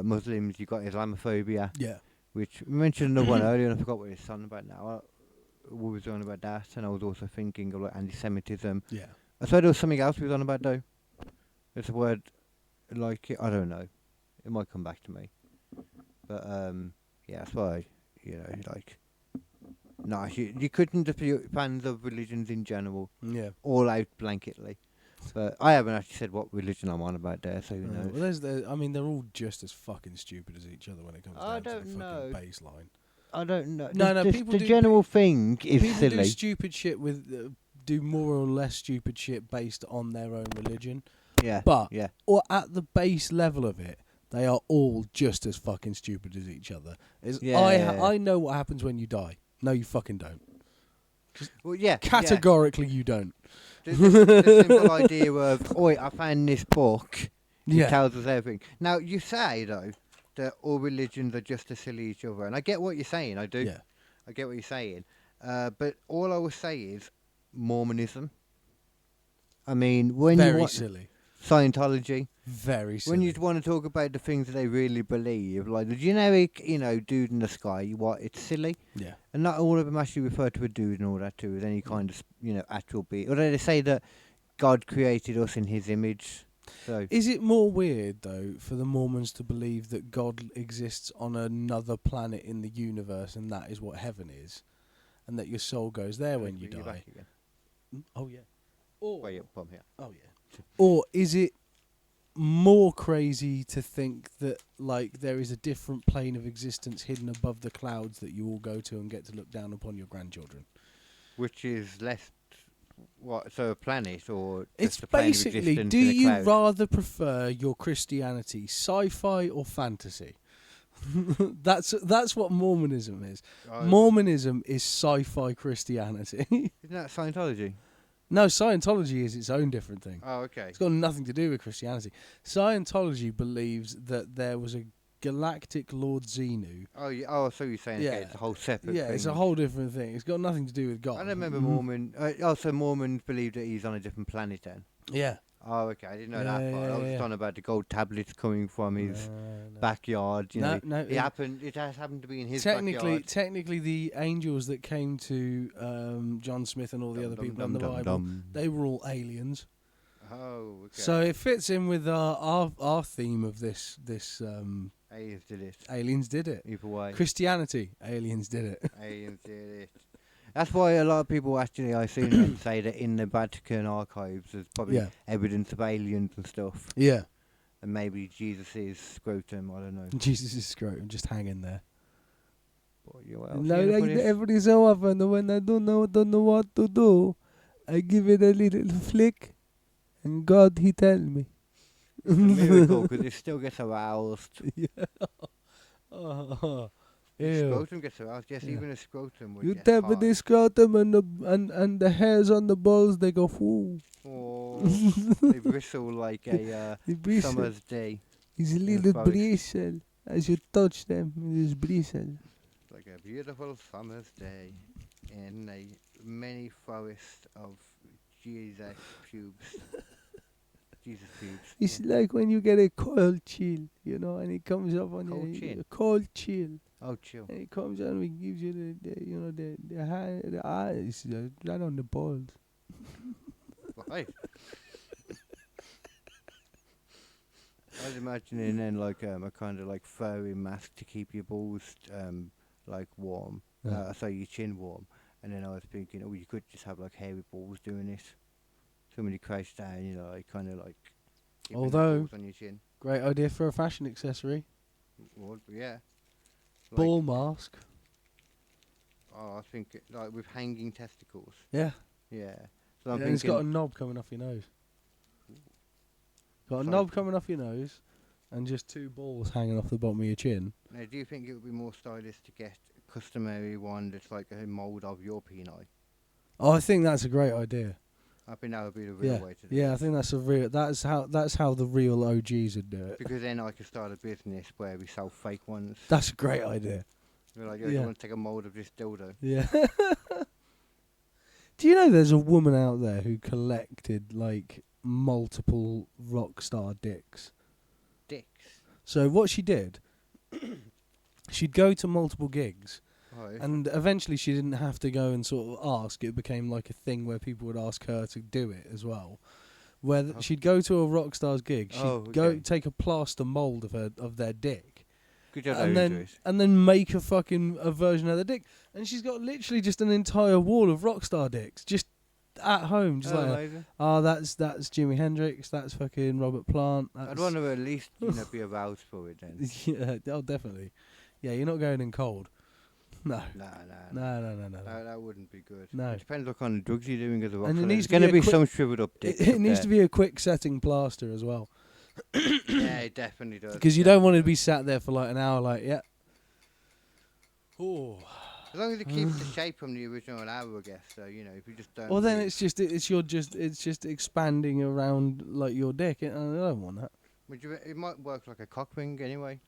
Muslims, you got Islamophobia, Yeah. which we mentioned another one earlier, and I forgot what it's on about now. We was on about that, and I was also thinking of like anti-Semitism. Yeah. I thought there was something else we was on about though. It's a word like I don't know. It might come back to me. But yeah, that's why like no, you couldn't just be fans of religions in general, Yeah. all out blanketly. But I haven't actually said what religion I'm on about there, so who knows? Well, I mean, they're all just as fucking stupid as each other when it comes I down to the don't fucking know. baseline. I don't know. No, The people do general thing is People silly. do stupid shit with do more or less stupid shit based on their own religion. Yeah, But yeah, or at the base level of it, they are all just as fucking stupid as each other. Yeah. I know what happens when you die. No, you fucking don't. well, yeah. Categorically, you don't. The simple idea of, oi, I found this book. It Yeah. tells us everything. Now, you say, though, that all religions are just as silly as each other. And I get what you're saying. I do. Yeah. I get what you're saying. But all I will say is Mormonism. I mean, when Very you want... silly. Scientology. Very silly. When you want to talk about the things that they really believe, like the generic, dude in the sky, it's silly. Yeah. And not all of them actually refer to a dude and all that too, as any kind of, actual being. Although they say that God created us in his image. So Is it more weird, though, for the Mormons to believe that God exists on another planet in the universe and that is what heaven is? And that your soul goes there when you You're die? back again. Oh, yeah. Or, Way up from here. oh, yeah. Or is it more crazy to think that, like, there is a different plane of existence hidden above the clouds that you all go to and get to look down upon your grandchildren? Which is less, so a planet or It's just a plane of basically, existence do in a you cloud? rather prefer your Christianity sci-fi or fantasy? That's what Mormonism is. Oh, Mormonism is sci-fi Christianity. isn't that Scientology? No, Scientology is its own different thing. Oh, okay. It's got nothing to do with Christianity. Scientology believes that there was a galactic Lord Xenu. Oh, yeah. Oh, so you're saying Yeah. okay, it's a whole separate Yeah, thing. it's a whole different thing. It's got nothing to do with God. I don't remember Mormon. So Mormons believe that he's on a different planet then. Yeah. Oh, okay. I didn't know Yeah, that part. yeah, I was yeah. talking about the gold tablets coming from his No. backyard. No, It happened. It has happened to be in his Technically, backyard. technically, the angels that came to John Smith and all the other people in the Bible, they were all aliens. Oh, okay. So it fits in with our theme of this Aliens did it. aliens did it. Either way, Christianity, aliens did it. aliens did it. That's why a lot of people actually I see them say that in the Vatican archives there's probably Yeah. evidence of aliens and stuff, Yeah, and maybe Jesus is scrotum. I don't know. Jesus is scrotum just hanging there. But you else No, you gonna like put it? every so often when I don't know what to do, I give it a little flick, and God he tell me. It's a miracle because it still gets aroused. Yeah. Oh, The ew. scrotum gets aroused. Yes, Yeah. even a scrotum would You get tap hard. the scrotum and the hairs on the balls they go whoo. Oh, they bristle like a They bristle. summer's day. It's a the little forest. bristle as you touch them. It is bristle. Like a beautiful summer's day in a mini forest of Jesus pubes. Jesus pubes. It's yeah. like when you get a cold chill, and it comes up on Cold you. chill? A cold chill. Oh, chill. And it comes on and gives you the eyes right on the balls. Right. I was imagining then like a kind of like furry mask to keep your balls like warm. Yeah. So your chin warm. And then I was thinking, you could just have like hairy balls doing it. Somebody crouched down, like kind of like. keeping the Although- balls on your chin. Great idea for a fashion accessory. Would, yeah. Like, Ball mask. Oh, I think like with hanging testicles. Yeah. Yeah. So I'm Yeah, it's got a thinking. knob coming off your nose. Got a So- knob coming off your nose, and just two balls hanging off the bottom of your chin. Now, do you think it would be more stylish to get a customary one that's like a mould of your penile? Oh, I think that's a great idea. I think that would be the real Yeah, way to do yeah, I it. think that's a real. That's how the real OGs would do it. Because then I could start a business where we sell fake ones. That's a great idea. We're like, Yeah. you want to take a mould of this dildo? Yeah. Do you know there's a woman out there who collected like multiple rock star dicks? Dicks. So what she did, she'd go to multiple gigs, Right. and eventually she didn't have to go and sort of ask. It became like a thing where people would ask her to do it as well. Where Oh. she'd go to a rock star's gig, she'd go okay. take a plaster mold of their dick, Good job. and then make a version of the dick. And she's got literally just an entire wall of rockstar dicks just at home, just that's Jimi Hendrix, that's fucking Robert Plant. I'd want to at least be aroused for it then. Yeah, oh definitely. Yeah, you're not going in cold. No. No. No. That wouldn't be good. No. It depends what kind of drugs you're doing as a rock And it star. needs There's to be going to a be quick- some shriveled up dicks. It needs to be a quick setting plaster as well, Yeah, it definitely does. because you don't want to be sat there for like an hour, like yeah. Oh. As long as it keeps the shape from the original hour, I guess. So if you just don't. Well, then do- it's just expanding around like your dick. I don't want that. It might work like a cock ring anyway.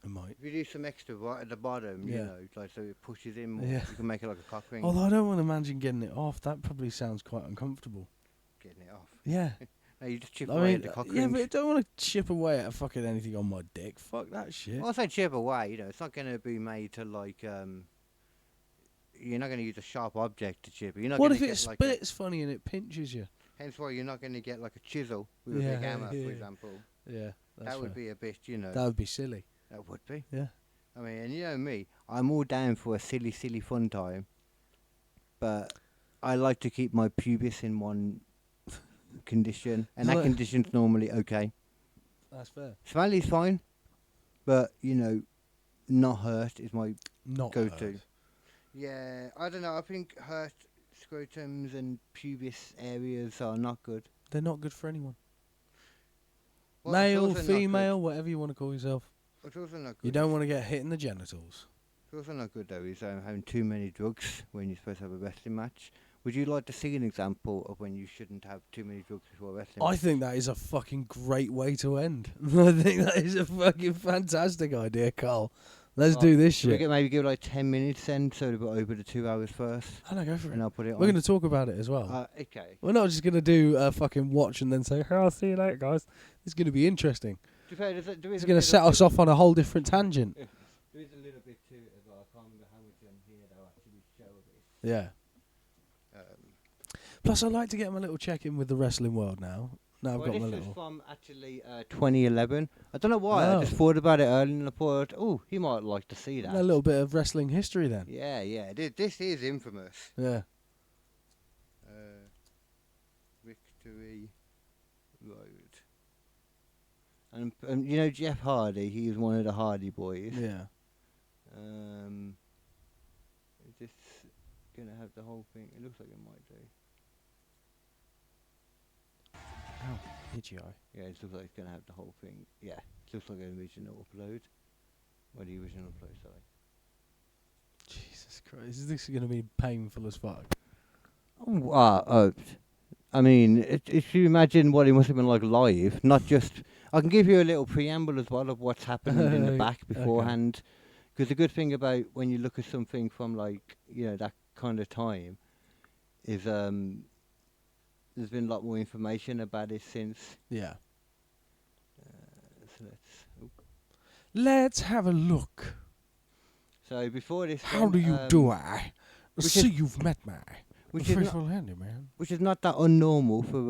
It might. If you do some extra right at the bottom, Yeah. like so it pushes in more, Yeah. you can make it like a cock ring. Although I don't want to imagine getting it off. That probably sounds quite uncomfortable. Getting it off. Yeah. No, you just chip I away mean, at the cock yeah, ring. but I don't want to chip away at fucking anything on my dick. Fuck that shit. Well, I say chip away. It's not going to be made to like. You're not going to use a sharp object to chip it. You're not What gonna if it get like splits funny and it pinches you? hence why you're not going to get like a chisel with a big Yeah, hammer, yeah. for example. Yeah, that's That would fair. be a bit, That would be silly. That would be. Yeah. I mean, and you know me, I'm all down for a silly, silly fun time, but I like to keep my pubis in one condition, and that Like- condition's normally okay. That's fair. Smelly's fine, but not hurt is my Not go-to. hurt. Yeah, I don't know. I think hurt scrotums and pubis areas are not good. They're not good for anyone. Well, it's Male, also not good. female, whatever you want to call yourself. It's also not good. You don't want to get hit in the genitals. It's also not good though. Is having too many drugs when you're supposed to have a wrestling match. Would you like to see an example of when you shouldn't have too many drugs before a wrestling I match? think that is a fucking great way to end. I think that is a fucking fantastic idea, Carl. Let's do this Should we shit. maybe give like 10 minutes then, so we've got over the 2 hours first, I know, go for it. and I'll put it We're on. going to talk about it as well. Okay. We're not just going to do a fucking watch and then say, "Oh, I'll see you later, guys." It's going to be interesting. To be fair, there It's is going to set us off on a whole different tangent. There is a little bit to it as well. I can't remember how much on here they'll actually show of it. Yeah. Plus, I'd like to get my little check-in with the wrestling world now. Now I've Well, got this my is little... from actually 2011. I don't know why. Oh. I just thought about it earlier and I thought, oh, he might like to see that. A little bit of wrestling history then. Yeah, yeah. This is infamous. Yeah. Victory Road. And you know Jeff Hardy, he was one of the Hardy boys. Yeah. Is this gonna have the whole thing? It looks like it might do. Oh, itchy eye. Yeah, it looks like it's gonna have the whole thing. Yeah, it looks like an original upload. Or the original upload, sorry. Jesus Christ. This is going to be painful as fuck. I mean, if you imagine what it must have been like live, not just... I can give you a little preamble as well of what's happening in the back beforehand. Because the good thing about when you look at something from like, that kind of time is there's been a lot more information about it since. Yeah. So Let's have a look. So before this... How do you do I? which See, is- you've met me. which is not- Faithful handyman. Which is not that unnormal for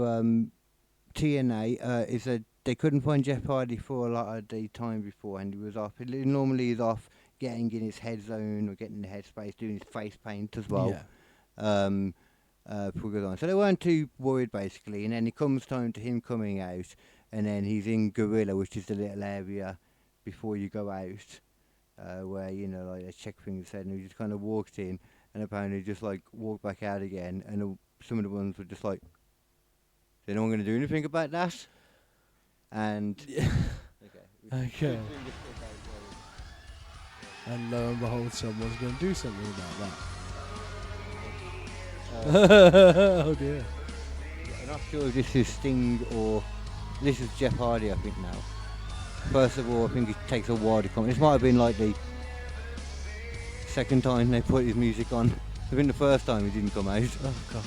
TNA, is that they couldn't find Jeff Hardy for a lot of the time before, and he was off. Normally he's off getting in his head zone or getting in the headspace, doing his face paint as well. Yeah. Before he goes on. So they weren't too worried basically, and then it comes time to him coming out, and then he's in Gorilla, which is the little area before you go out, where like they check things said, and he just kind of walked in, and apparently just like walked back out again, and some of the ones were just like, is anyone going to do anything about that? And Okay. And lo and behold, someone's going to do something about that. Oh dear. I'm not sure if this is Sting or this is Jeff Hardy, I think now. First of all, I think it takes a while to come. This might have been like the second time they put his music on. I think the first time he didn't come out. Oh god.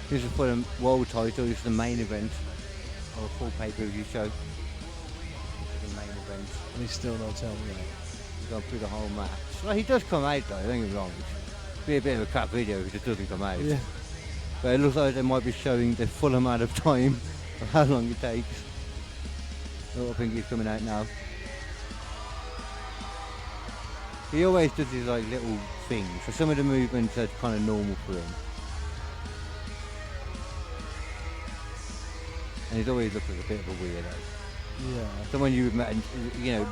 This is for the world title. This is the main event of a full pay-per-view show. This is the main event. And he's still not telling me that. He's gone through the whole match. Well, he does come out though. Don't get me wrong. It'd be a bit of a crap video if he just doesn't come out. Yeah. But it looks like they might be showing the full amount of time of how long it takes. Oh, I think he's coming out now. He always does these like little things. So some of the movements are kind of normal for him. And he's always looked like a bit of a weirdo. Yeah. Someone you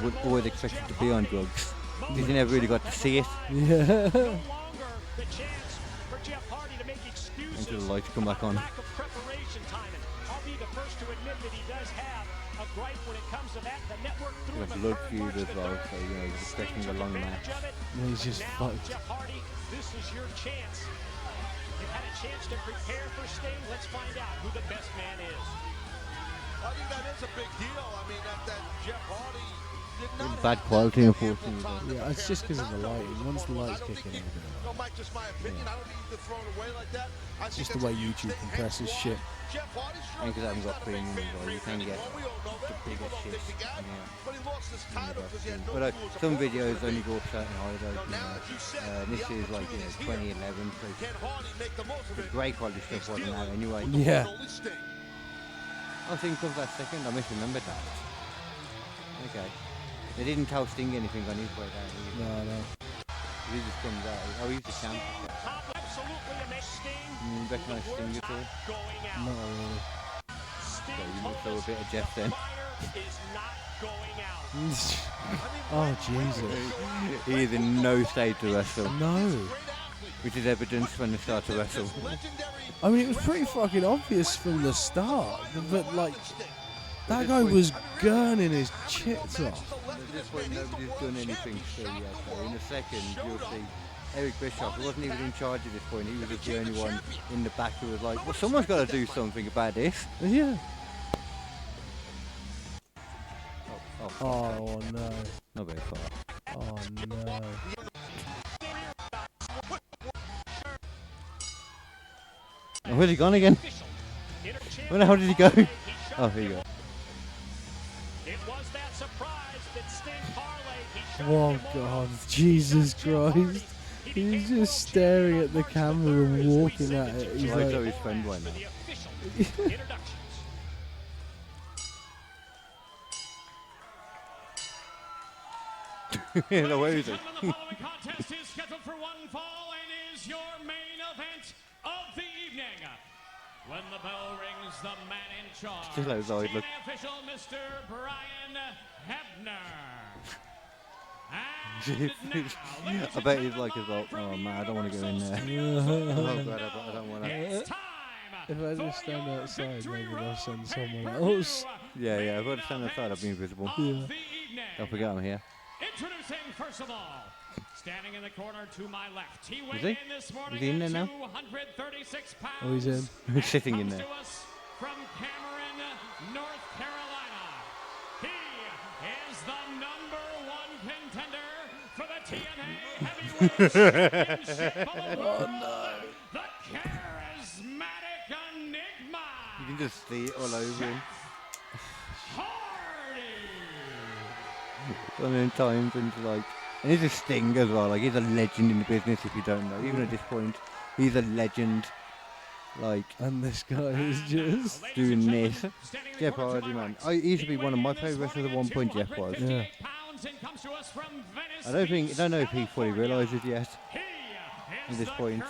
would always expect to be on drugs. Because you never really got to see it Yeah. The chance for Jeff Hardy to make excuses until the lights come back on. lack of preparation time. And I'll be the first to admit that he does have a gripe when it comes to that. The network threw Got him a blood curve feud March as the well, 3rd. so he's expecting a long match. Advantage of it. He's just Now, fucked. Jeff Hardy, this is your chance. You've had a chance to prepare for Sting. Let's find out who the best man is. I think that is a big deal. I mean, that Jeff Hardy Bad quality, unfortunately. but- Yeah, it's just because of the lighting. Once the lights kick in, No, Mike, just my opinion. I don't need you to throw it away like that. it's just the way YouTube compresses shit. And because I haven't got premium as well, you can get the bigger shit. But he lost his title because he had no But tools. some videos only go up certain height, this is like 2011, so Can Hardy make the most of the it? great quality stuff wasn't out anyway. Yeah. Only Sting. I think of that second, I misremembered that. Okay. They didn't tell Sting anything on his way down. No. He just comes out. Oh, he's the champ. Absolutely amazing. You recognise Sting at all? Going out. Not really. So you must throw a bit of Jeff then. Fire is not going out. Oh, Jesus. He is in no state to wrestle, No. which is evidence when they start to wrestle. I mean, it was pretty fucking obvious from the start. But, like, that guy was gurning his chits off. At this point, nobody's done anything still yet, though. In a second, you'll see Eric Bischoff, who wasn't even in charge at this point. He was just the only one in the back who was like, well, someone's got to do something about this. Yeah. Oh, Oh, no. not very far. Oh, no. Oh, where's he gone again? Where the hell did he go? Oh, here you go. It was that surprise that Sting parlayed. He showed Oh, him more. God. Jesus Christ. He's just staring at the camera and walking at it. He's I saw like, his friend went For now. the official introductions. No, where is he? Gentlemen, the following contest is scheduled for one fall and is your main event of the evening. When the bell rings, the man in charge. Still outside, look. TNA official Mr. Brian Hebner. I bet he's like as well. Oh man, I don't want to go in there. Oh god, I don't want to. It's time. if I just stand outside, maybe they'll send someone else. Yeah, if I stand outside, I'll be invisible. Don't forget I'm here. Introducing first of all, standing in the corner to my left. He Is weighed he? in this morning Is he in there now? 236 pounds. Oh, he's in. He's sitting in Comes there. to us from Cameron, North Carolina. He is the #1 contender for the TNA Heavyweight Championship of the world. The charismatic enigma. You can just see it all over him. Hardy. So many times and like, and he's a Sting as well. Like he's a legend in the business. If you don't know, even at this point, he's a legend. Like And this guy is just. doing this. Jeff Hardy, man. I used to be one of my favourite wrestlers at one point. Jeff was. Yeah. I don't know if he fully realises yet. At this point.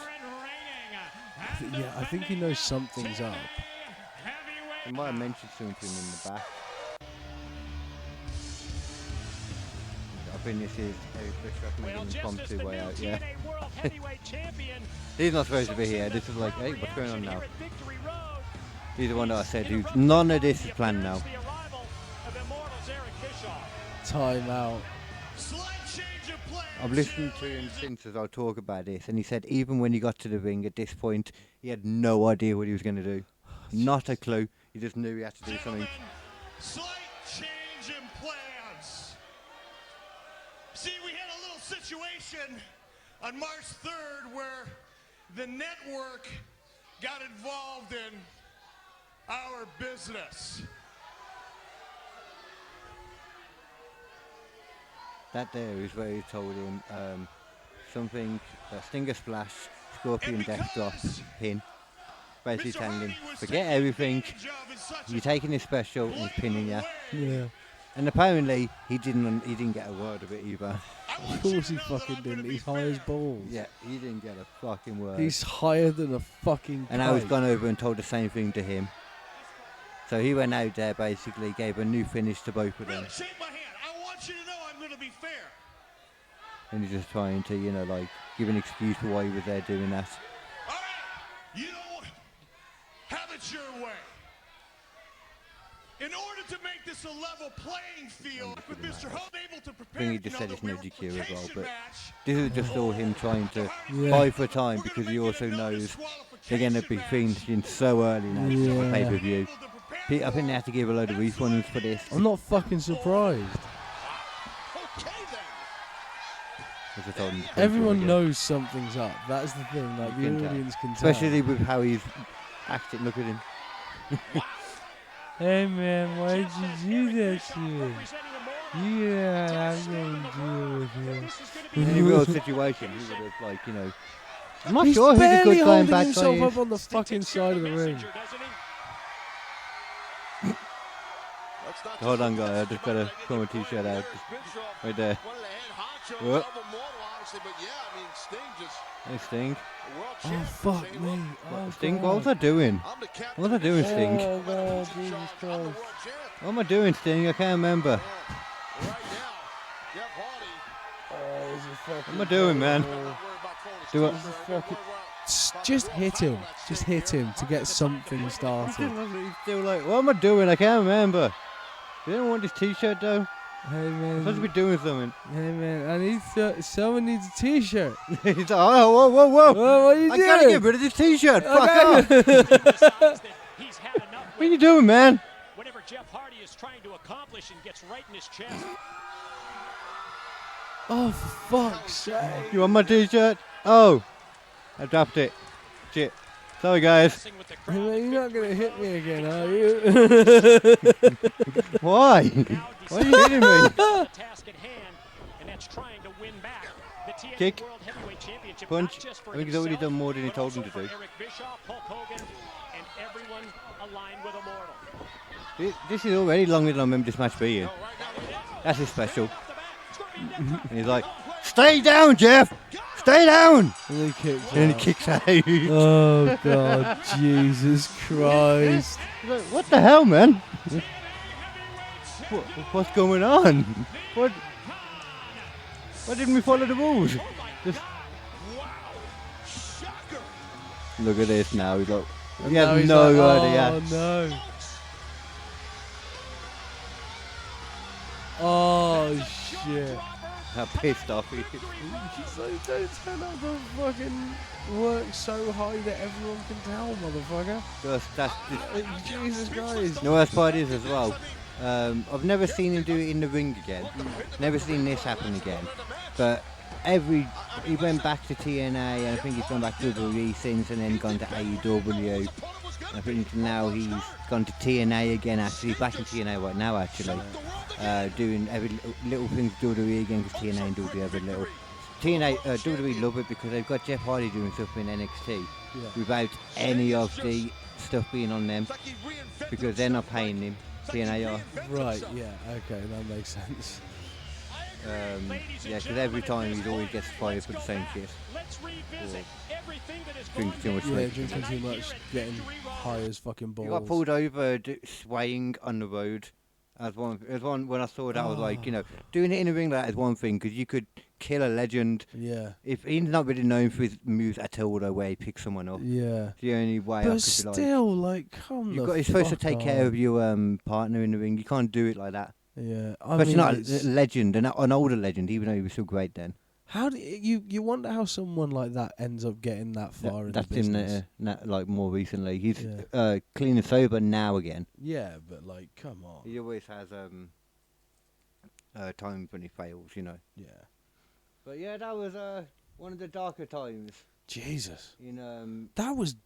Yeah, I think he knows something's up. He might have mentioned something to him in the back. I think this is Eric Bischoff making an impromptu way out. Yeah. He's not supposed to be here. This is like, hey, what's going on now? He's the one that I said who's none of this is planned now. Time out. I've listened to him since as I'll talk about this, and he said even when he got to the ring at this point, he had no idea what he was going to do. Not a clue. He just knew he had to do something. Slight change in plans. See, we had a little situation on March 3rd where the network got involved in our business. That there is where he told him something, Stinger Splash, Scorpion Death Drop, Pin. Basically telling him, forget everything, you're taking this special and he's pinning you. Yeah. And apparently he didn't get a word of it either. Of course he fucking didn't. He's high as balls. Yeah, he didn't get a fucking word. He's higher than a fucking And I was kite. gone over and told the same thing to him. So he went out there, basically gave a new finish to both of them. Really, shake my hand. I want you to know I'm going to be fair. And he's just trying to, like, give an excuse for why he was there doing that. All right, you know, have it your way. In order to make this a level playing field, with Mr. Hope able to prepare, I think he just said it's no DQ as well, relocation but match, this is just all him trying to Yeah. buy for time because he also knows they're going to be finishing so early now for Yeah. pay-per-view. I think they have to give a load of refunds for this. I'm not fucking surprised. also told him. Everyone knows something's up. That's the thing. Like the You can tell. audience can tell. Especially with how he's acting. Look at him. Hey man, why did you do that to me? Yeah, I'm gonna deal with you. In any real situation, he would have, like, you know. I'm not He's sure who the barely good guy and holding bad guy himself is. up on the fucking side of the ring. Hold on, guy. I just gotta pull my t-shirt out. Right there. What? Hey, Sting. Oh fuck me! Oh, Sting, God. what was I doing? What was I doing, Sting? Oh God, Jesus Christ! What am I doing, Sting? I can't remember. Oh, this is What fucking am I doing, man? Do it. This is fucking. Just hit him. Just hit him to get something started. He's still like, what am I doing? I can't remember. You don't want this t-shirt, though? Hey I'm supposed to be man. doing something. Hey man, I need someone needs a t-shirt. He's like, oh, whoa, whoa, whoa. Oh, what are you I doing? gotta get rid of this t-shirt. Fuck off. He's had enough. What are you doing, man? Whatever Jeff Hardy is trying to accomplish and gets right in his chest. Oh, for fuck's sake! You want my t-shirt? Oh, I dropped it. Shit. Sorry, guys. Messing with the Hey, crowd. man, you're not gonna hit me again, are you? Why? Why are you hitting me? The task at hand, and that's trying to win back the TNA Kick. World Heavyweight Championship. Punch. Not just for I think he's already himself, done more than he but told him also to do. for Eric Bischoff, Hulk Hogan, and everyone aligned with Immortal. This is already longer than I remember this match being. That's his special. And he's like, stay down, Jeff! Stay down! And he kicks And out. he kicks out. Oh God, Jesus Christ! He's like, what the hell, man? What's going on? What? Why didn't we follow the rules? Just look at this now. He's like, he Now has he's no like, idea. Oh no! Oh shit! How pissed off he is. She's like, don't turn up to fucking work so high that everyone can tell, motherfucker. That's Jesus Christ! the worst part is as well. I've never seen him do it in the ring again. Never seen this happen again. But he went back to TNA, and I think he's gone back to WWE since, and then gone to AEW. I think now he's gone to TNA again. Actually, he's back in TNA right now. Actually, doing every little thing to WWE again, because TNA and WWE every little. WWE love it because they've got Jeff Hardy doing stuff in NXT without any of the stuff being on them, because they're not paying him. TNA are. Right? Yeah. Okay, that makes sense. Yeah, because every time he always gets fired for the same shit. Let's revisit everything that is Drinking too much Yeah, smoke. drinking too much, getting high as fucking balls. He got pulled over swaying on the road. As one when I saw that, I was like, you know, doing it in a ring like that is one thing, because you could kill a legend. Yeah. If he's not really known for his moves at all, the way he picks someone up. Yeah. It's the only way I But could still, like, come you're the supposed to fuck take care on. of your partner in the ring. You can't do it like that. Yeah. But mean, not it's- a legend, an older legend, even though he was still great then. How do you wonder how someone like that ends up getting that far in the That's in business? like more recently. He's Yeah. clean and sober now again. Yeah, but like, come on. He always has times when he fails, you know. Yeah. But yeah, that was one of the darker times. Jesus. In That was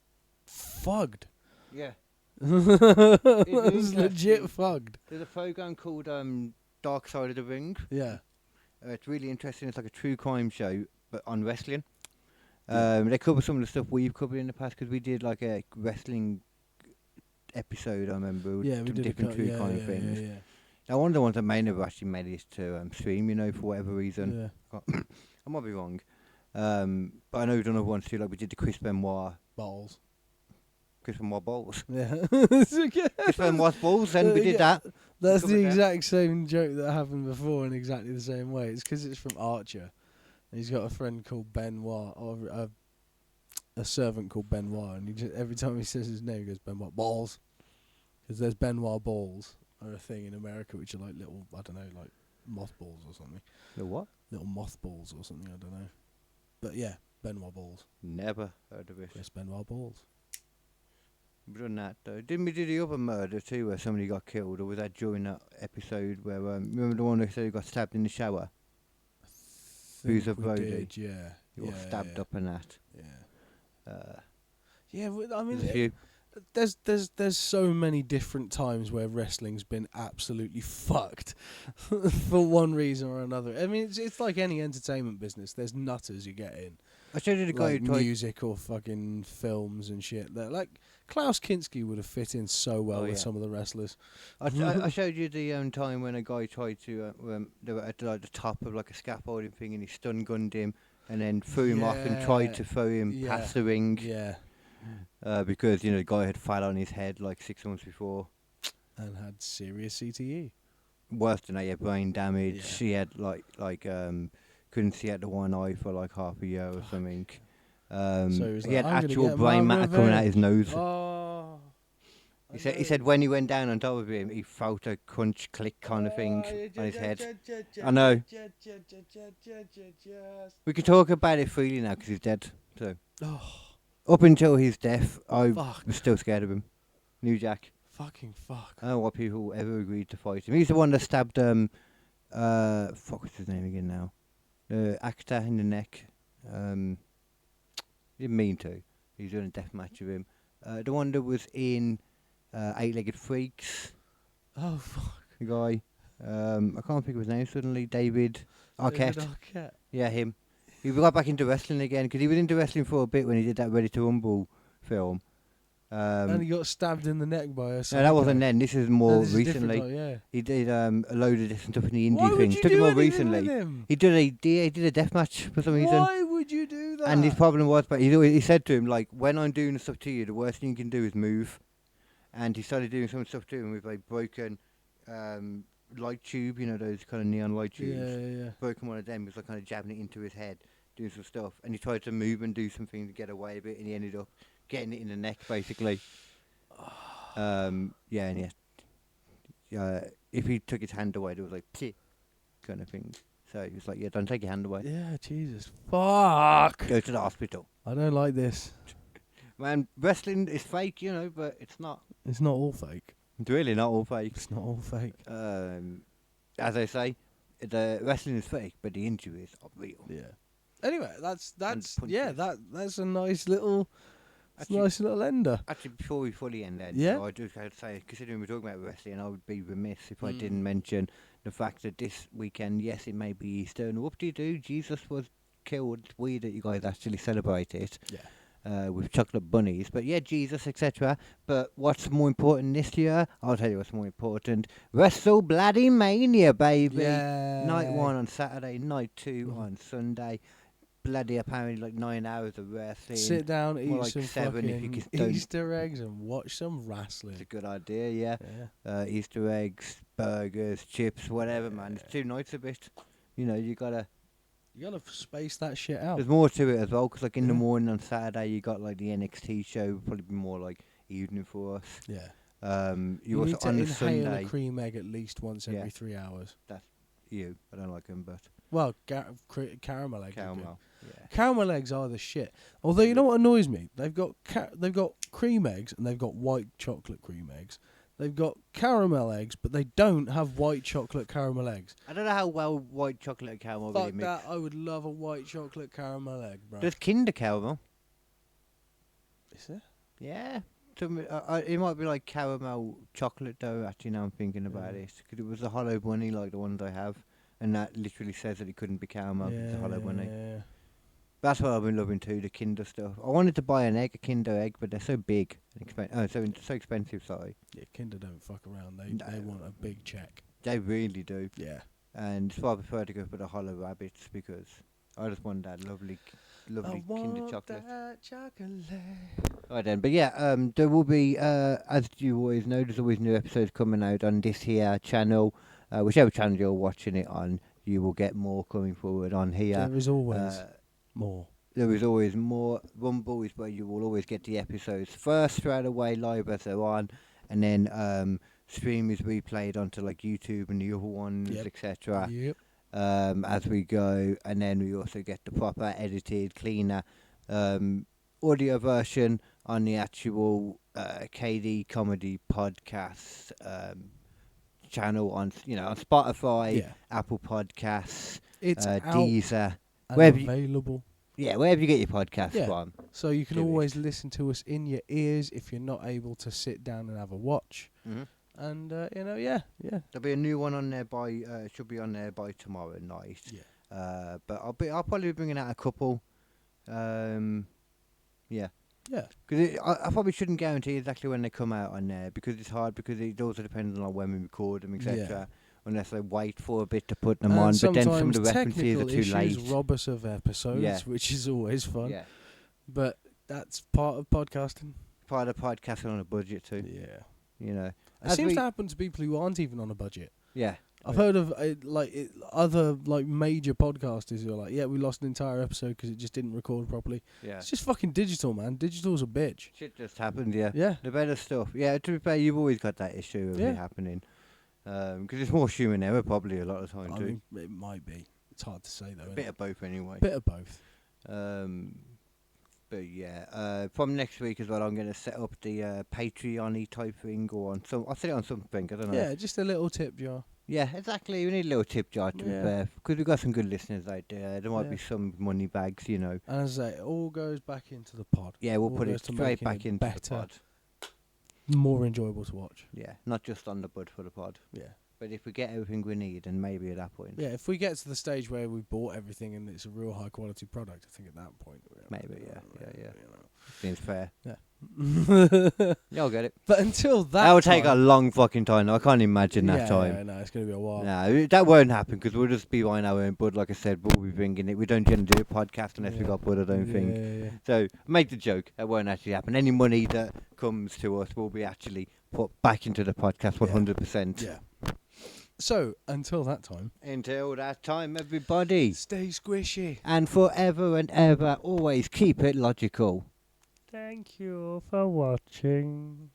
fugged. yeah, It is was legit actually- fugged. there's a program called Dark Side of the Ring. Yeah. It's really interesting. It's like a true crime show, but on wrestling. They cover some of the stuff we've covered in the past, because we did like a wrestling episode. I remember. with Yeah, we some did different true crime things. Yeah. Now, one of the ones that may never actually made it to stream, you know, for whatever reason. Yeah. I might be wrong. But I know we've done other ones too, like we did the Chris Benoit Balls. balls. Yeah. Chris Benoit's balls, and we did Yeah. that. That's Covered the that. exact same joke that happened before in exactly the same way. It's because it's from Archer. And he's got a friend called Benoit, or a servant called Benoit, and he just, every time he says his name, he goes, Benoit balls. Because there's Benoit balls, are a thing in America, which are like little, I don't know, like mothballs or something. The what? Little mothballs or something, I don't know. But yeah, Benoit balls. Never heard of it. Yes, Benoit balls. We've done that though. Didn't we do the other murder too, where somebody got killed, or was that during that episode where remember the one who said he got stabbed in the shower? Who's think a we Brody? did, yeah. He got Yeah, stabbed yeah, up and that. Yeah. Uh, Yeah, well, I mean, there's a few. there's so many different times where wrestling's been absolutely fucked for one reason or another. I mean, it's like any entertainment business. There's nutters you get in, I showed you the guy like who tried. music or fucking films and shit. That like Klaus Kinski would have fit in so well Oh, with yeah. some of the wrestlers. I showed you the time when a guy tried to. They were at like the top of like a scaffolding thing, and he stun gunned him, and then threw him off and tried to throw him Yeah. past the ring. Yeah, Because the guy had fell on his head like 6 months before. and had serious CTE. Worse than that, he had brain damage. Yeah. He had couldn't see out the one eye for like half a year or something. So he was He like, had "I'm gonna actual get brain my matter coming out his nose. Oh. He said when he went down on top of him, he felt a crunch click kind of thing on his head. I know. We can talk about it freely now because he's dead. So up until his death, I Fuck. was still scared of him. New Jack. Fucking fuck. I don't know why people ever agreed to fight him. He's the one that stabbed what's his name again now? The actor in the neck. He didn't mean to. He's doing a death match with him. The one that was in Eight-Legged Freaks. Oh fuck. The guy. I can't think of his name suddenly. David Arquette. David Arquette. Yeah, him. He got back into wrestling again because he was into wrestling for a bit when he did that Ready to Rumble film. And he got stabbed in the neck by a No, psycho. that wasn't then. This is No, more this is different, recently. like, yeah. He did a load of different stuff in the indie Why would things. you Took it do more anything recently. with him? He did a death match for some reason. Why would you do that? And his problem was, but he said to him, like, when I'm doing stuff to you, the worst thing you can do is move. And he started doing some stuff to him with like broken light tube, those kind of neon light tubes. Yeah. Broken one of them, he was like kind of jabbing it into his head, doing some stuff. And he tried to move and do something to get away a bit, and he ended up getting it in the neck, basically. If he took his hand away, there was like, psst, kind of thing. So he was like, yeah, don't take your hand away. Yeah, Jesus. Fuck. Go to the hospital. I don't like this. Man, wrestling is fake, but it's not. It's not all fake. It's really not all fake. It's not all fake. As I say, the wrestling is fake, but the injuries are real. Yeah. Anyway, that's punches. that's a nice little ender. Actually, before we fully end then, Yeah? so I do have to say, considering we're talking about wrestling, I would be remiss if I didn't mention the fact that this weekend, yes, it may be Easter, and whoop-de-doo, Jesus was killed. It's weird that you guys actually celebrate it. Yeah. With chocolate bunnies, but yeah, Jesus, etc. But what's more important this year? I'll tell you what's more important. Wrestle Bloody Mania, baby. Yeah. Night 1 on Saturday, night 2 on Sunday. Bloody apparently like 9 hours of wrestling. Sit down, eat More like some 7 if you fucking don't- Easter eggs and watch some wrestling. It's a good idea, yeah. Yeah. Easter eggs, burgers, chips, whatever, man. It's 2 nights of it. You gotta. You gotta space that shit out. There's more to it as well, 'cause like in the Yeah. morning on Saturday, you got like the NXT show, probably be more like evening for us. Yeah. You need also to on the inhale Sunday. a cream egg at least once Yeah. every 3 hours. I don't like them, but Well, caramel egg. caramel. Yeah. Caramel eggs are the shit. Although you know what annoys me? They've got cream eggs and they've got white chocolate cream eggs. They've got caramel eggs, but they don't have white chocolate caramel eggs. I don't know how well white chocolate and caramel Fuck really mix. that! I would love a white chocolate caramel egg, bro. There's Kinder caramel. Is there? Yeah. It might be like caramel chocolate though. Actually, now I'm thinking about it, 'cause it was a hollow bunny like the ones I have, and that literally says that it couldn't be caramel. 'Cause it's a hollow bunny. Yeah. That's what I've been loving too, the Kinder stuff. I wanted to buy a Kinder egg, but they're so big and so expensive. Sorry, Yeah, Kinder don't fuck around. They No. want a big check. they really do. Yeah. And so I prefer to go for the hollow rabbits because I just want that lovely Kinder chocolate. That chocolate. Right then, but yeah, there will be, as you always know, there's always new episodes coming out on this here channel. Whichever channel you're watching it on, you will get more coming forward on here. There is always more. There is always more. Rumble is where you will always get the episodes first straight away live as they're on, and then stream is replayed onto like YouTube and the other ones, Yep. etc. Yep. As we go, and then we also get the proper edited, cleaner audio version on the actual KD Comedy Podcast channel on on Spotify, Yeah. Apple Podcasts, It's out. Deezer, and Wherever you- available. Yeah, wherever you get your podcast Yeah. from. So you can Do always it. listen to us in your ears if you're not able to sit down and have a watch. Mm-hmm. And yeah. There'll be a new one on there should be on there by tomorrow night. Yeah. But I'll probably be bringing out a couple. Yeah. Yeah. Because I probably shouldn't guarantee exactly when they come out on there because it's hard because it also depends on when we record them, etc. Yeah. Unless they wait for a bit to put them And on, but then some of sometimes the references are technical too issues late. rob us of episodes, Yeah. which is always fun. Yeah. But that's part of podcasting. Part of the podcasting on a budget too. Yeah. You know. It As seems we- to happen to people who aren't even on a budget. Yeah. I've heard of other major podcasters who are like, yeah, we lost an entire episode because it just didn't record properly. Yeah. It's just fucking digital, man. Digital's a bitch. Shit just happened, yeah. Yeah. The better stuff. Yeah, to be fair, you've always got that issue of Yeah. it happening. Because it's more human error probably a lot of the time I too. mean, it might be. It's hard to say though. A innit? bit of both anyway. Bit of both. But yeah, from next week as well, I'm going to set up the Patreon-y type thing or on some. I'll set it on something. I don't know. Yeah, just a little tip jar. Yeah, exactly. We need a little tip jar to be Yeah. fair, because we've got some good listeners out there. There might Yeah. be some money bags, you know. And as I say, it all goes back into the pod. Yeah, we'll All put it goes to straight making back it into better, the pod. more enjoyable to watch. Yeah, not just on the bud for the pod. Yeah. But if we get everything we need, then maybe at that point. Yeah, if we get to the stage where we've bought everything and it's a real high quality product, I think at that point. Maybe, yeah. Seems fair. Yeah. Yeah, I'll get it. But until that That will take a time- long fucking time. I can't imagine that yeah, time. Yeah, no, it's going to be a while. No, that won't happen because we'll just be buying our own bud. Like I said, we'll be bringing it. We don't generally do a podcast unless we Yeah. got bud, I don't think. Yeah. So make the joke. That won't actually happen. Any money that comes to us will be actually put back into the podcast 100%. Yeah. So, until that time, Until that time, everybody. stay squishy. And forever and ever, always keep it logical. Thank you for watching.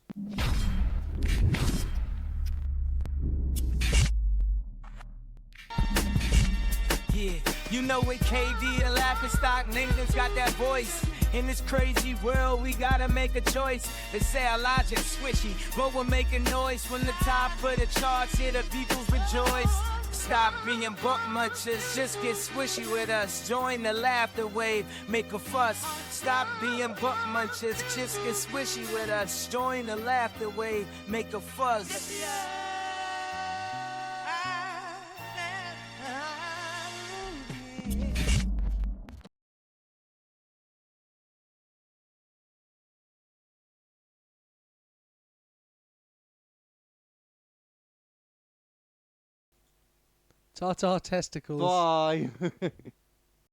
Yeah, you know it, KD, the laughing stock, niggas got that voice. In this crazy world, we gotta make a choice. They say our logic swishy, but we're making noise. From the top of the charts, here the people rejoice. Stop being buck munchers, just get swishy with us. Join the laughter wave, make a fuss. Stop being buck munchers, just get swishy with us. Join the laughter wave, make a fuss. Ta-ta testicles. Bye.